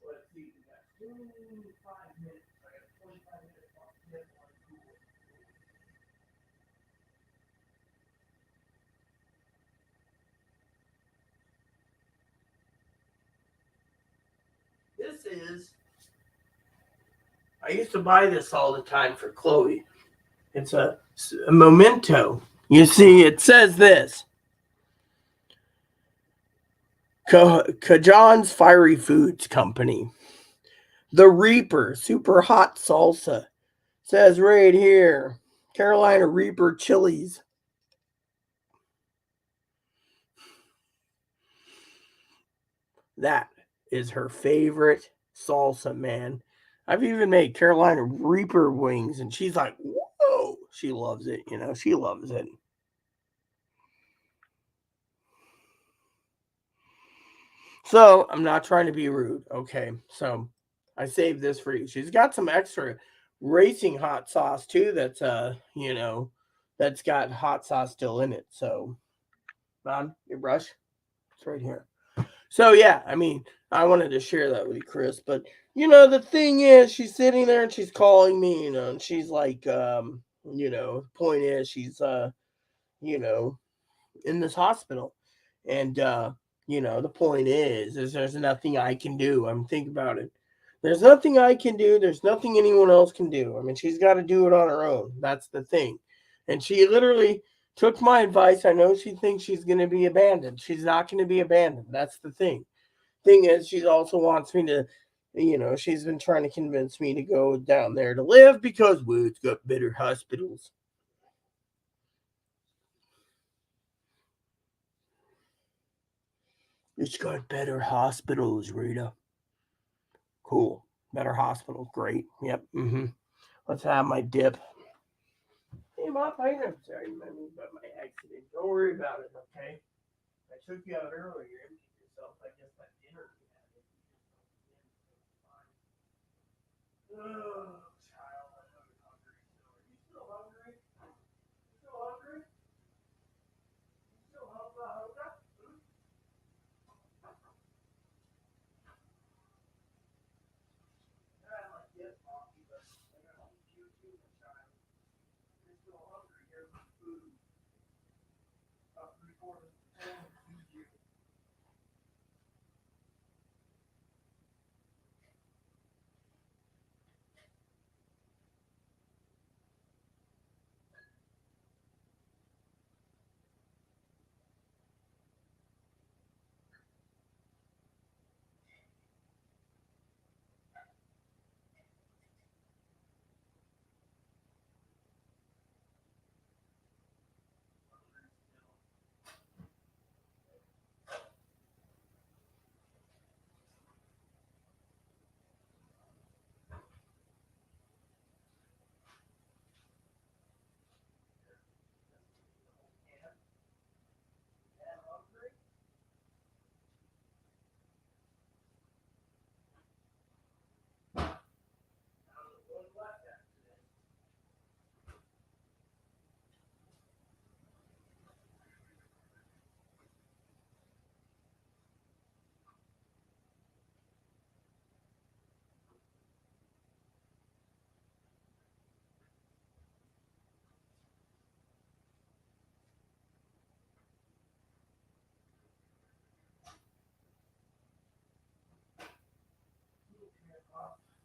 S1: Let's see. We got 5 minutes. I got 25 minutes on this one. This is, I used to buy this all the time for Chloe. It's a memento. You see, it says this. Kajan's Fiery Foods Company. The Reaper Super Hot Salsa. Says right here. Carolina Reaper chilies. That is her favorite salsa, man. I've even made Carolina Reaper wings, and she's like, whoa, she loves it. She loves it. So I'm not trying to be rude. Okay. So I saved this for you. She's got some extra racing hot sauce too. That's got hot sauce still in it. So, Mom, your brush, it's right here. So yeah, I wanted to share that with you, Chris. But the thing is, she's sitting there and she's calling me, and she's like, point is, she's in this hospital, and the point is there's nothing I can do. Think about it. There's nothing I can do. There's nothing anyone else can do. She's got to do it on her own. That's the thing. And she literally took my advice. I know she thinks she's going to be abandoned. She's not going to be abandoned. That's the thing. Thing is, she also wants me to, she's been trying to convince me to go down there to live because, well, it's got better hospitals. It's got better hospitals, Rita. Cool. Better hospital. Great. Yep. Let's have my dip. Hey, Mom, I am sorry, about my accident. Don't worry about it, okay? I took you out earlier. You emptied yourself. I guess that dinner you had. Oh, child, I know you're hungry. So are you still hungry? You still hungry? You still hungry? I like yes, Poppy, but I gotta eat you too, my child. You're still hungry. Here's some food. About 3/4 of the pan to feed you.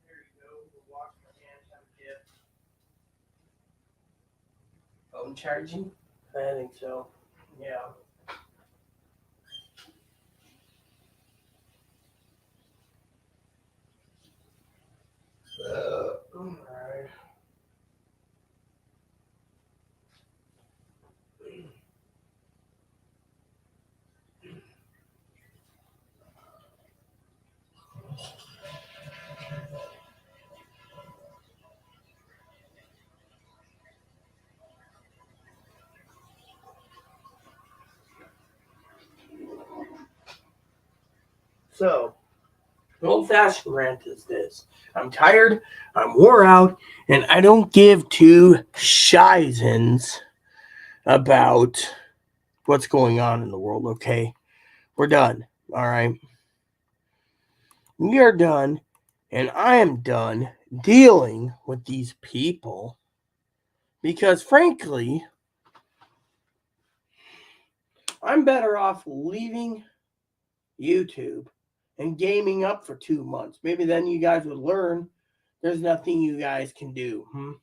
S1: There you go. We'll wash my hands, have a dip. Phone charging? I think so. Yeah. Alright. So, old fashioned rant is this: I'm tired, I'm wore out, and I don't give two shizens about what's going on in the world, okay? We're done, alright? We are done, and I am done dealing with these people because, frankly, I'm better off leaving YouTube and gaming up for 2 months. Maybe then you guys would learn there's nothing you guys can do. Do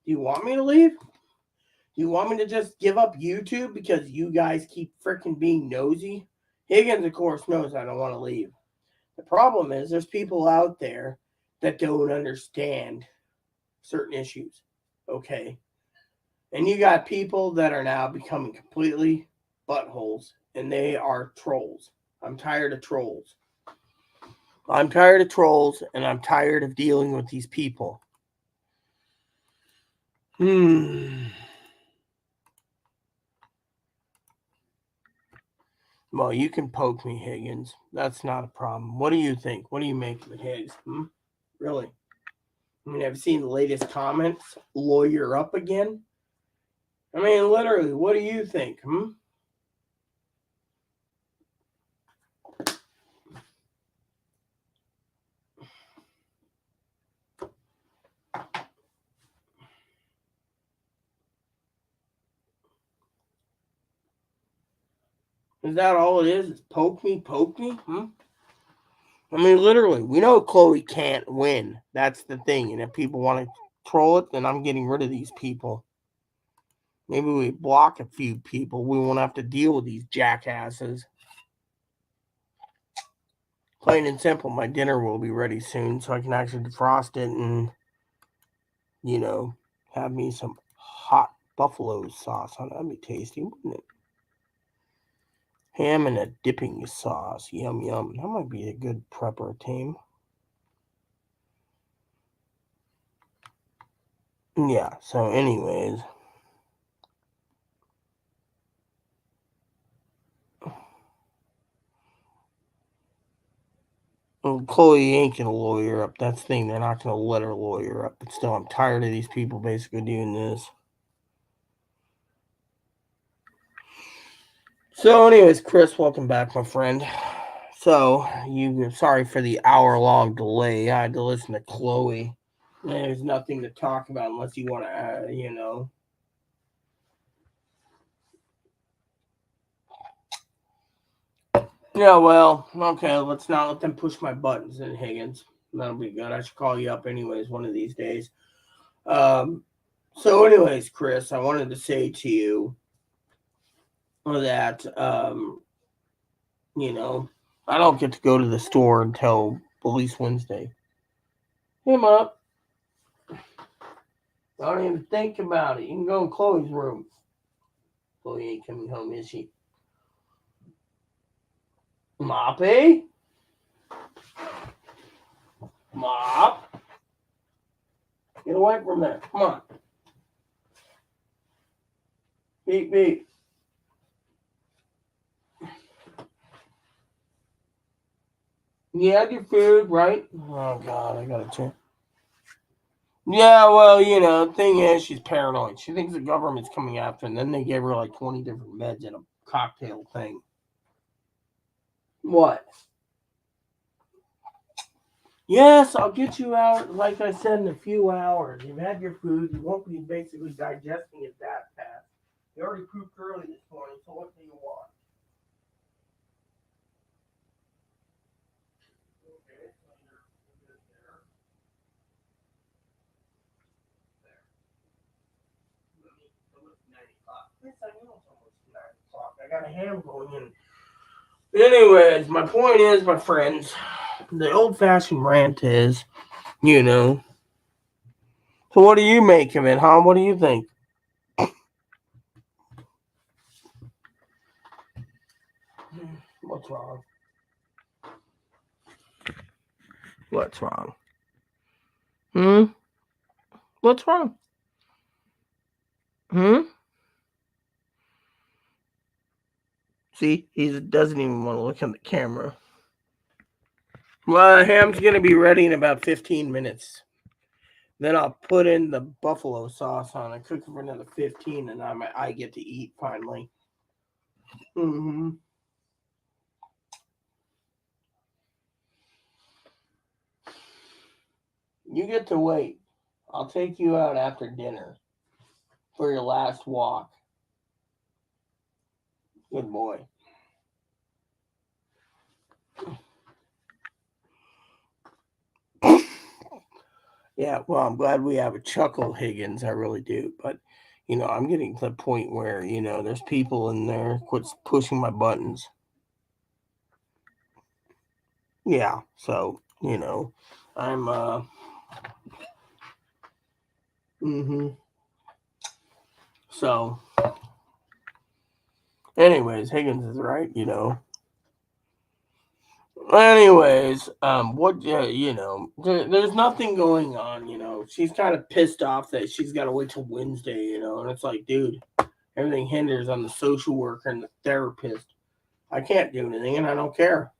S1: you want me to leave? Do you want me to just give up YouTube because you guys keep freaking being nosy? Higgins, of course, knows I don't want to leave. The problem is there's people out there that don't understand certain issues. Okay. And you got people that are now becoming completely buttholes, and they are trolls. I'm tired of trolls. I'm tired of trolls, and I'm tired of dealing with these people. Well, you can poke me, Higgins. That's not a problem. What do you think? What do you make of it, Higgs? Really? I mean, have you seen the latest comments? Lawyer up again? I mean, literally, what do you think? Is that all it is? Is poke me? I mean, literally, we know Chloe can't win. That's the thing. And if people want to troll it, then I'm getting rid of these people. Maybe we block a few people. We won't have to deal with these jackasses. Plain and simple, my dinner will be ready soon, so I can actually defrost it and, have me some hot buffalo sauce on it. That'd be tasty, wouldn't it? Ham and a dipping sauce. Yum, yum. That might be a good prepper team. Yeah, so anyways. Well, Chloe ain't gonna lawyer up. That's the thing. They're not gonna let her lawyer up. But still, I'm tired of these people basically doing this. So, anyways, Chris, welcome back, my friend. So, sorry for the hour-long delay. I had to listen to Chloe. There's nothing to talk about unless you want to, Yeah, well, okay, let's not let them push my buttons in, Higgins. That'll be good. I should call you up anyways one of these days. So anyways, Chris, I wanted to say to you that, I don't get to go to the store until at least Wednesday. Him up. Don't even think about it. You can go in Chloe's room. Chloe ain't coming home, is she? Moppy? Mop? Get away from there. Come on. Beep, beep. You had your food, right? Oh, God, I gotta check. Yeah, well, the thing is, she's paranoid. She thinks the government's coming after her, and then they gave her like 20 different meds in a cocktail thing. What? Yes, I'll get you out, like I said, in a few hours. You've had your food. You won't be basically digesting it that fast. You already pooped early this morning, so what do you want? Okay, so you're good there. So it's 9 o'clock. Yes, I know it's almost 9 o'clock. I got a ham going in. Anyways, my point is, my friends, the old-fashioned rant is, So what do you make of it, huh? What do you think? What's wrong? What's wrong? What's wrong? See, he doesn't even want to look at the camera. Well, ham's going to be ready in about 15 minutes. Then I'll put in the buffalo sauce on it, cook it for another 15, and I get to eat finally. You get to wait. I'll take you out after dinner for your last walk. Good boy. Yeah, well, I'm glad we have a chuckle, Higgins. I really do. But, I'm getting to the point where, there's people in there. Quit pushing my buttons. Yeah, so, I'm, So, anyways, Higgins is right, Anyways, there's nothing going on, She's kind of pissed off that she's got to wait till Wednesday, and it's like, dude, everything hinders on the social worker and the therapist. I can't do anything, and I don't care.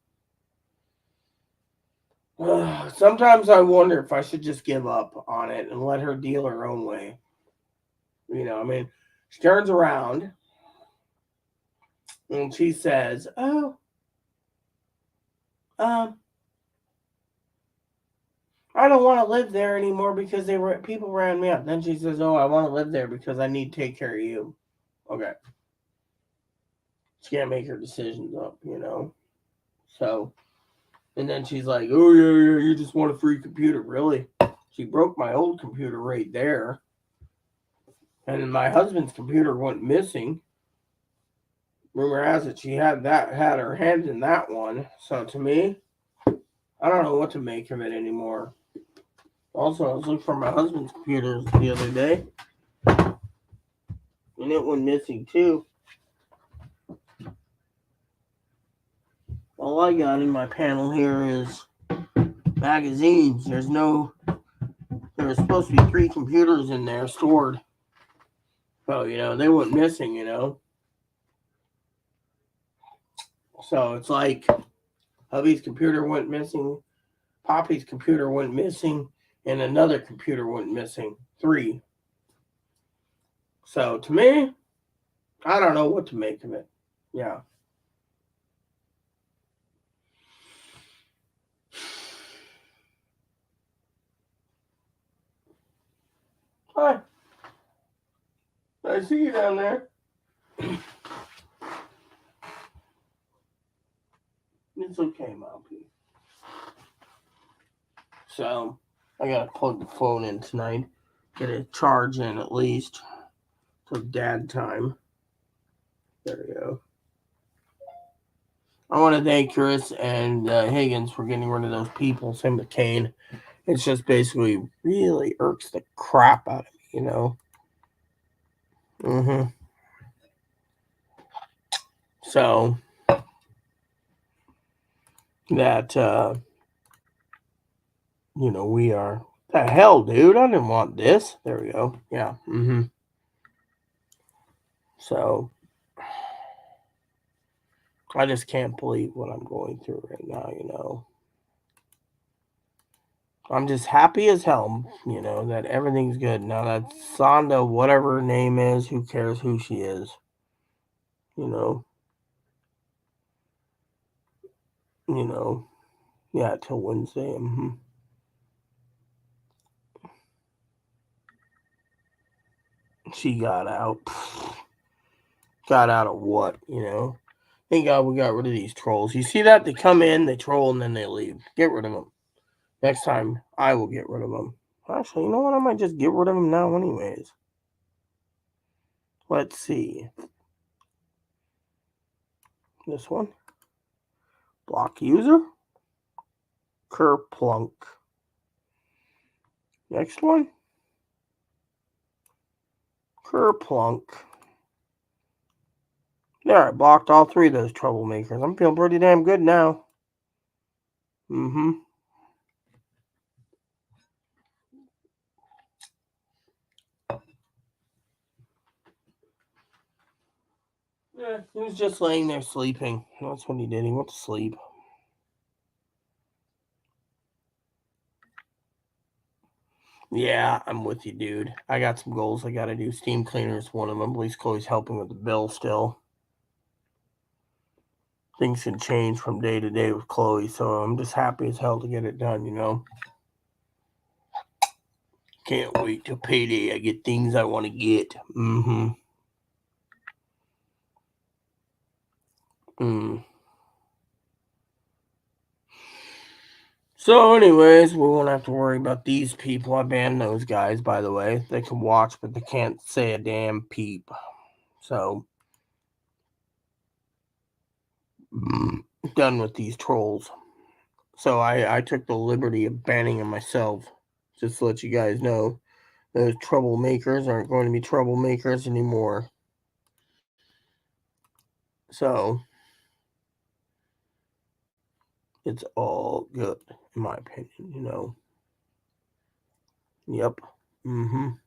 S1: Sometimes I wonder if I should just give up on it and let her deal her own way. She turns around and she says, "Oh, I don't want to live there anymore because people ran me up." Then she says, "Oh, I want to live there because I need to take care of you." Okay, she can't make her decisions up, So, and then she's like, "Oh yeah, you just want a free computer, really?" She broke my old computer right there, and my husband's computer went missing. Rumor has it she had her hand in that one. So to me, I don't know what to make of it anymore. Also, I was looking for my husband's computer the other day, and it went missing too. All I got in my panel here is magazines. There was supposed to be 3 computers in there stored. So, they went missing, So it's like hubby's computer went missing, Poppy's computer went missing, and another computer went missing. 3. So to me, I don't know what to make of it. Yeah. Hi. I see you down there. It's okay, Moppy. So, I gotta plug the phone in tonight. Get a charge in at least. For dad time. There we go. I want to thank Chris and Higgins for getting rid of those people. Same with Kane. It's just basically really irks the crap out of me, Mm-hmm. So that we are the hell, dude. I didn't want this. There we go. Yeah. Mm-hmm. So I just can't believe what I'm going through right now, I'm just happy as hell, that everything's good. Now that Sonda, whatever her name is, who cares who she is? Yeah, till Wednesday. Mm-hmm. She got out. Got out of what, Thank God we got rid of these trolls. You see that? They come in, they troll, and then they leave. Get rid of them. Next time, I will get rid of them. Actually, you know what? I might just get rid of them now anyways. Let's see. This one. Block user. Kerplunk. Next one. Kerplunk. There, I blocked all 3 of those troublemakers. I'm feeling pretty damn good now. Mm-hmm. Yeah, he was just laying there sleeping. That's what he did. He went to sleep. Yeah, I'm with you, dude. I got some goals I got to do. Steam cleaner is one of them. At least Chloe's helping with the bill still. Things can change from day to day with Chloe, so I'm just happy as hell to get it done, Can't wait till payday. I get things I want to get. Mm-hmm. So, anyways, we won't have to worry about these people. I banned those guys, by the way. They can watch, but they can't say a damn peep. So, done with these trolls. So, I took the liberty of banning them myself. Just to let you guys know, those troublemakers aren't going to be troublemakers anymore. So, It's all good, in my opinion. Yep. I'm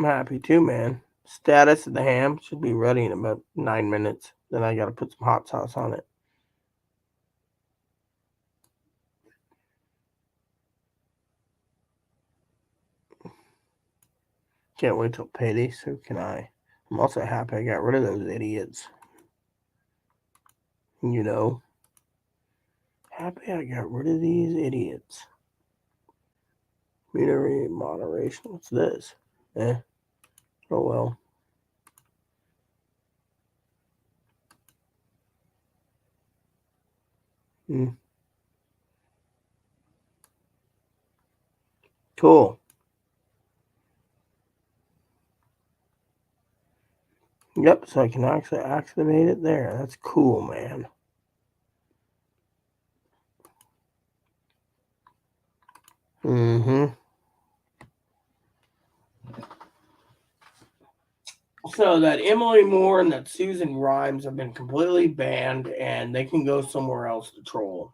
S1: happy too, man. Status of the ham should be ready in about 9 minutes. Then I gotta put some hot sauce on it. Can't wait till payday, so can I. I'm also happy I got rid of those idiots. Happy I got rid of these idiots. Meter moderation. What's this? Oh well. Cool. Yep, so I can actually activate it there. That's cool, man. So that Emily Moore and that Susan Rhimes have been completely banned, and they can go somewhere else to troll.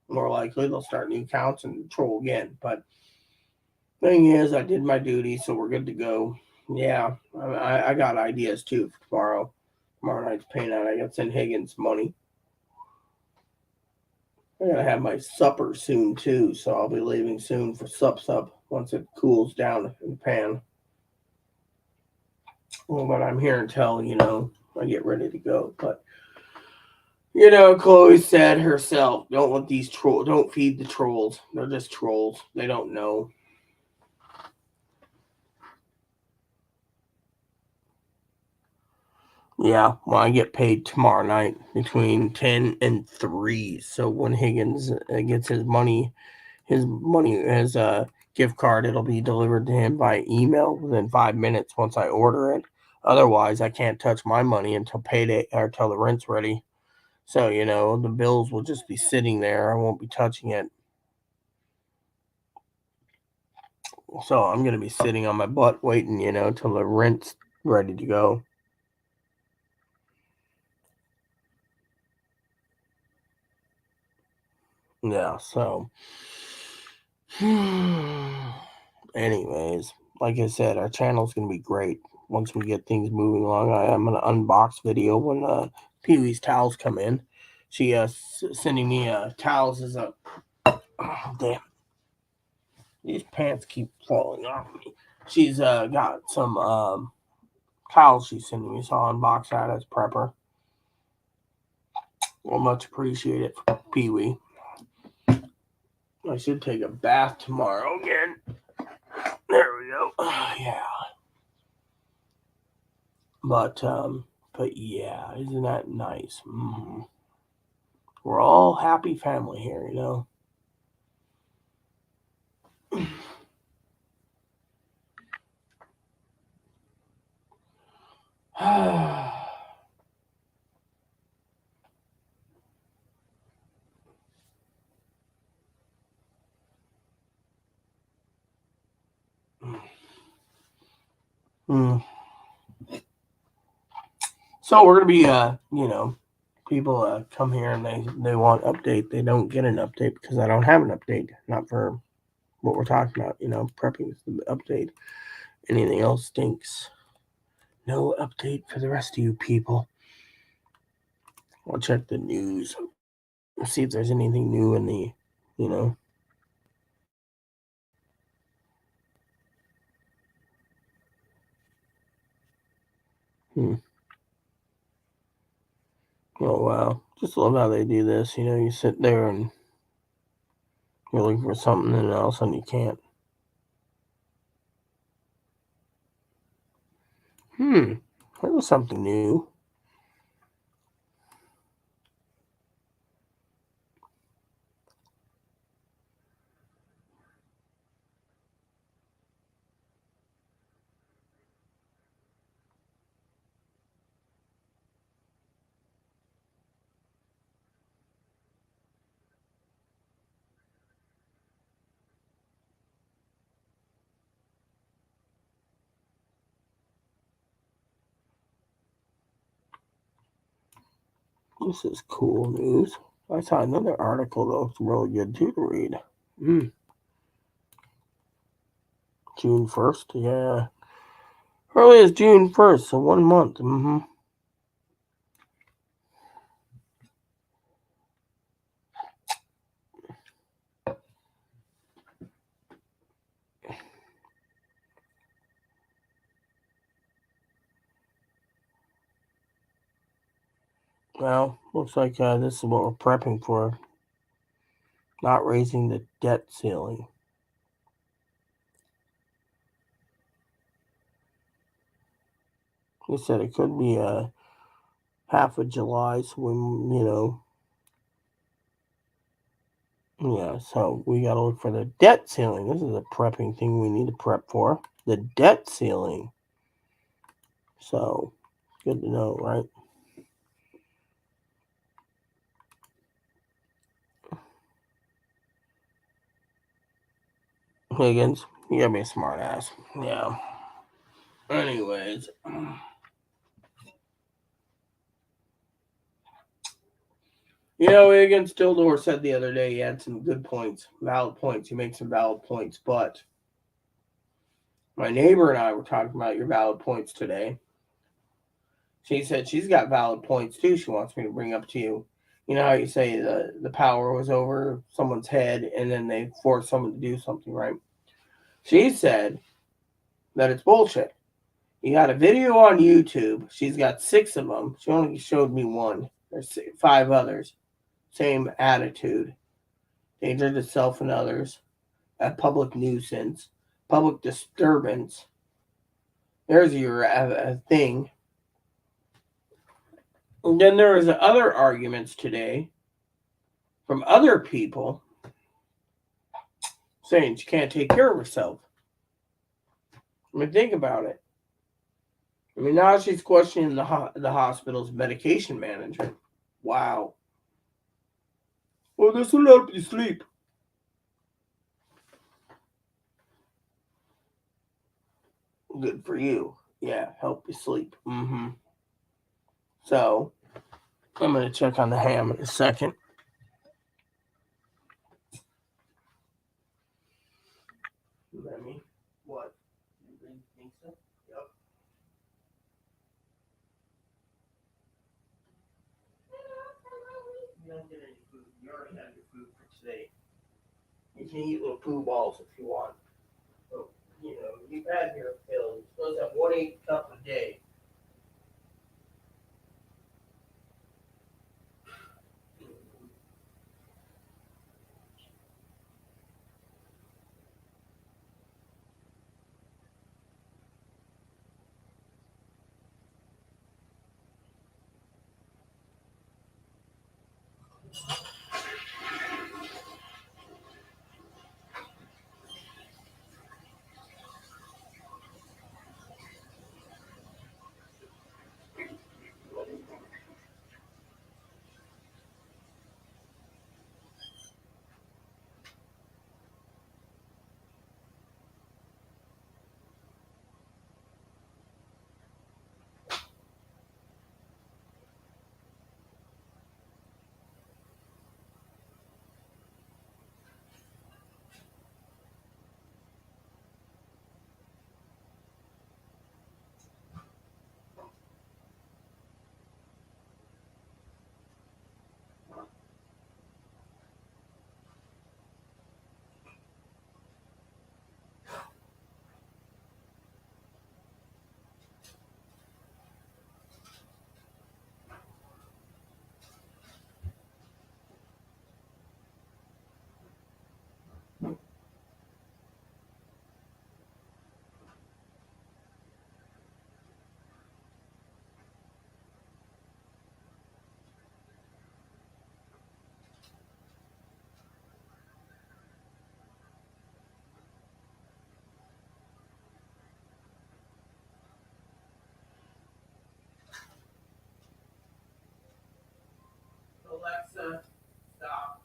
S1: More likely, they'll start new accounts and troll again. But thing is, I did my duty, so we're good to go. Yeah, I got ideas too for tomorrow. Tomorrow night's pay night. I got to send Higgins money. I gotta have my supper soon too, so I'll be leaving soon for sup once it cools down in the pan. Well, but I'm here until I get ready to go. But Chloe said herself, don't let these don't feed the trolls. They're just trolls. They don't know. Yeah, well, I get paid tomorrow night between 10 and 3. So when Higgins gets his gift card, it'll be delivered to him by email within 5 minutes once I order it. Otherwise, I can't touch my money until payday or until the rent's ready. So, the bills will just be sitting there. I won't be touching it. So I'm going to be sitting on my butt waiting, till the rent's ready to go. Yeah, so anyways, like I said, our channel's going to be great once we get things moving along. I'm going to unbox video when Pee-wee's towels come in. She sending me towels as a... Oh, damn. These pants keep falling off me. She's got some towels she's sending me, so I'll unbox that as prepper. Well, much appreciate it for Pee-wee. I should take a bath tomorrow again. There we go. Yeah. But yeah, isn't that nice? We're all happy family here, So we're gonna be, people come here and they want update. They don't get an update because I don't have an update. Not for what we're talking about. Prepping is the update. Anything else stinks. No update for the rest of you people. I'll check the news. See if there's anything new in the, Oh, wow. Just love how they do this. You sit there and you're looking for something and all of a sudden you can't. That was something new. This is cool news. I saw another article that looks really good too to read. June 1st, yeah. Early as June 1st, so 1 month. Well, looks like this is what we're prepping for. Not raising the debt ceiling. He said it could be half of July, so so we got to look for the debt ceiling. This is a prepping thing we need to prep for. The debt ceiling. So, good to know, right? Higgins, you gotta be a smart ass. Yeah. Anyways. Higgins Tildor said the other day he had some good points, valid points. You make some valid points, but my neighbor and I were talking about your valid points today. She said she's got valid points too. She wants me to bring up to you. You know how you say the power was over someone's head and then they forced someone to do something, right? She said that it's bullshit. You got a video on YouTube. She's got 6 of them. She only showed me one. There's 5 others. Same attitude. Danger to self and others. A public nuisance. Public disturbance. There's your thing. And then there was other arguments today from other people saying she can't take care of herself. I mean, think about it. I mean, now she's questioning the hospital's medication management. Wow. Well, this will help you sleep. Good for you. Yeah, help you sleep. So, I'm going to check on the ham in a second. Let me. What? You really think so? Yep. You don't get any food. You already have your food for today. You can eat little poo balls if you want. But, you've had your fill. You're supposed to have 1/8 cup a day. Alexa, stop.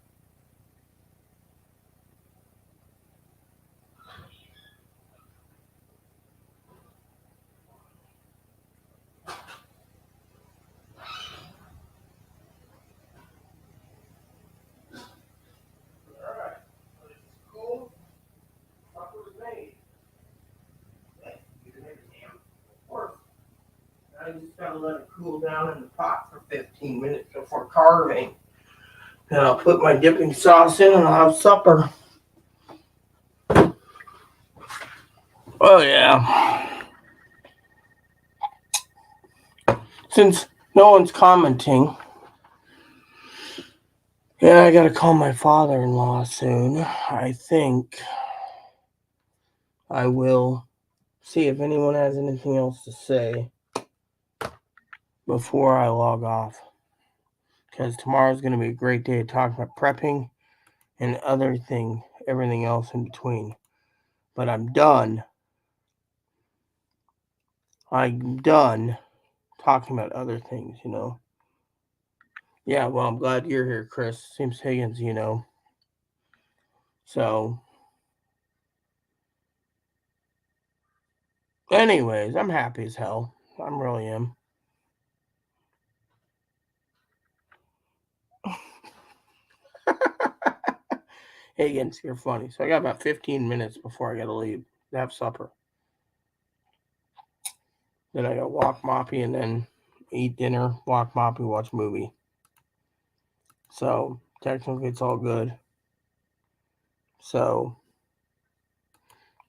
S1: gotta let it cool down in the pot for 15 minutes before carving. Then I'll put my dipping sauce in and I'll have supper. Oh yeah. Since no one's commenting, yeah, I gotta call my father-in-law soon. I think I will see if anyone has anything else to say before I log off. Because tomorrow's going to be a great day to talk about prepping and everything else in between. But I'm done. I'm done talking about other things, you know. Yeah, well, I'm glad you're here, Chris. Seems Higgins, you know. So, anyways, I'm happy as hell. I really am. Higgins, you're funny. So I got about 15 minutes before I got to leave to have supper. Then I got to walk Moppy and then eat dinner, walk Moppy, watch movie. So technically it's all good. So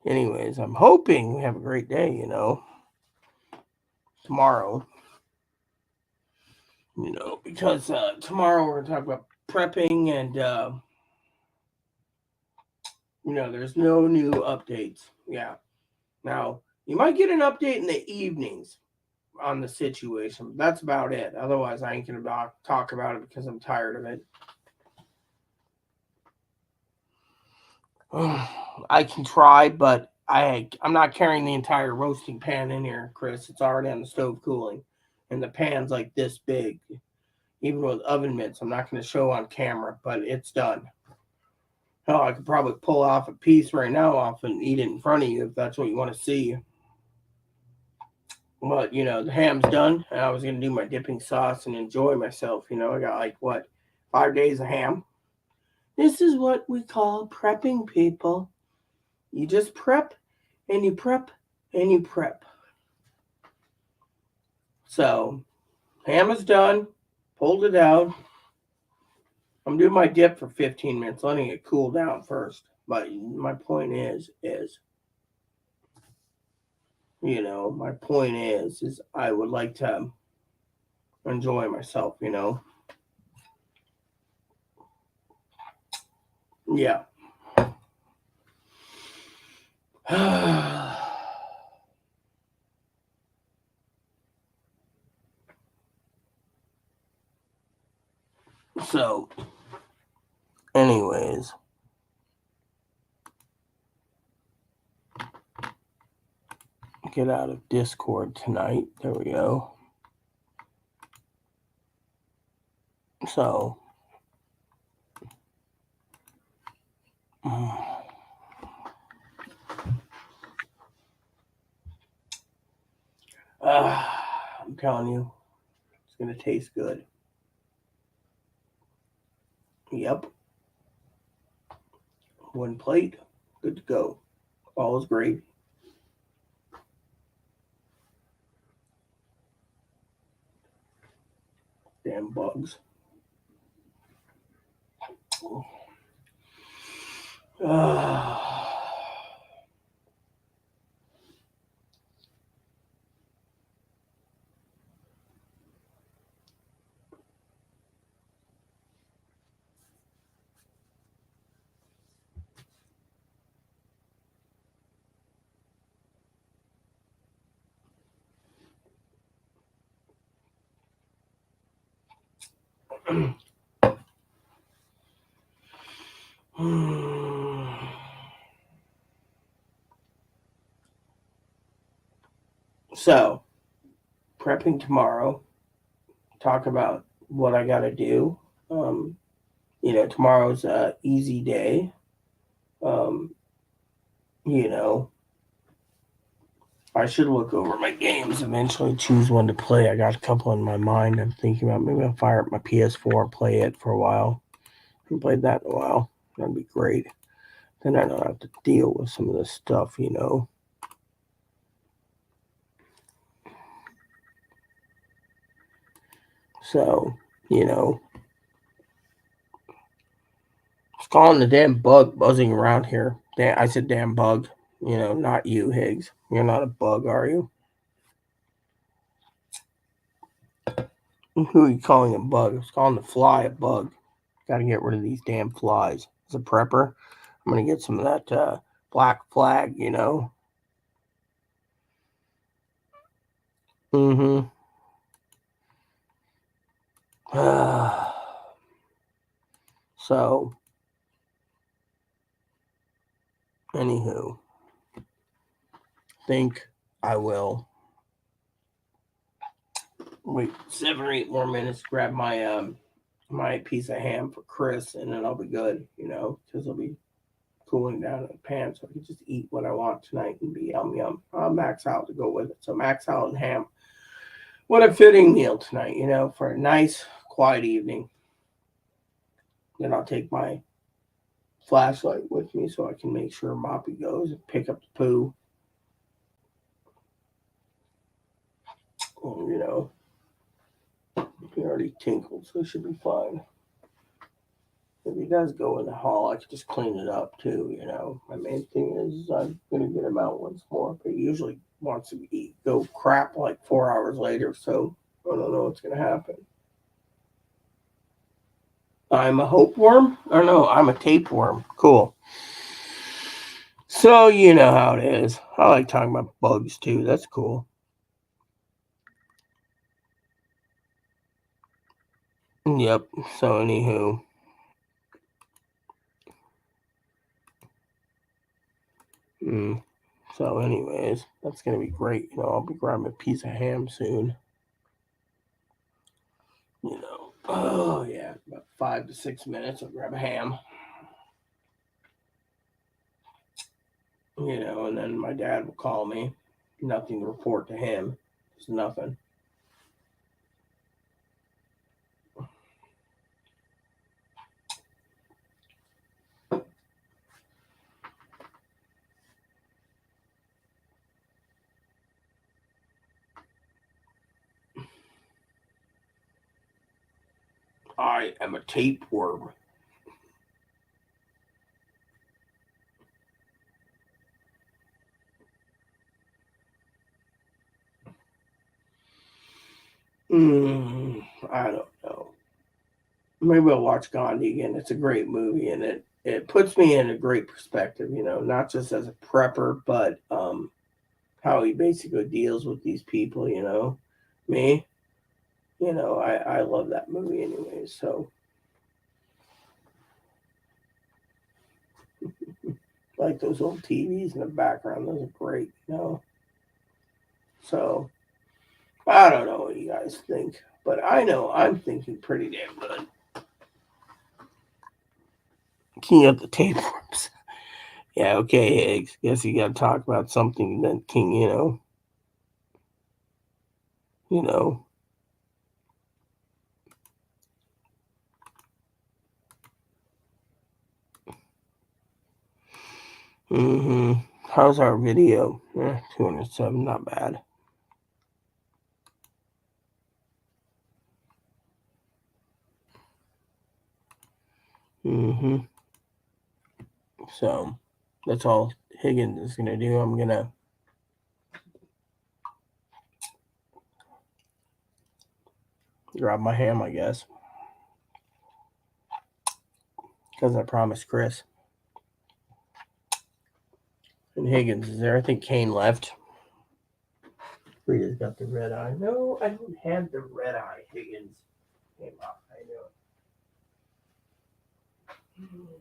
S1: anyways, I'm hoping we have a great day, you know, tomorrow. You know, because tomorrow we're going to talk about prepping and, you know, there's no new updates. Yeah. Now, you might get an update in the evenings on the situation. That's about it. Otherwise, I ain't going to talk about it because I'm tired of it. I can try, but I'm not carrying the entire roasting pan in here, Chris. It's already on the stove cooling. And the pan's like this big. Even with oven mitts, I'm not going to show on camera, but it's done. Hell, I could probably pull off a piece right now off and eat it in front of you if that's what you want to see. But, you know, the ham's done, and I was going to do my dipping sauce and enjoy myself. You know, I got like, 5 days of ham? This is what we call prepping, people. You just prep, and you prep, and you prep. So, ham is done. Pulled it out. I'm doing my dip for 15 minutes, letting it cool down first. But my point is, you know, my point is I would like to enjoy myself, you know. Yeah. So, anyways, get out of Discord tonight. There we go. So, I'm telling you, it's going to taste good. Yep. One plate, good to go. All is great. Damn bugs. So, prepping tomorrow. Talk about what I got to do. You know, tomorrow's a easy day. You know, I should look over my games eventually, choose one to play. I got a couple in my mind. I'm thinking about maybe I'll fire up my PS4, play it for a while. I haven't played that in a while. That'd be great. Then I don't have to deal with some of this stuff, you know. So, it's calling the damn bug buzzing around here. I said damn bug. Not you, Higgs. You're not a bug, are you? Who are you calling a bug? It's calling the fly a bug. Got to get rid of these damn flies. As a prepper, I'm going to get some of that black flag, Mm-hmm. So, anywho, think I will wait 7 or 8 more minutes, grab my piece of ham for Chris, and then I'll be good, because I'll be cooling down in the pan, so I can just eat what I want tonight and be yum yum. I'll max out to go with it. So max out and ham. What a fitting meal tonight, for a nice quiet evening. Then I'll take my flashlight with me so I can make sure Moppy goes and pick up the poo. He already tinkled, so it should be fine. If he does go in the hall, I could just clean it up too, My main thing is I'm going to get him out once more, but he usually wants to go crap like 4 hours later, so I don't know what's going to happen. I'm a hope worm? Or no, I'm a tapeworm. Cool. So you know how it is. I like talking about bugs too. That's cool. Yep. So anywho. So anyways, that's going to be great. I'll be grabbing a piece of ham soon. Oh yeah, about 5 to 6 minutes. I'll grab a ham. And then my dad will call me. Nothing to report to him. Just nothing. I am a tapeworm. I don't know. Maybe I'll watch Gandhi again. It's a great movie, and it puts me in a great perspective. Not just as a prepper, but how he basically deals with these people. Me. I love that movie anyway. So, like those old TVs in the background, those are great. So, I don't know what you guys think, but I know I'm thinking pretty damn good. King of the tapeworms. Yeah, okay, Higgs. Guess you gotta talk about something that King, How's our video? 207, not bad. So that's all Higgins is gonna do. I'm gonna grab my ham, I guess, because I promised Chris. And Higgins is there. I think Kane left. Rita's got the red eye. No, I don't have the red eye. Higgins came up. I know it.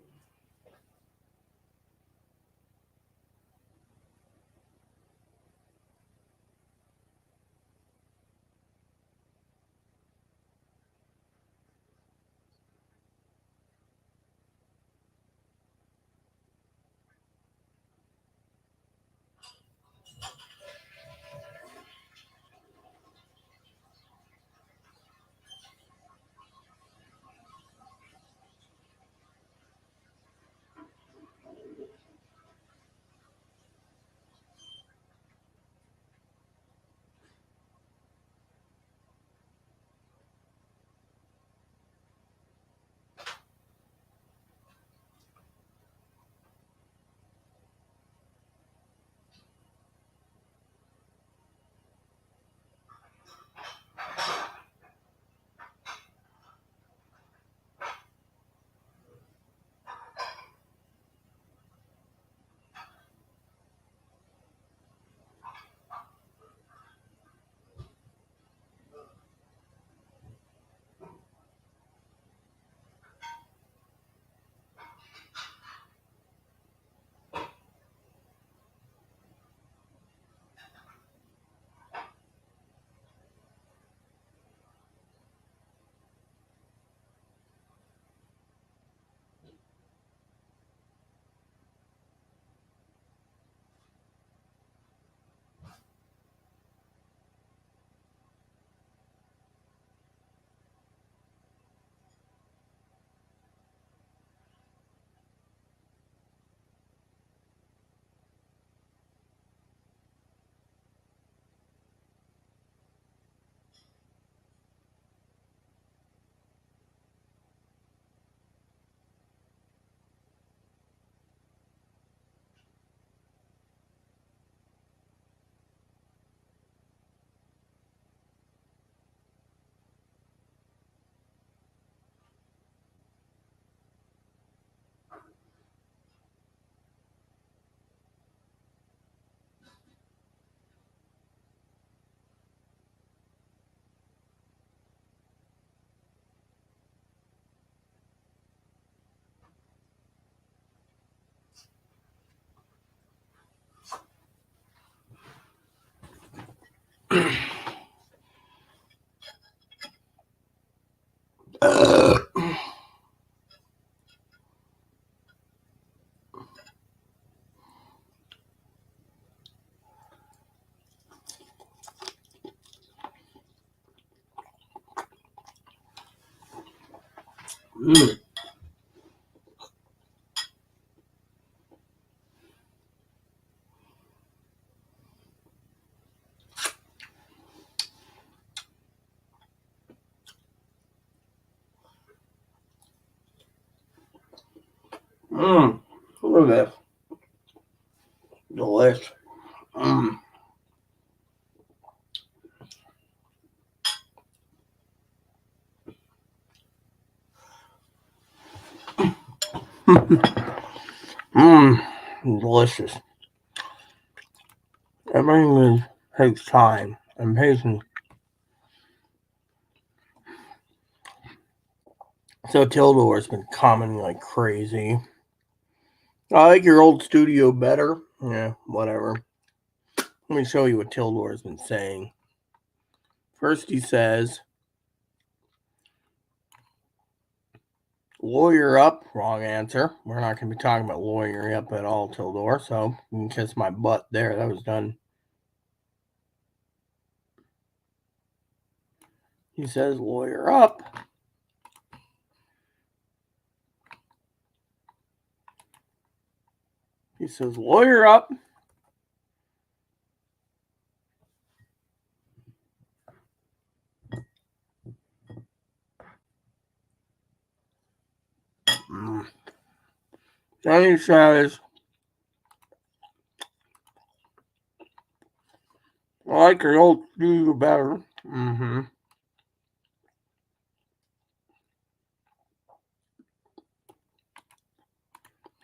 S1: Look at this. Delicious. Delicious. Everything takes time and patience. So Tildore's been commenting like crazy. I like your old studio better. Yeah, whatever. Let me show you what Tildore's been saying. First he says, lawyer up. Wrong answer. We're not going to be talking about lawyering up at all, Tildore. So you can kiss my butt there. That was done. He says lawyer up. He says lawyer up. Then he says, I like your old studio better.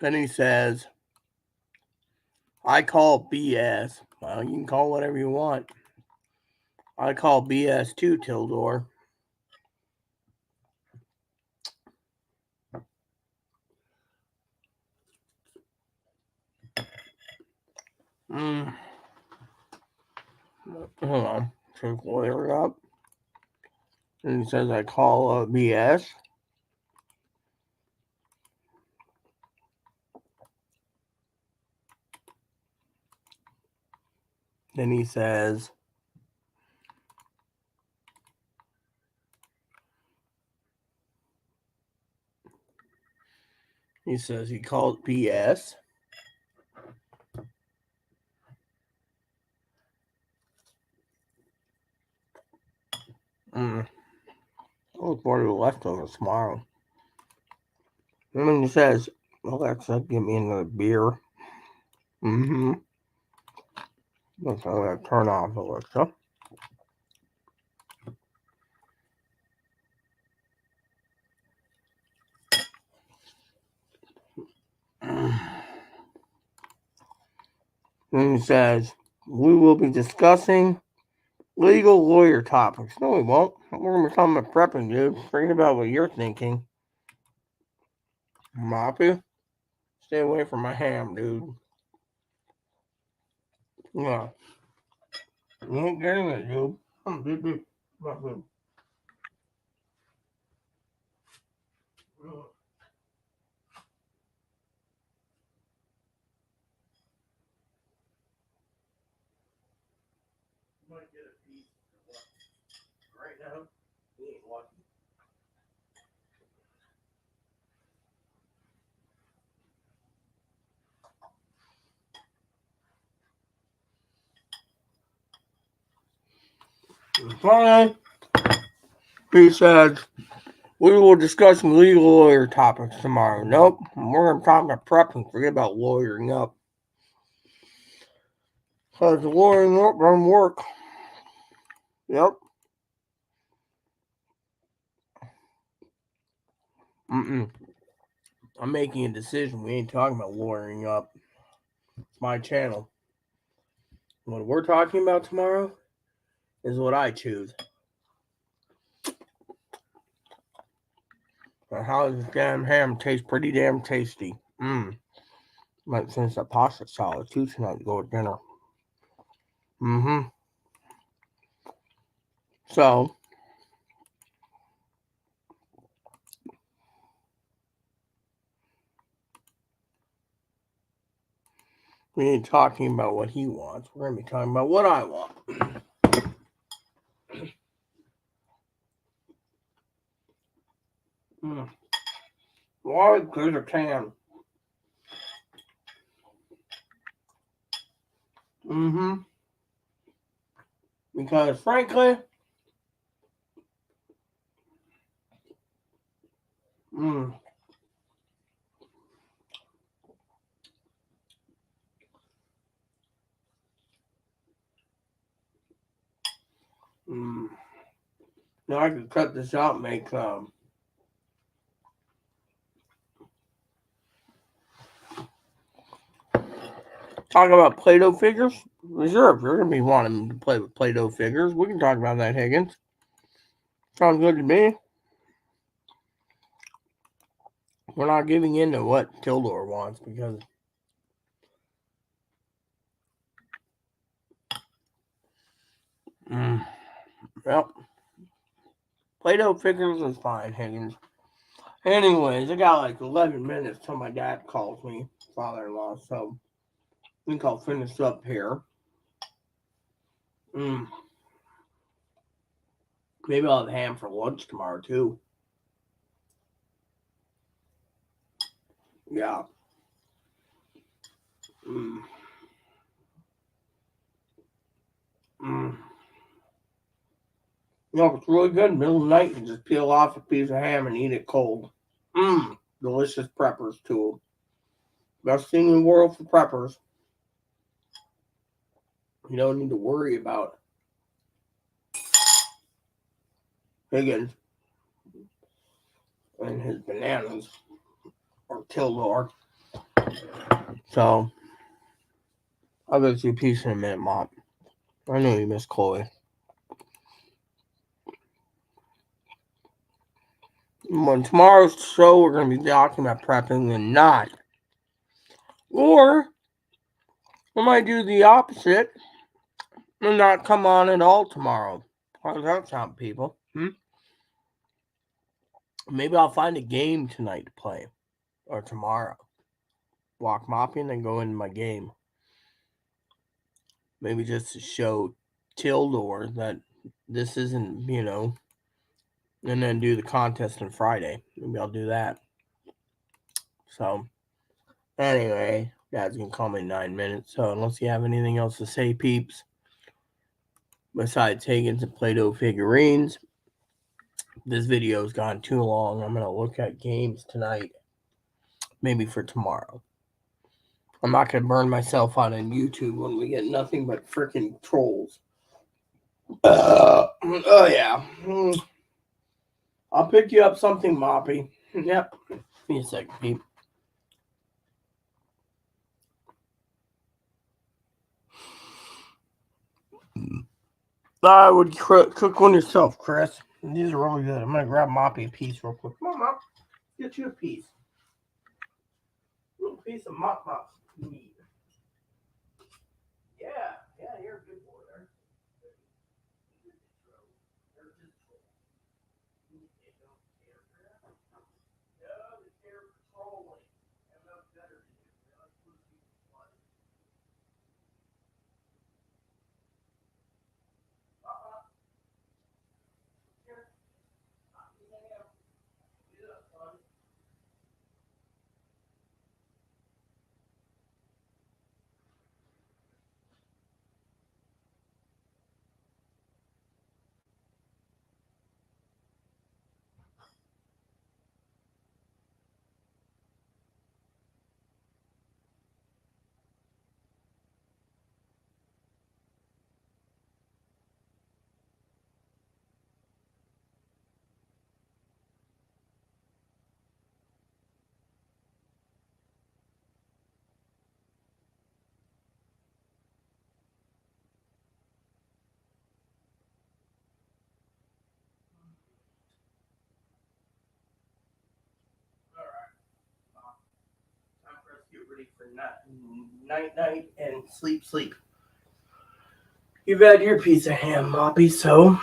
S1: Then he says, I call BS. Well, you can call whatever you want. I call BS too, Tildore. Hold on. So lawyer up. And he says I call BS. Then he says, he called BS. I'll look forward to the leftovers tomorrow. And then he says, well, that's give me another beer. Let's turn off Alexa. Then he says, we will be discussing legal lawyer topics. No, we won't. We're going to be talking about prepping, dude. Forget about what you're thinking. Moppy, stay away from my ham, dude. Yeah. You ain't getting it, dude. Beep, beep. Might get a piece right now. He ain't lucky. Finally, he said, we will discuss some legal lawyer topics tomorrow. Nope, we're going to talk about prepping. Forget about lawyering up. Because the lawyering up doesn't work. Yep. I'm making a decision. We ain't talking about lawyering up. It's my channel. What we're talking about tomorrow is what I choose. And how does this damn ham taste pretty damn tasty? Might finish that pasta salad too tonight to go with dinner. So, we ain't talking about what he wants. We're going to be talking about what I want. Why? Because I can. Because, frankly, now I could cut this out and make talk about Play-Doh figures. Sure, if you're going to be wanting to play with Play-Doh figures, we can talk about that, Higgins. Sounds good to me. We're not giving in to what Tildor wants because well, Play-Doh figures is fine, Higgins. Anyways, I got like 11 minutes till my dad calls me, father-in-law, so I think I'll finish up here. Maybe I'll have ham for lunch tomorrow, too. Yeah. You know, it's really good. Middle of the night, you just peel off a piece of ham and eat it cold. Delicious preppers, too. Best thing in the world for preppers. You don't need to worry about Higgins and his bananas or Tildor. So, I'll get you a piece in a minute, Mom. I know you miss Chloe. On tomorrow's show, we're going to be talking about prepping and not. Or, we might do the opposite and not come on at all tomorrow. How does that sound, people? Maybe I'll find a game tonight to play. Or tomorrow. Walk mopping and go into my game. Maybe just to show Tildor that this isn't, and then do the contest on Friday. Maybe I'll do that. So, anyway, Dad's going to call me in 9 minutes. So, unless you have anything else to say, peeps, besides Higgins and Play-Doh figurines, this video's gone too long. I'm going to look at games tonight. Maybe for tomorrow. I'm not going to burn myself out on YouTube when we get nothing but freaking trolls. Oh, yeah. I'll pick you up something, Moppy. Yep. Give me a second, Pete. I would cook one yourself, Chris. These are really good. I'm going to grab Moppy a piece real quick. Come on, Mop. Get you a piece. A little piece of Mop. Yeah, you're a good boy there. Time for us to get ready for night and sleep. You've had your piece of ham, Moppy, so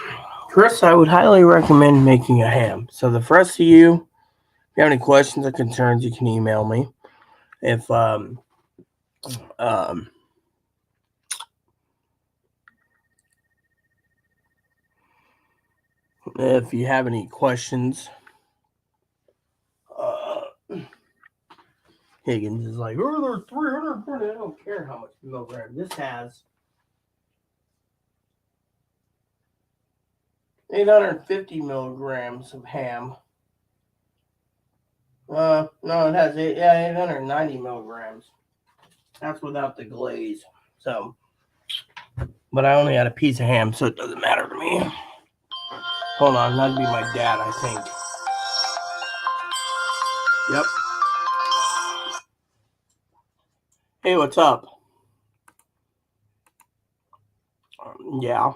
S1: Chris, I would highly recommend making a ham. So the rest of you, if you have any questions or concerns, you can email me. If if you have any questions, Higgins is like, oh, there's 340. I don't care how much milligram. This has 850 milligrams of ham. No, it has 890 milligrams. That's without the glaze. So, but I only had a piece of ham, so it doesn't matter to me. Hold on, that'd be my dad, I think. Yep. Hey, what's up? Yeah.